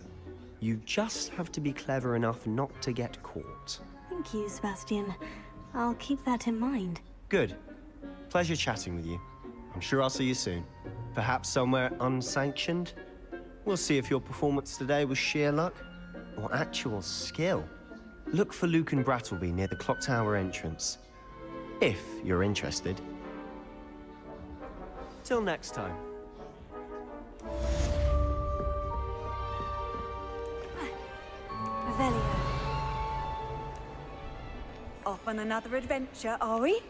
you just have to be clever enough not to get caught. Thank you, Sebastian. I'll keep that in mind. Good. Pleasure chatting with you. I'm sure I'll see you soon. Perhaps somewhere unsanctioned? We'll see if your performance today was sheer luck or actual skill. Look for Luke and Brattleby near the clock tower entrance, if you're interested. Till next time. Revelio. Off on another adventure, are we? Do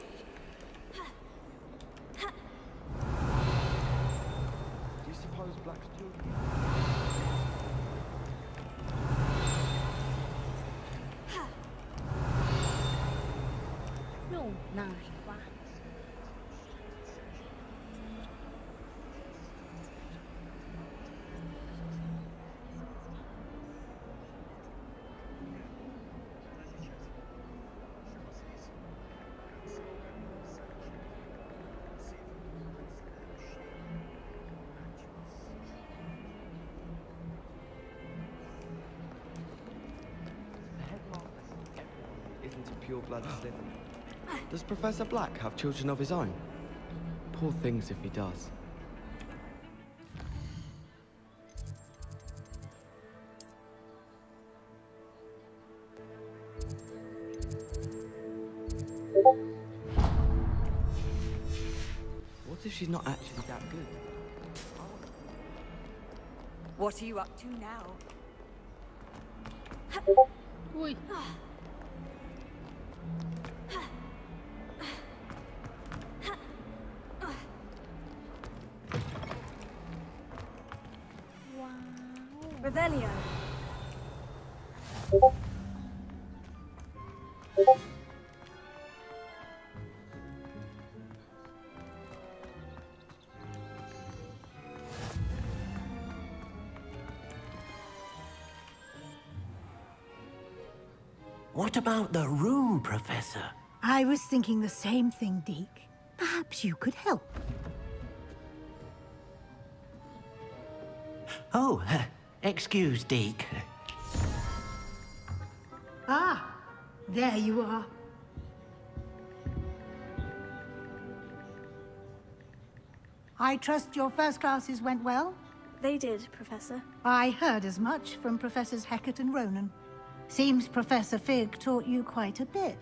you suppose Black's duel? No, nine. Isn't a pure-blooded Slytherin. Does Professor Black have children of his own? Poor things if he does. What if she's not actually that good? What are you up to now? Ui. Revelio. What about the room, Professor? I was thinking the same thing, Deke. Perhaps you could help. Oh, excuse, Deke. Ah, there you are. I trust your first classes went well? They did, Professor. I heard as much from Professors Hecat and Ronan. Seems Professor Fig taught you quite a bit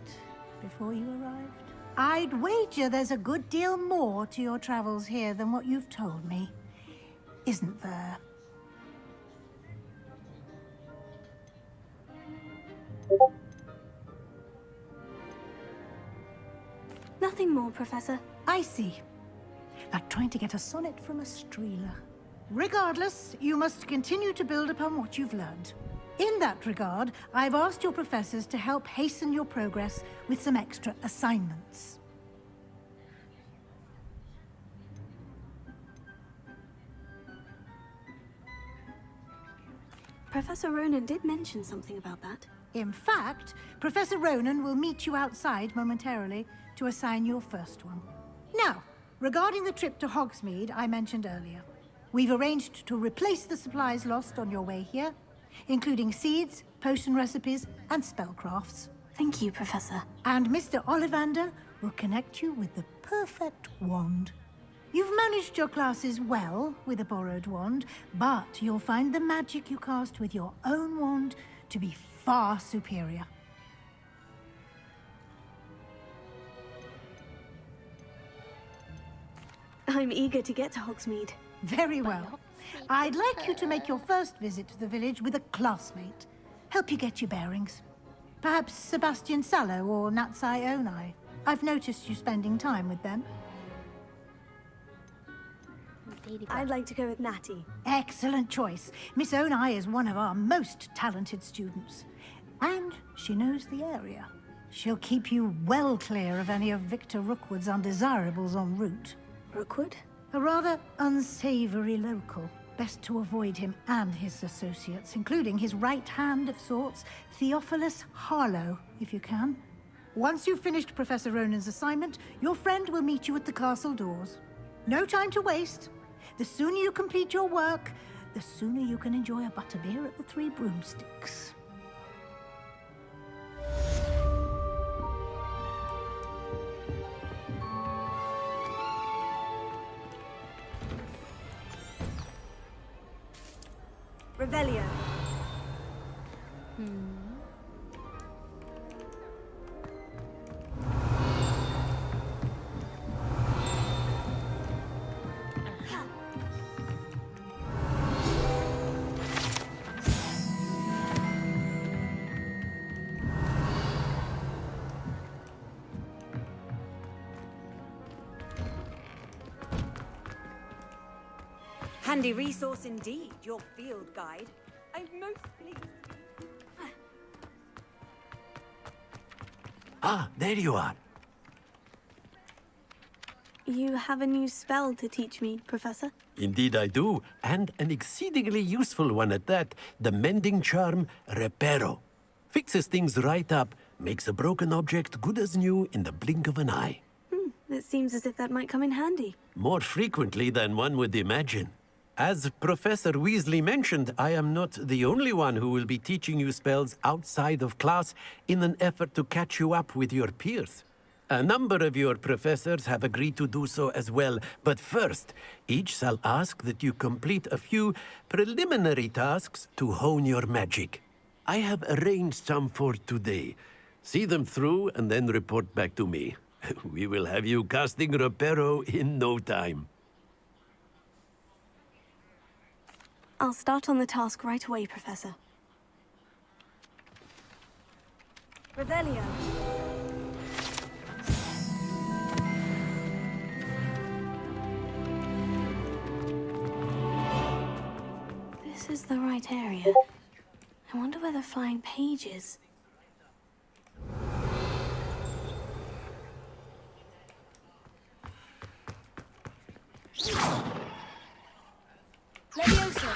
before you arrived. I'd wager there's a good deal more to your travels here than what you've told me. Isn't there? Nothing more, Professor. I see. Like trying to get a sonnet from a streeler. Regardless, you must continue to build upon what you've learned. In that regard, I've asked your professors to help hasten your progress with some extra assignments. Professor Ronan did mention something about that. In fact, Professor Ronan will meet you outside momentarily to assign your first one. Now, regarding the trip to Hogsmeade I mentioned earlier, we've arranged to replace the supplies lost on your way here, including seeds, potion recipes, and spellcrafts. Thank you, Professor. And Mr. Ollivander will connect you with the perfect wand. You've managed your classes well with a borrowed wand, but you'll find the magic you cast with your own wand to be far superior. I'm eager to get to Hogsmeade. Very well. I'd like you to make your first visit to the village with a classmate. Help you get your bearings. Perhaps Sebastian Sallow or Natsai Onai. I've noticed you spending time with them. I'd like to go with Natty. Excellent choice. Miss Onai is one of our most talented students. And she knows the area. She'll keep you well clear of any of Victor Rookwood's undesirables en route. Rookwood? A rather unsavory local. Best to avoid him and his associates, including his right hand of sorts, Theophilus Harlow, if you can. Once you've finished Professor Ronan's assignment, your friend will meet you at the castle doors. No time to waste. The sooner you complete your work, the sooner you can enjoy a butterbeer at the Three Broomsticks. Revelio. Handy resource indeed, your field guide. I'm most pleased. Ah, there you are. You have a new spell to teach me, Professor? Indeed I do, and an exceedingly useful one at that. The mending charm, Reparo. Fixes things right up, makes a broken object good as new in the blink of an eye. It seems as if that might come in handy. More frequently than one would imagine. As Professor Weasley mentioned, I am not the only one who will be teaching you spells outside of class in an effort to catch you up with your peers. A number of your professors have agreed to do so as well, but first, each shall ask that you complete a few preliminary tasks to hone your magic. I have arranged some for today. See them through and then report back to me. We will have you casting Reparo in no time. I'll start on the task right away, Professor. Revelio. This is the right area. I wonder where the flying page is. Leviosa!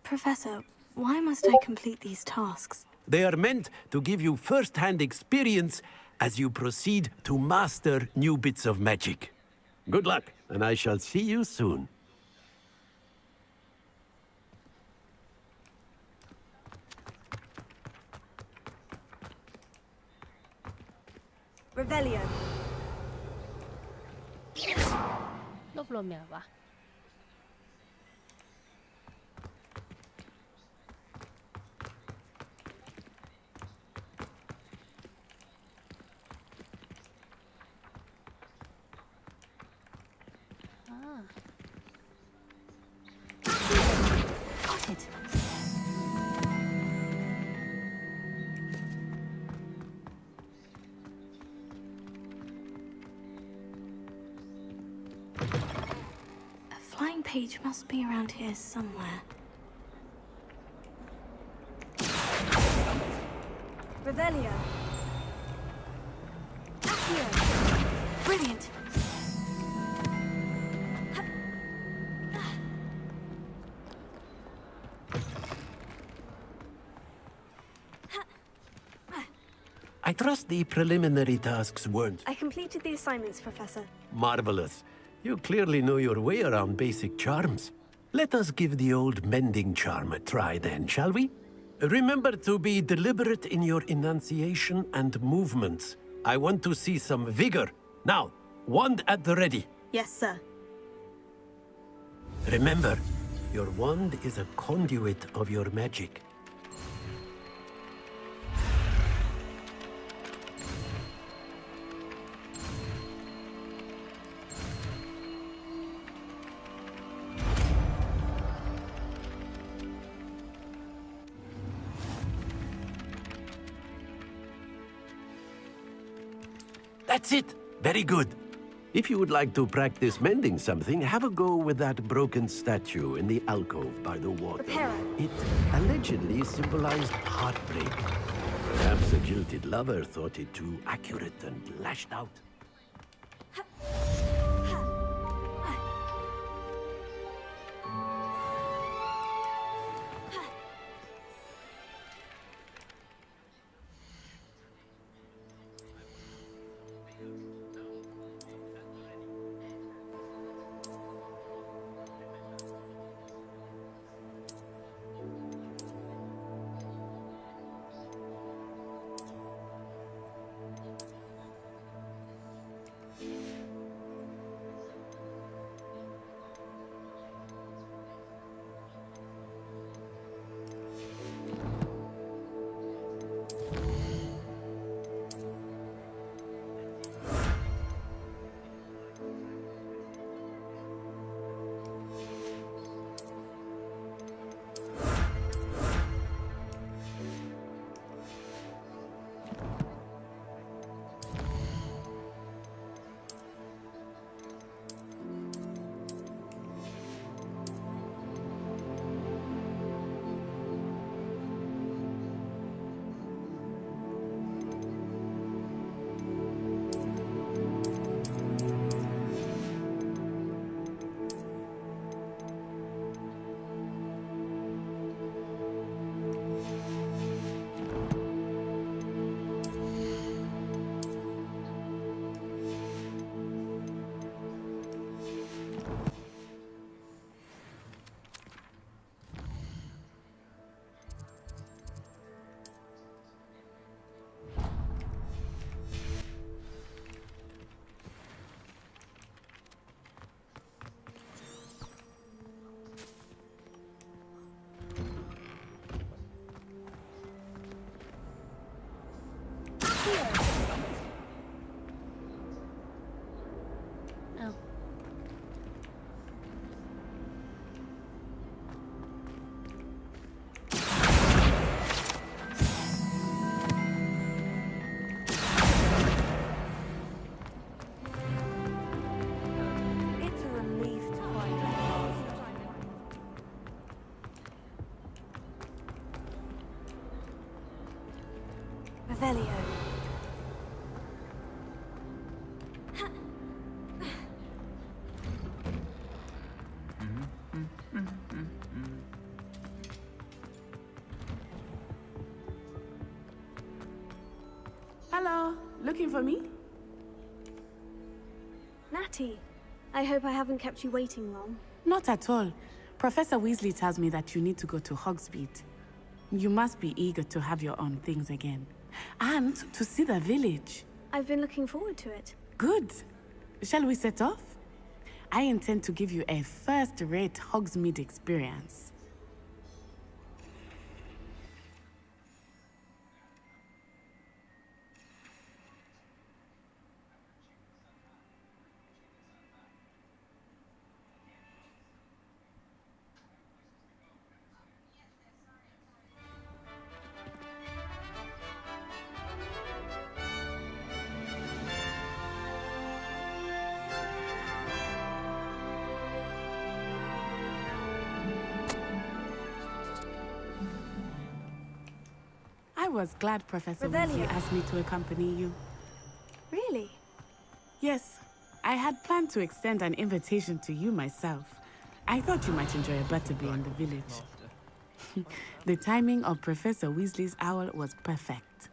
Professor, why must I complete these tasks? They are meant to give you first-hand experience as you proceed to master new bits of magic. Good luck, and I shall see you soon. Revelio. รวบรวมอย่างไรวะGot it. A flying page must be around here somewhere. Revelio. Accio. Brilliant. I trust the preliminary tasks weren't I completed the assignments, Professor. marvelous. You clearly know your way around basic charms. Let us give the old mending charm a try then, shall we? Remember to be deliberate in your enunciation and movements. I want to see some vigor. Now, wand at the ready. Yes, sir. Remember, your wand is a conduit of your magic. That's it. Very good. If you would like to practice mending something, have a go with that broken statue in the alcove by the water. It allegedly symbolized heartbreak. Perhaps a jilted lover thought it too accurate and lashed out. Revelio. Hello, looking for me? Natty, I hope I haven't kept you waiting long. Not at all. Professor Weasley tells me that you need to go to Hogsmeade. You must be eager to have your own things again. And to see the village. I've been looking forward to it. Good. Shall we set off? I intend to give you a first-rate Hogsmeade experience. I was glad Professor Weasley asked me to accompany you. Really? Yes. I had planned to extend an invitation to you myself. I thought you might enjoy a butterbeer in the village. The timing of Professor Weasley's owl was perfect.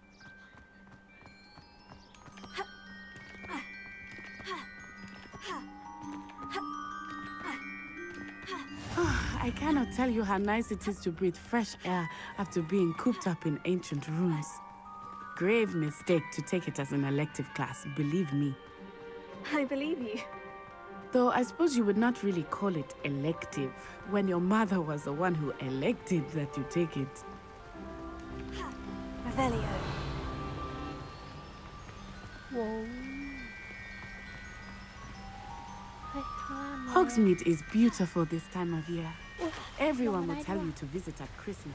tell you how nice it is to breathe fresh air after being cooped up in ancient rooms. Grave mistake to take it as an elective class, believe me. I believe you. Though I suppose you would not really call it elective when your mother was the one who elected that you take it. Revelio. Whoa. Hogsmeade is beautiful this time of year. Everyone will tell you to visit at Christmas.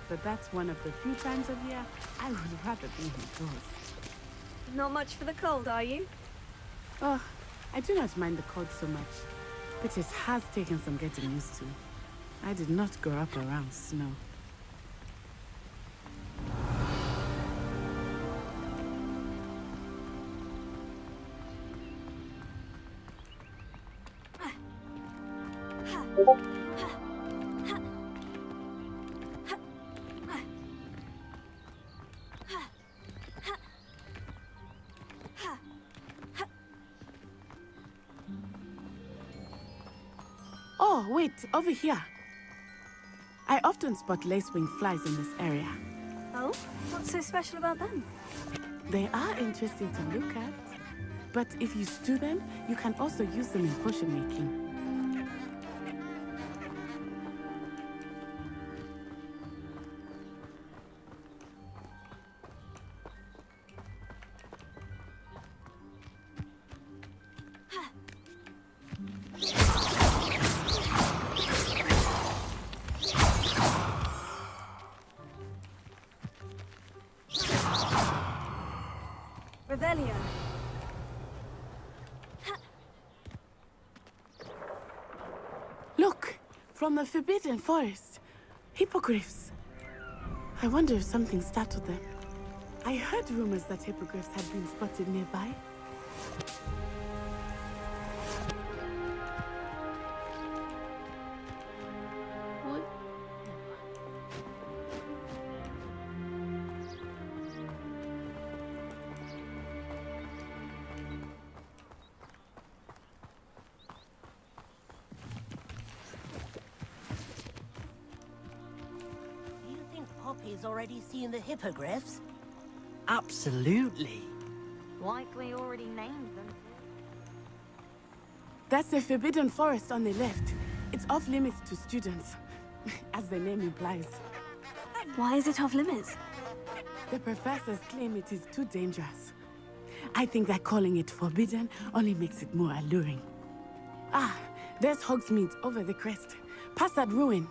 But that's one of the few times of year I would rather be indoors. Not much for the cold, are you? Oh, I do not mind the cold so much, but it has taken some getting used to. I did not grow up around snow. Oh, wait, over here. I often spot lacewing flies in this area. Oh? What's so special about them? They are interesting to look at, but if you stew them, you can also use them in potion making. Revelio. Look! From the Forbidden Forest. Hippogriffs. I wonder if something startled them. I heard rumors that hippogriffs had been spotted nearby. Poppy's already seen the hippogriffs? Absolutely. Likely already named them. That's the Forbidden Forest on the left. It's off limits to students, as the name implies. Why is it off limits? The professors claim it is too dangerous. I think that calling it forbidden only makes it more alluring. Ah, there's Hogsmeade over the crest. Past that ruin.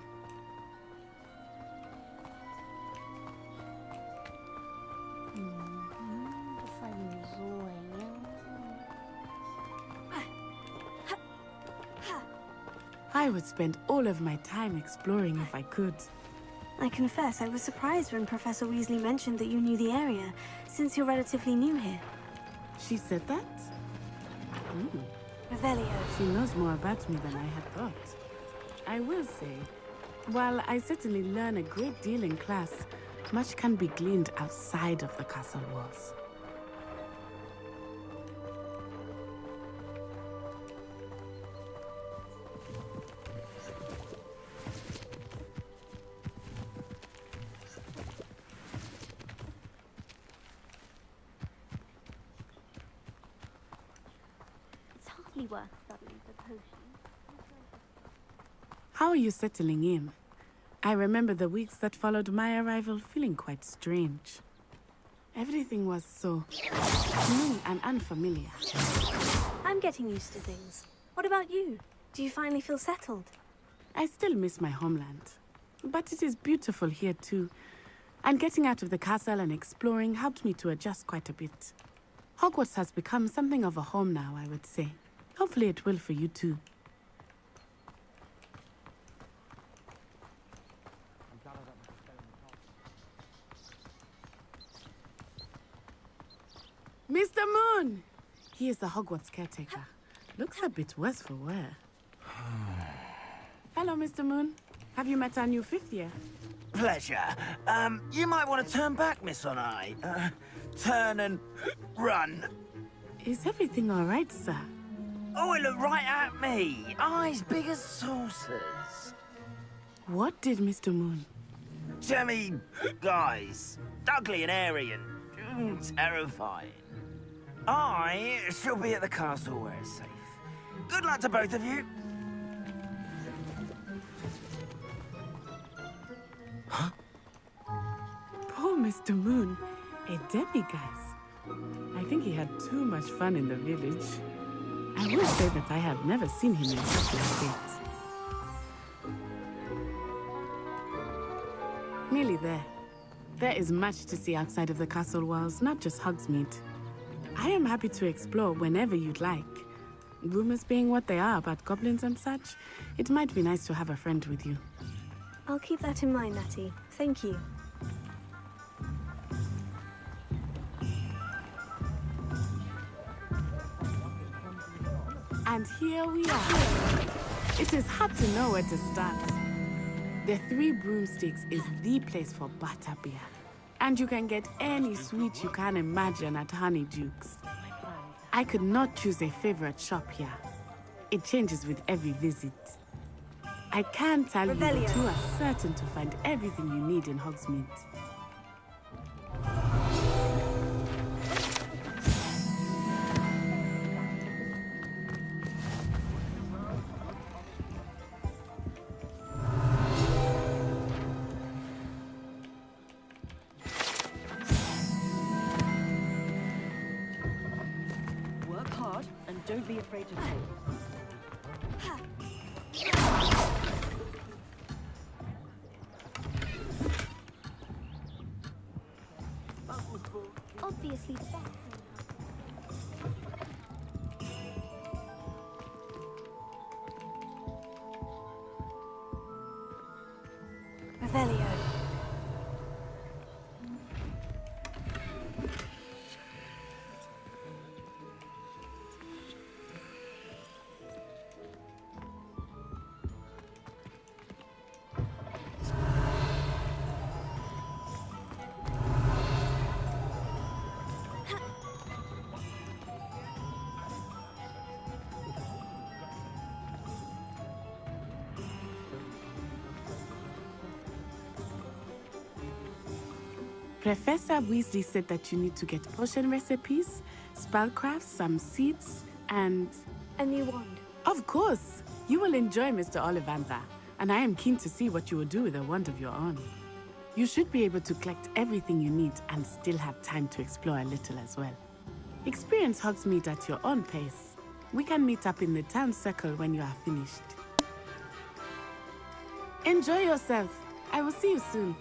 I would spend all of my time exploring if I could. I confess I was surprised when Professor Weasley mentioned that you knew the area, since you're relatively new here. She said that? Revelio. She knows more about me than I had thought. I will say, while I certainly learn a great deal in class, much can be gleaned outside of the castle walls. Worth studying the potion. How are you settling in? I remember the weeks that followed my arrival feeling quite strange. Everything was so new and unfamiliar. I'm getting used to things. What about you? Do you finally feel settled? I still miss my homeland, but it is beautiful here too. And getting out of the castle and exploring helped me to adjust quite a bit. Hogwarts has become something of a home now, I would say. Hopefully it will for you too. Mr. Moon! He is the Hogwarts caretaker. Looks a bit worse for wear. Hello, Mr. Moon. Have you met our new fifth year? Pleasure. You might want to turn back, Miss Onai. Turn and run. Is everything all right, sir? Oh, it looked right at me. Eyes big as saucers. What did Mr. Moon? Jemmy, guys, ugly and airy and terrifying. I shall be at the castle where it's safe. Good luck to both of you. Huh? Poor Mr. Moon, a demiguise. I think he had too much fun in the village. I will say that I have never seen him in such a state. Nearly there. There is much to see outside of the castle walls, not just Hogsmeade. I am happy to explore whenever you'd like. Rumors being what they are about goblins and such, it might be nice to have a friend with you. I'll keep that in mind, Natty. Thank you. And here we are. It is hard to know where to start. The Three Broomsticks is the place for butterbeer. And you can get any sweet you can imagine at Honeydukes. I could not choose a favorite shop here. It changes with every visit. I can tell you that you are certain to find everything you need in Hogsmeade. Work hard and don't be afraid to fail. Obviously better. Revelio. Professor Weasley said that you need to get potion recipes, spellcrafts, some seeds, and... a new wand. Of course! You will enjoy Mr. Ollivander, and I am keen to see what you will do with a wand of your own. You should be able to collect everything you need and still have time to explore a little as well. Experience Hogsmeade at your own pace. We can meet up in the town circle when you are finished. Enjoy yourself. I will see you soon.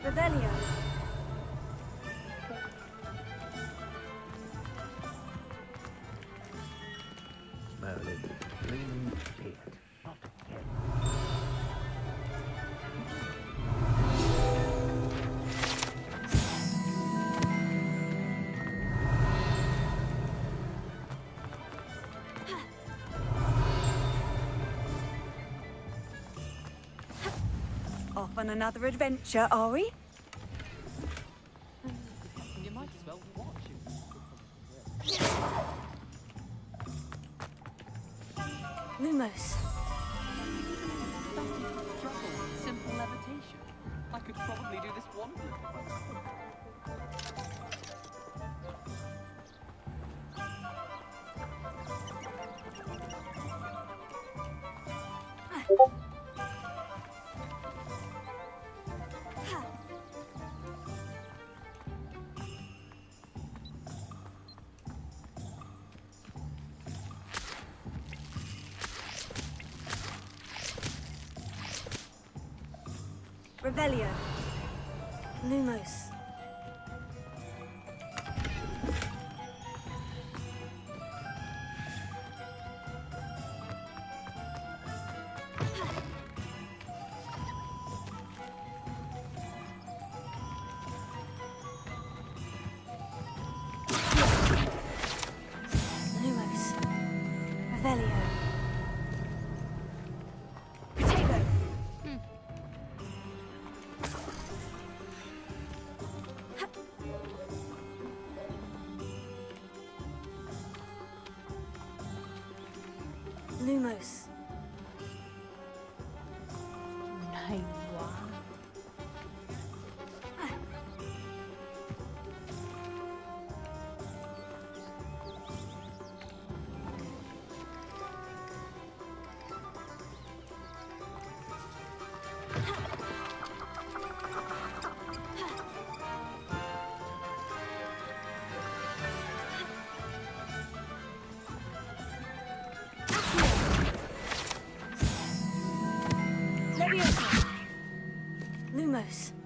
Revelio. Merlin, lean beard. Off on another adventure, are we? You might as well watch it. Lumos. Simple levitation. I could probably do this one. Revelio. Lumos. Lumos. Revelio. Lumos. ไหนวะ Leviosa. Lumos.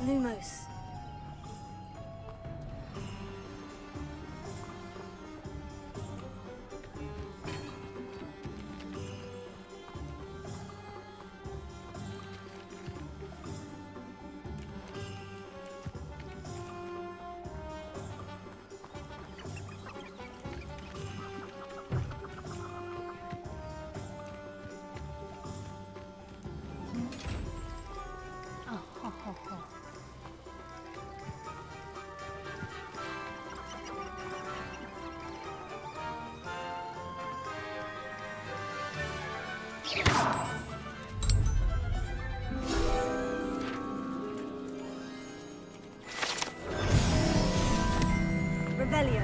Lumos. Revelio.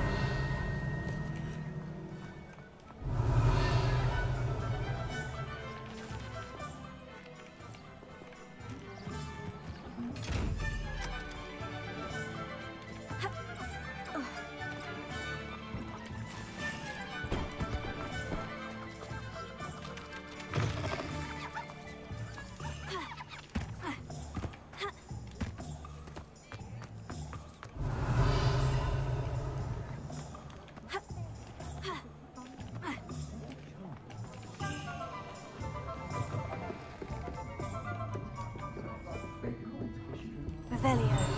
Revelio.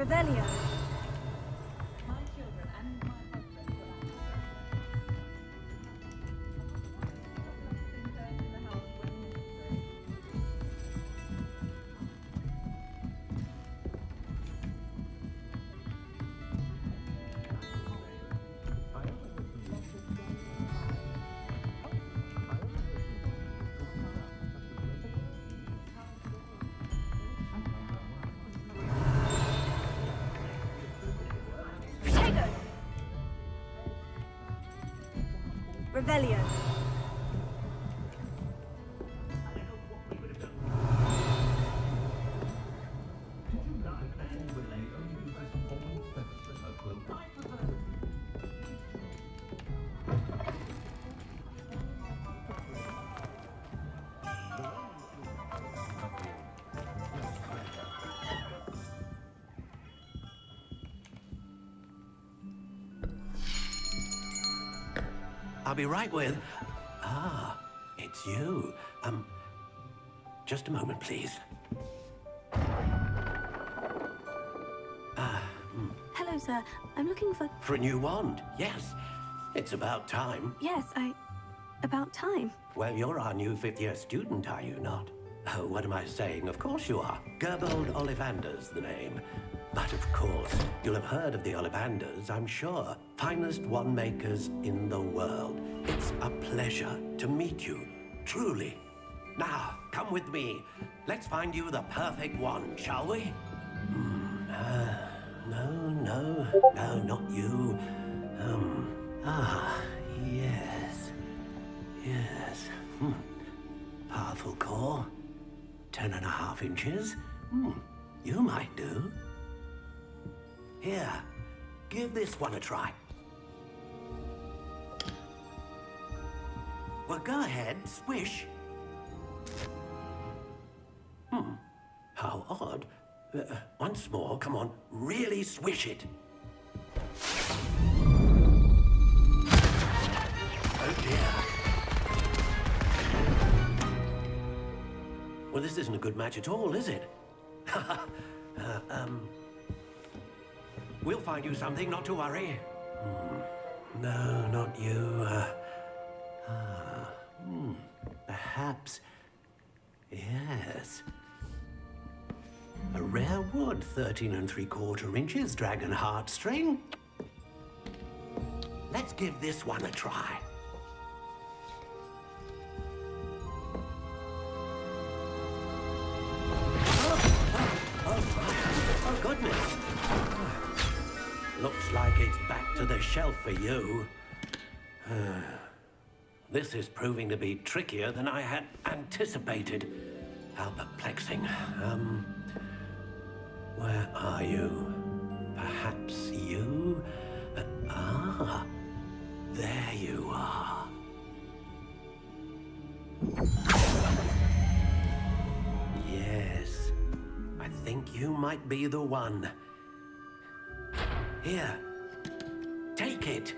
Revelio. Revelio. I'll be right with. Ah, it's you. Just a moment, please. Hello, sir. I'm looking for... For a new wand, yes. It's about time. Yes, about time. Well, you're our new fifth-year student, are you not? Oh, what am I saying? Of course you are. Gerbold Ollivander's the name. But of course, you'll have heard of the Ollivanders, I'm sure. Finest wand makers in the world. It's a pleasure to meet you, truly. Now, come with me. Let's find you the perfect wand, shall we? No, not you. Yes. Powerful core. 10.5 inches. You might do. Here, give this one a try. Well, go ahead, swish. How odd. Once more, come on, really swish it. Oh dear. Well, this isn't a good match at all, is it? We'll find you something, not to worry. No, not you. Perhaps. Yes. A rare wood, 13 3/4 inches, dragon heartstring. Let's give this one a try. Oh, goodness. Looks like it's back to the shelf for you. This is proving to be trickier than I had anticipated. How perplexing. Where are you? Perhaps you? There you are. Yes, I think you might be the one. Here, take it.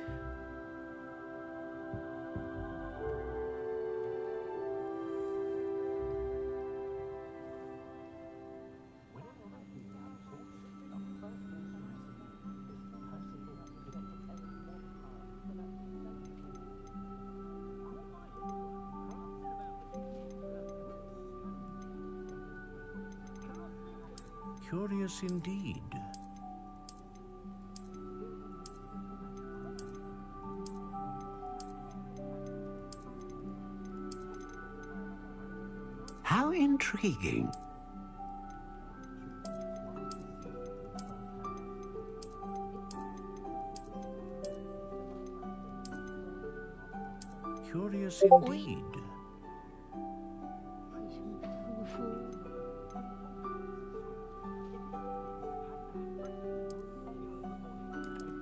Curious indeed. How intriguing. Curious indeed.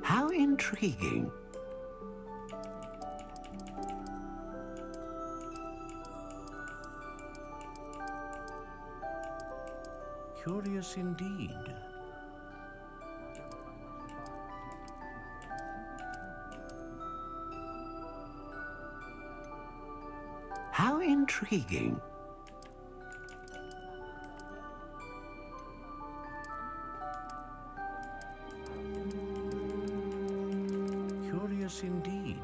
How intriguing. Curious indeed. How intriguing. Curious indeed.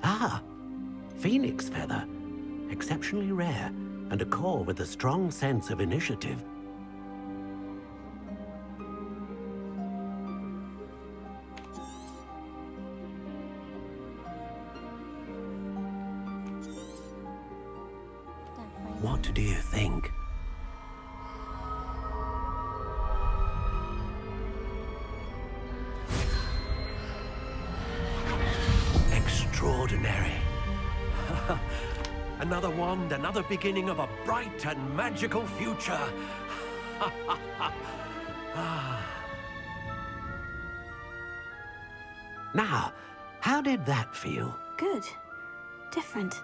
Ah, phoenix feather. Exceptionally rare, and a core with a strong sense of initiative. What do you think? Extraordinary. Another wand, another beginning of a bright and magical future. Now, how did that feel? Good. Different.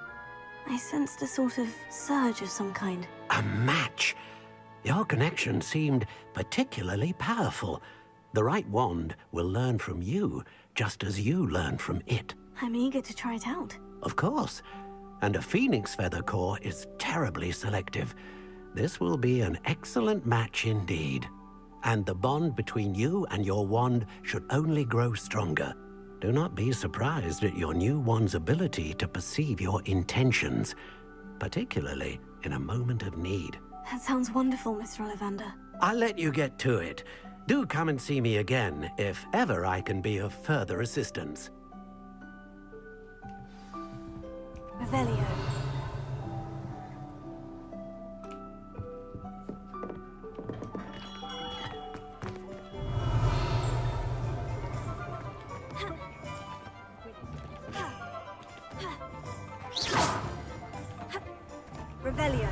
I sensed a sort of surge of some kind. A match? Your connection seemed particularly powerful. The right wand will learn from you, just as you learn from it. I'm eager to try it out. Of course. And a phoenix feather core is terribly selective. This will be an excellent match indeed. And the bond between you and your wand should only grow stronger. Do not be surprised at your new wand's ability to perceive your intentions, particularly in a moment of need. That sounds wonderful, Mr. Ollivander. I'll let you get to it. Do come and see me again if ever I can be of further assistance. Revelio. Revelio.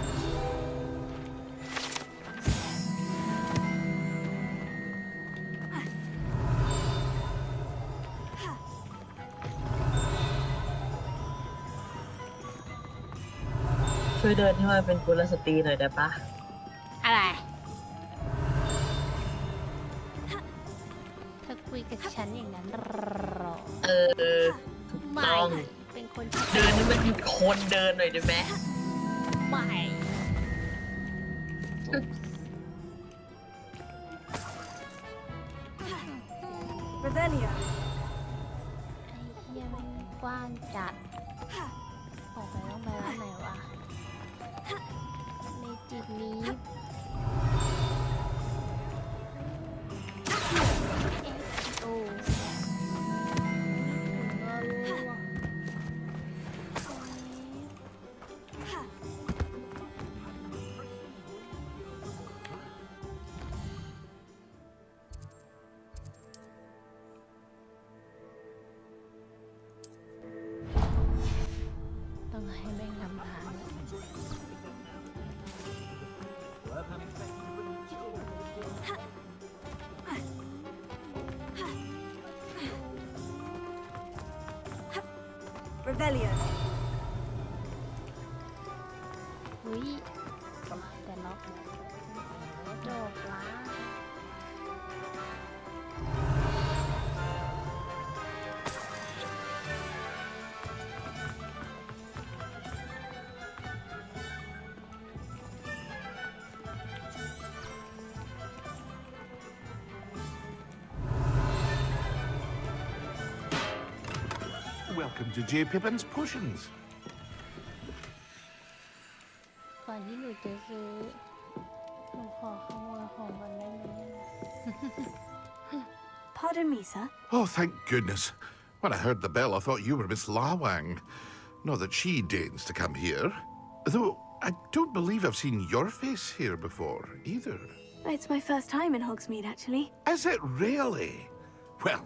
ช่วยเดินให้มันเป็นกุลสตรีหน่อยได้ปะ อะไร เธอคุยกับฉันอย่างนั้นหรอ ถูกต้อง เป็นคน เดินให้มันหยุดคนเดินหน่อยได้ไหม ไม่ Revelio. ไอ้เหี้ยมันกว้างจัดออกไปต้องไปร้านไหนวะในจิตนี้โอ้ต้องให้แม่งนำทาง Revelio. อุ้ยแต่ล็อกโดดว้า Welcome to J. Pippin's Potions. ก่อนที่หนูจะซื้อหนูขอขโมยของก่อนได้ไหม Pardon me, sir. Oh, thank goodness. When I heard the bell, I thought you were Miss Lawang. Not that she deigns to come here. Though I don't believe I've seen your face here before, either. It's my first time in Hogsmeade, actually. Is it really? Well,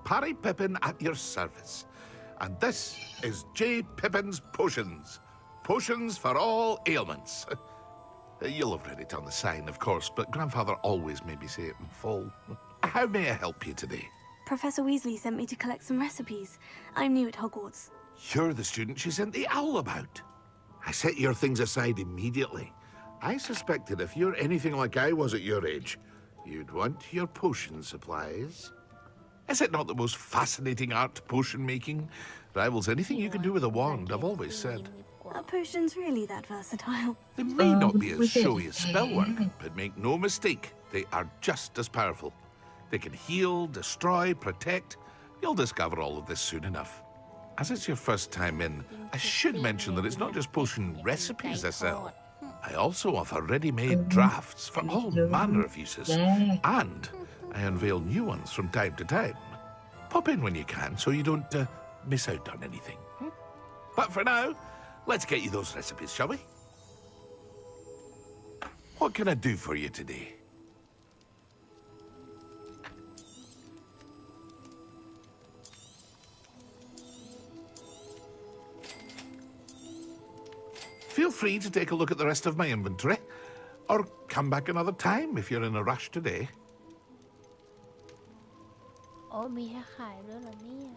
Parry Pippin at your service. And this is J. Pippin's Potions. Potions for all ailments. You'll have read it on the sign, of course, but Grandfather always made me say it in full. How may I help you today? Professor Weasley sent me to collect some recipes. I'm new at Hogwarts. You're the student she sent the owl about. I set your things aside immediately. I suspected if you're anything like I was at your age, you'd want your potion supplies. Is it not the most fascinating art, potion making? Rivals anything you can do with a wand, I've always said. Are potions really that versatile? They may not be as showy as spellwork, but make no mistake, they are just as powerful. They can heal, destroy, protect. You'll discover all of this soon enough. As it's your first time in, I should mention that it's not just potion recipes I sell. I also offer ready-made drafts for all manner of uses. And I unveil new ones from time to time. Pop in when you can so you don't miss out on anything. But for now, let's get you those recipes, shall we? What can I do for you today? Feel free to take a look at the rest of my inventory, or come back another time if you're in a rush today. โอ้มีให้ขายด้วยเหรอเนี่ย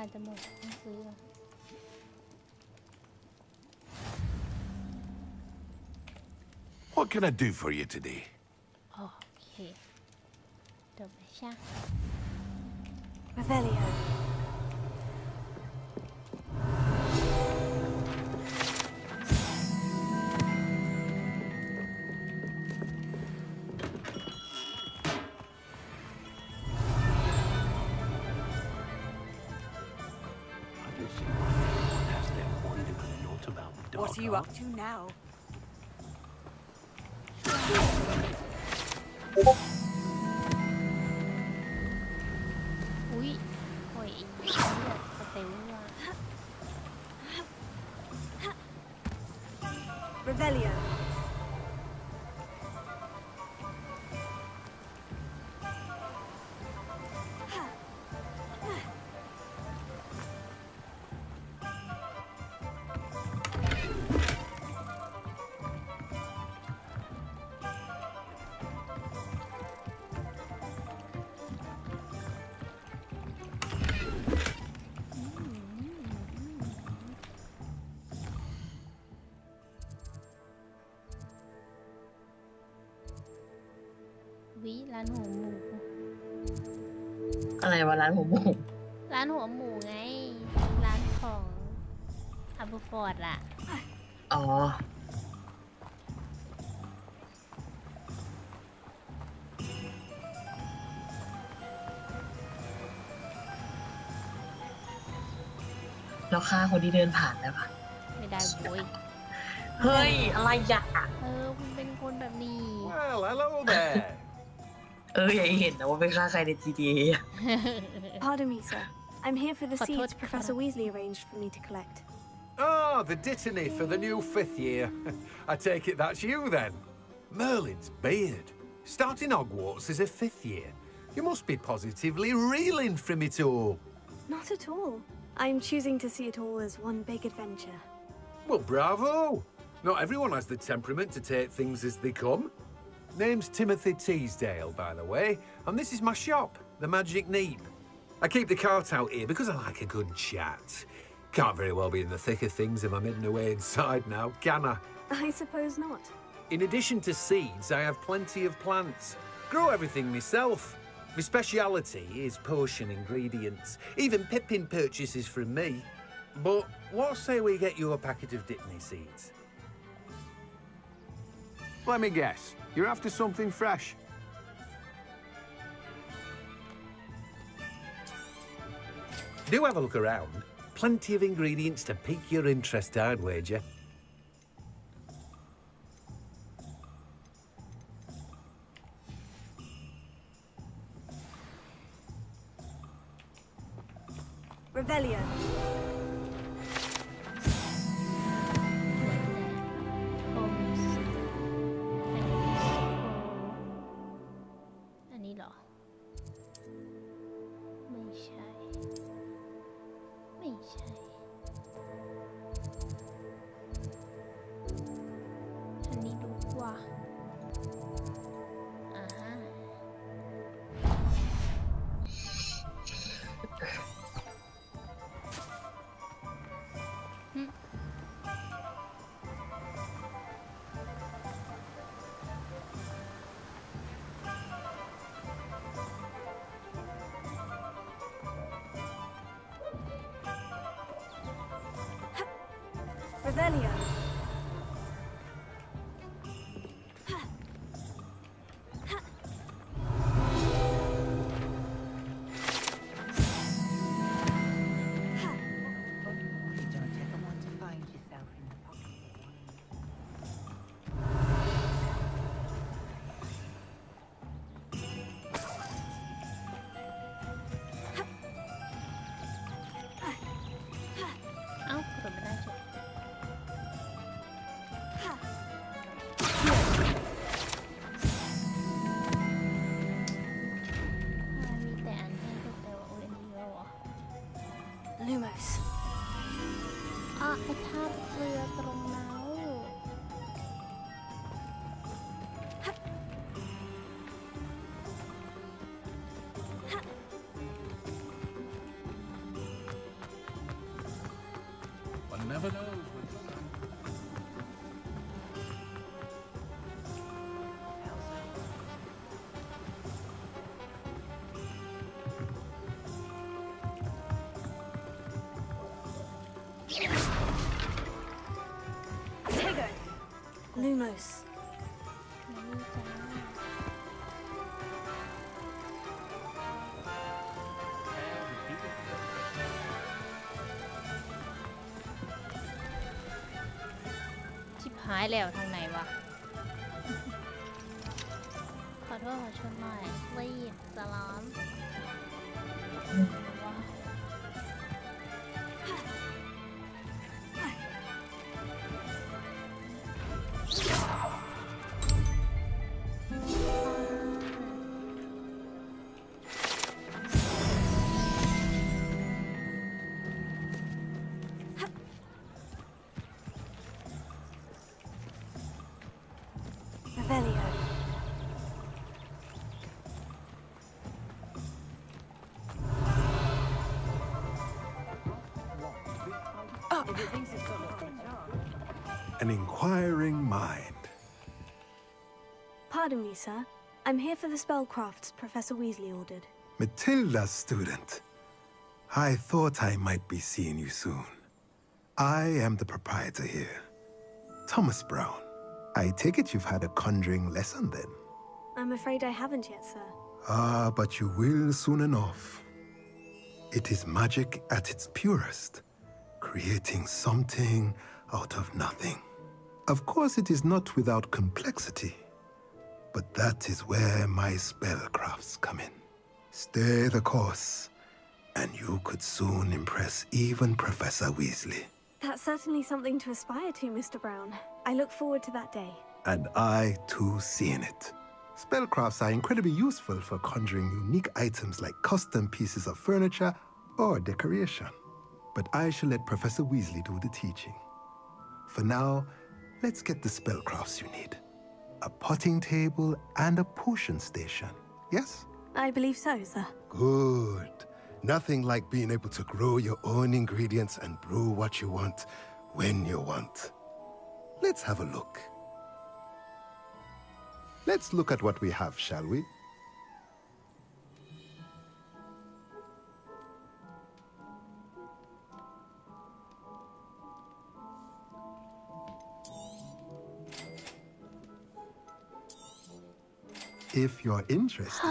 านจะหมดต้องซื้อ What can I do for you today? โอเคเดี๋ยวไปช่าง Revelio. What are you up to now? อุ้ยโอ้ยเลือดสเตลว่ะ Revelio.วิร้านหัวหมู อะไรวะร้านหัวหมู ร้านหัวหมูไงร้านของอับูฟอร์ดอะ อ๋อแล้วฆ่าคนที่เดินผ่านได้ปะ ไม่ได้โว้ย เฮ้ย อะไรอ่ะ คุณเป็นคนแบบนี้ Well, hello there. อย่าให้เห็นนะว่าไปฆ่าใครใน GTA อะ Pardon me, sir. I'm here for the seeds Professor Weasley arranged for me to collect. Oh, the dittany for the new 5th year. I take it that's you then. Merlin's beard. Starting Hogwarts as a 5th year. You must be positively reeling from it all. Not at all. I'm choosing to see it all as one big adventure. Well, bravo. Not everyone has the temperament to take things as they come. Name's Timothy Teasdale, by the way, and this is my shop, the Magic Neep. I keep the cart out here because I like a good chat. Can't very well be in the thick of things if I'm hidden away inside now, can I? I suppose not. In addition to seeds, I have plenty of plants. Grow everything myself. My speciality is potion ingredients. Even Pippin purchases from me. But what say we get you a packet of Dittany seeds? Let me guess. You're after something fresh. Do have a look around. Plenty of ingredients to pique your interest, I'd wager. Revelio. อันนี้เหรอ ไม่ใช่ ไม่ใช่ อันนี้ดูว่าฮะ Revelio. Lumos. ไอ้ท่าเรือตรงนั้น One never knows when... 'Lumos. ชิบหายแล้วทางไหนวะ ขอโทษขอชนหน่อยรีบสลาม Revelio. An inquiring mind. Pardon me, sir. I'm here for the spellcrafts Professor Weasley ordered. Matilda's student. I thought I might be seeing you soon. I am the proprietor here, Thomas Brown. I take it you've had a conjuring lesson then? I'm afraid I haven't yet, sir. Ah, but you will soon enough. It is magic at its purest, creating something out of nothing. Of course, it is not without complexity, but that is where my spellcrafts come in. Stay the course, and you could soon impress even Professor Weasley. That's certainly something to aspire to, Mr. Brown. I look forward to that day. And I, too, seeing it. Spellcrafts are incredibly useful for conjuring unique items like custom pieces of furniture or decoration. But I shall let Professor Weasley do the teaching. For now, let's get the spellcrafts you need. A potting table and a potion station, yes? I believe so, sir. Good. Nothing like being able to grow your own ingredients and brew what you want when you want. Let's have a look. Let's look at what we have, shall we? If you're interested,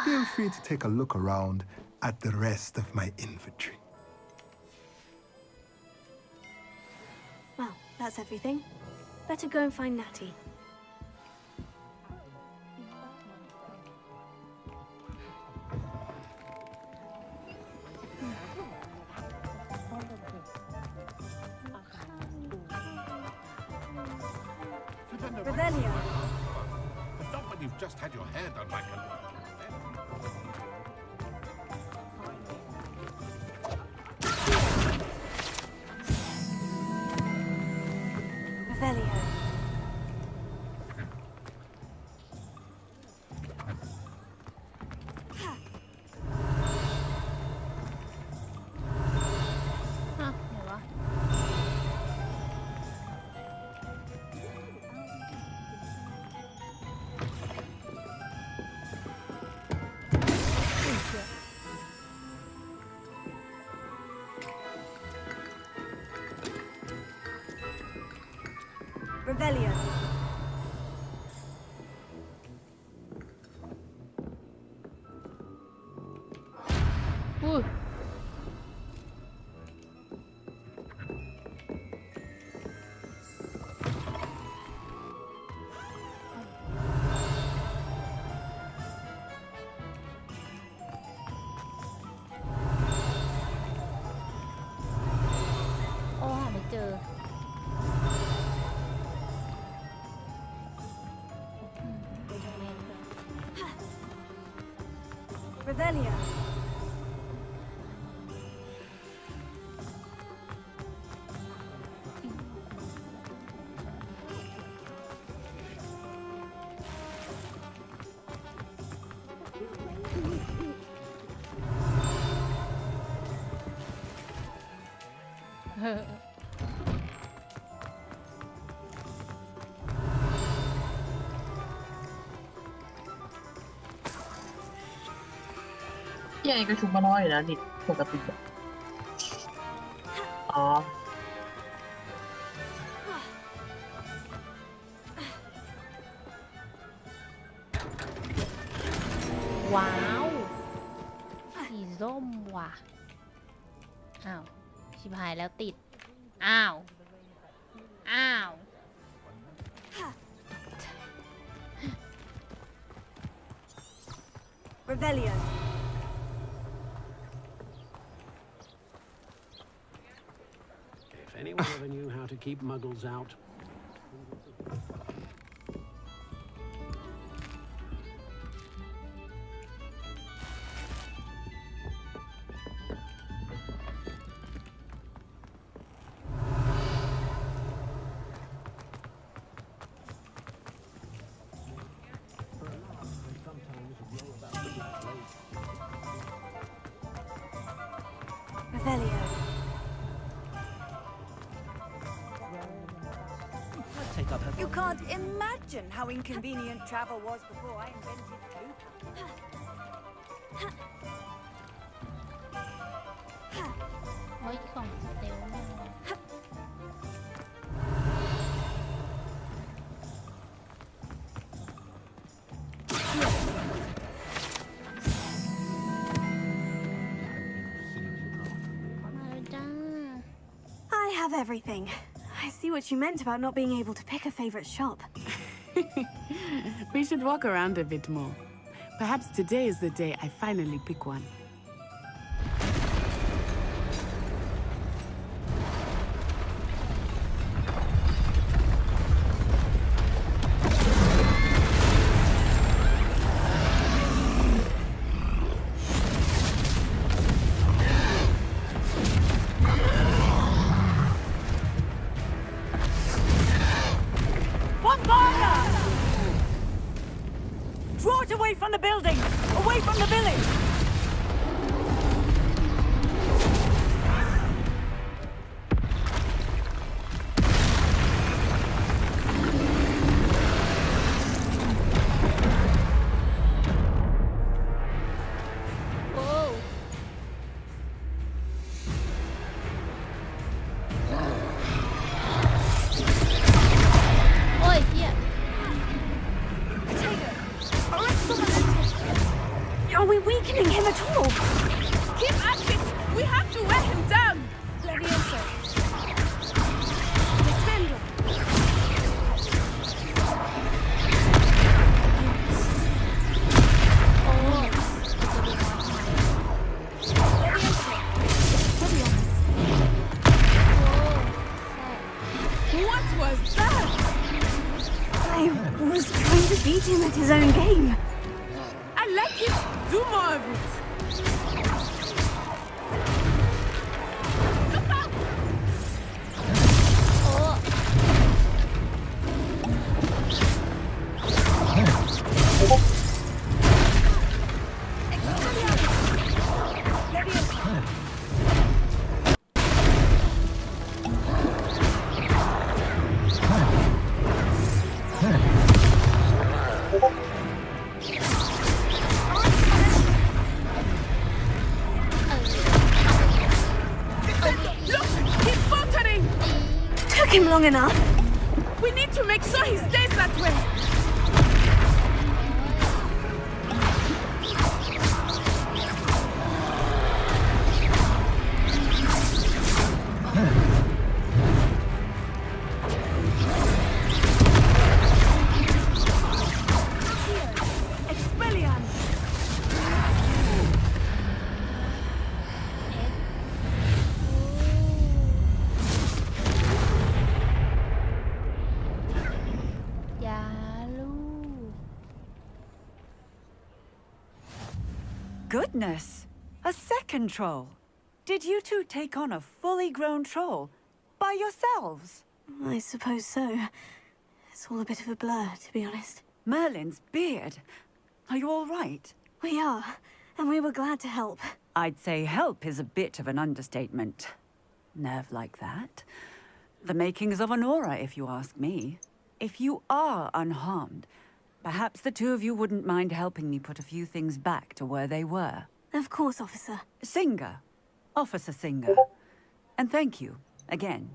feel free to take a look around at the rest of my inventory. Well, that's everything. Better go and find Natty. Revelio. Not when you've just had your hair done like a... Revelio. Revelio. Ooh. Oh, หาไม่เจอ Revelio. พี่ไอก็ชุบมาน้อยอยู่แล้วนี่ปกติอ๋อ ว้าวสีส้มว่ะอ้าวชิบหายแล้วติดอ้าวอ้าว Revelio. If anyone ever knew how to keep muggles out. Revelio. You can't imagine how inconvenient travel was before I invented Luca. โอ้ยกล่องสเตลแม่ง I have everything. I see what you meant about not being able to pick a favorite shop. We should walk around a bit more. Perhaps today is the day I finally pick one. Draw it away from the buildings! Away from the village! Whoa. โอ้ยเหี้ย Are we weakening him at all? Keep at it! We have to wear him down! Levioso. Defender. What was that? I was trying to beat him at his own game. I like it! Do more of it! Look out! Took him long enough. We need to make sure he stays that way. Goodness! A second troll. Did you two take on a fully grown troll by yourselves? I suppose so. It's all a bit of a blur, to be honest. Merlin's beard. Are you all right? We are, and we were glad to help. I'd say help is a bit of an understatement. Nerve like that. The makings of an aura, if you ask me. If you are unharmed, perhaps the two of you wouldn't mind helping me put a few things back to where they were. Of course, officer. Singer. Officer Singer. And thank you, again.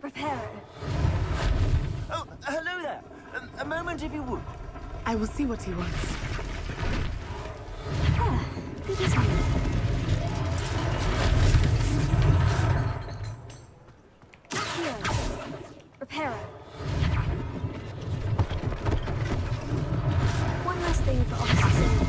Reparo. Oh, hello there. A moment, if you would. I will see what he wants. Ah, good as new. Accio. Reparo. One last thing for Officer Singer.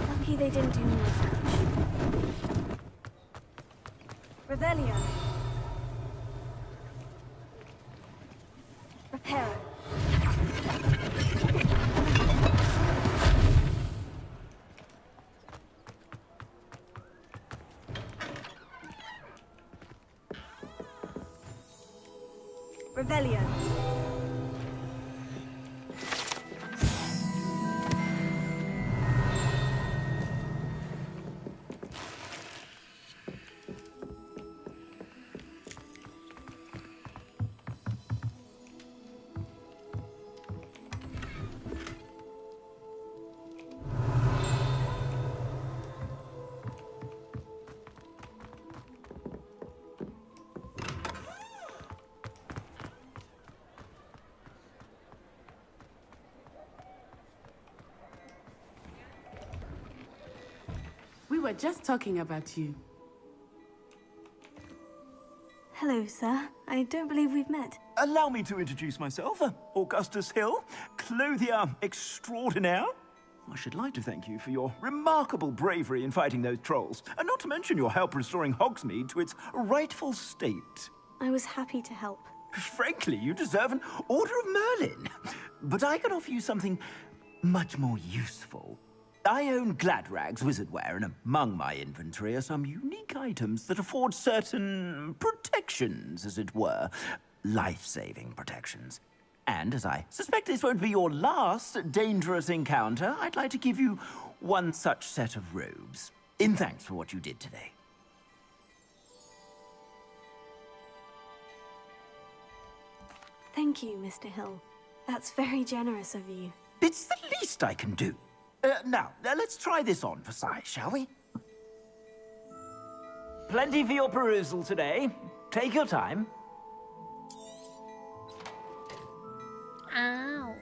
Lucky they didn't do more damage. Revelio. Reparo. Revelio. We were just talking about you. Hello, sir. I don't believe we've met. Allow me to introduce myself, Augustus Hill, clothier extraordinaire. I should like to thank you for your remarkable bravery in fighting those trolls, and not to mention your help restoring Hogsmeade to its rightful state. I was happy to help. Frankly, you deserve an Order of Merlin. But I can offer you something much more useful. I own Gladrag's wizardware, and among my inventory are some unique items that afford certain protections, as it were. Life-saving protections. And as I suspect this won't be your last dangerous encounter, I'd like to give you one such set of robes, in thanks for what you did today. Thank you, Mr. Hill. That's very generous of you. It's the least I can do. Now, let's try this on for size, shall we? Plenty for your perusal today. Take your time. Ow.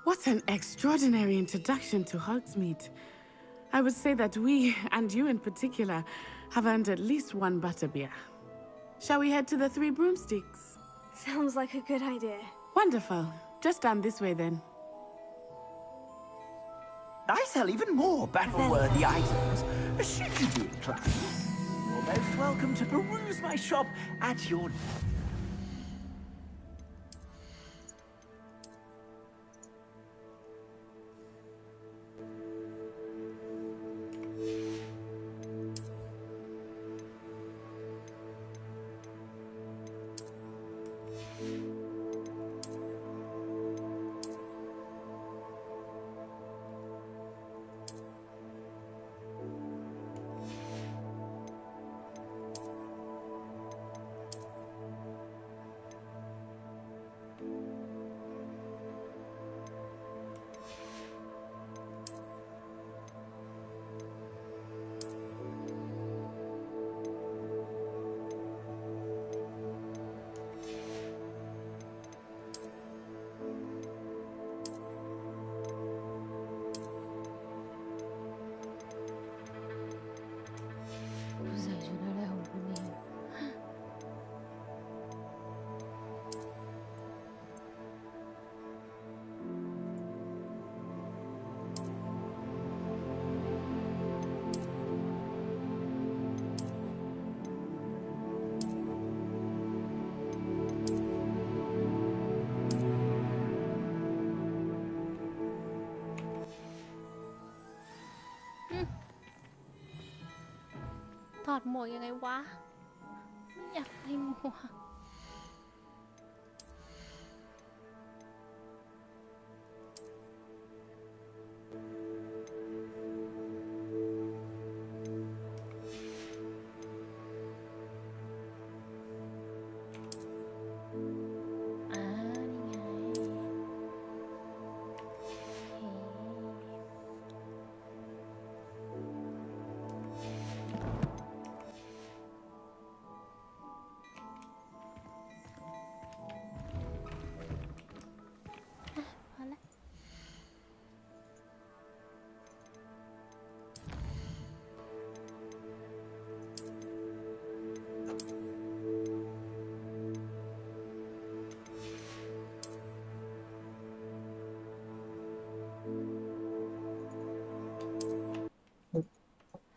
What an extraordinary introduction to Hogsmeade. I would say that we, and you in particular, have earned at least one butterbeer. Shall we head to the Three Broomsticks? Sounds like a good idea. Wonderful. Just down this way then. I sell even more battle-worthy items. Should you be inclined, you're most welcome to peruse my shop at your leisure. อดหมวกยังไงวะไม่อยากใส่หมวก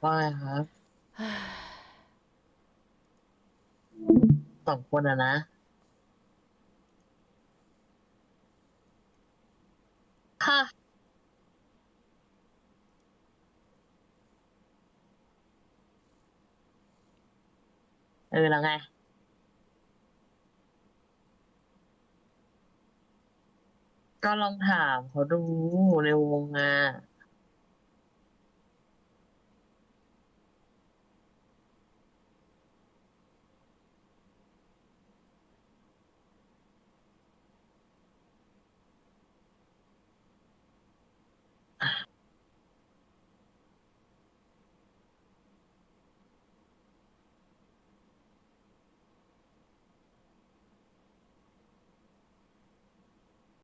ว่าไงครับ 2 คนอะนะค่ะแล้วไงก็ลองถามเขาดูในวงอ่ะ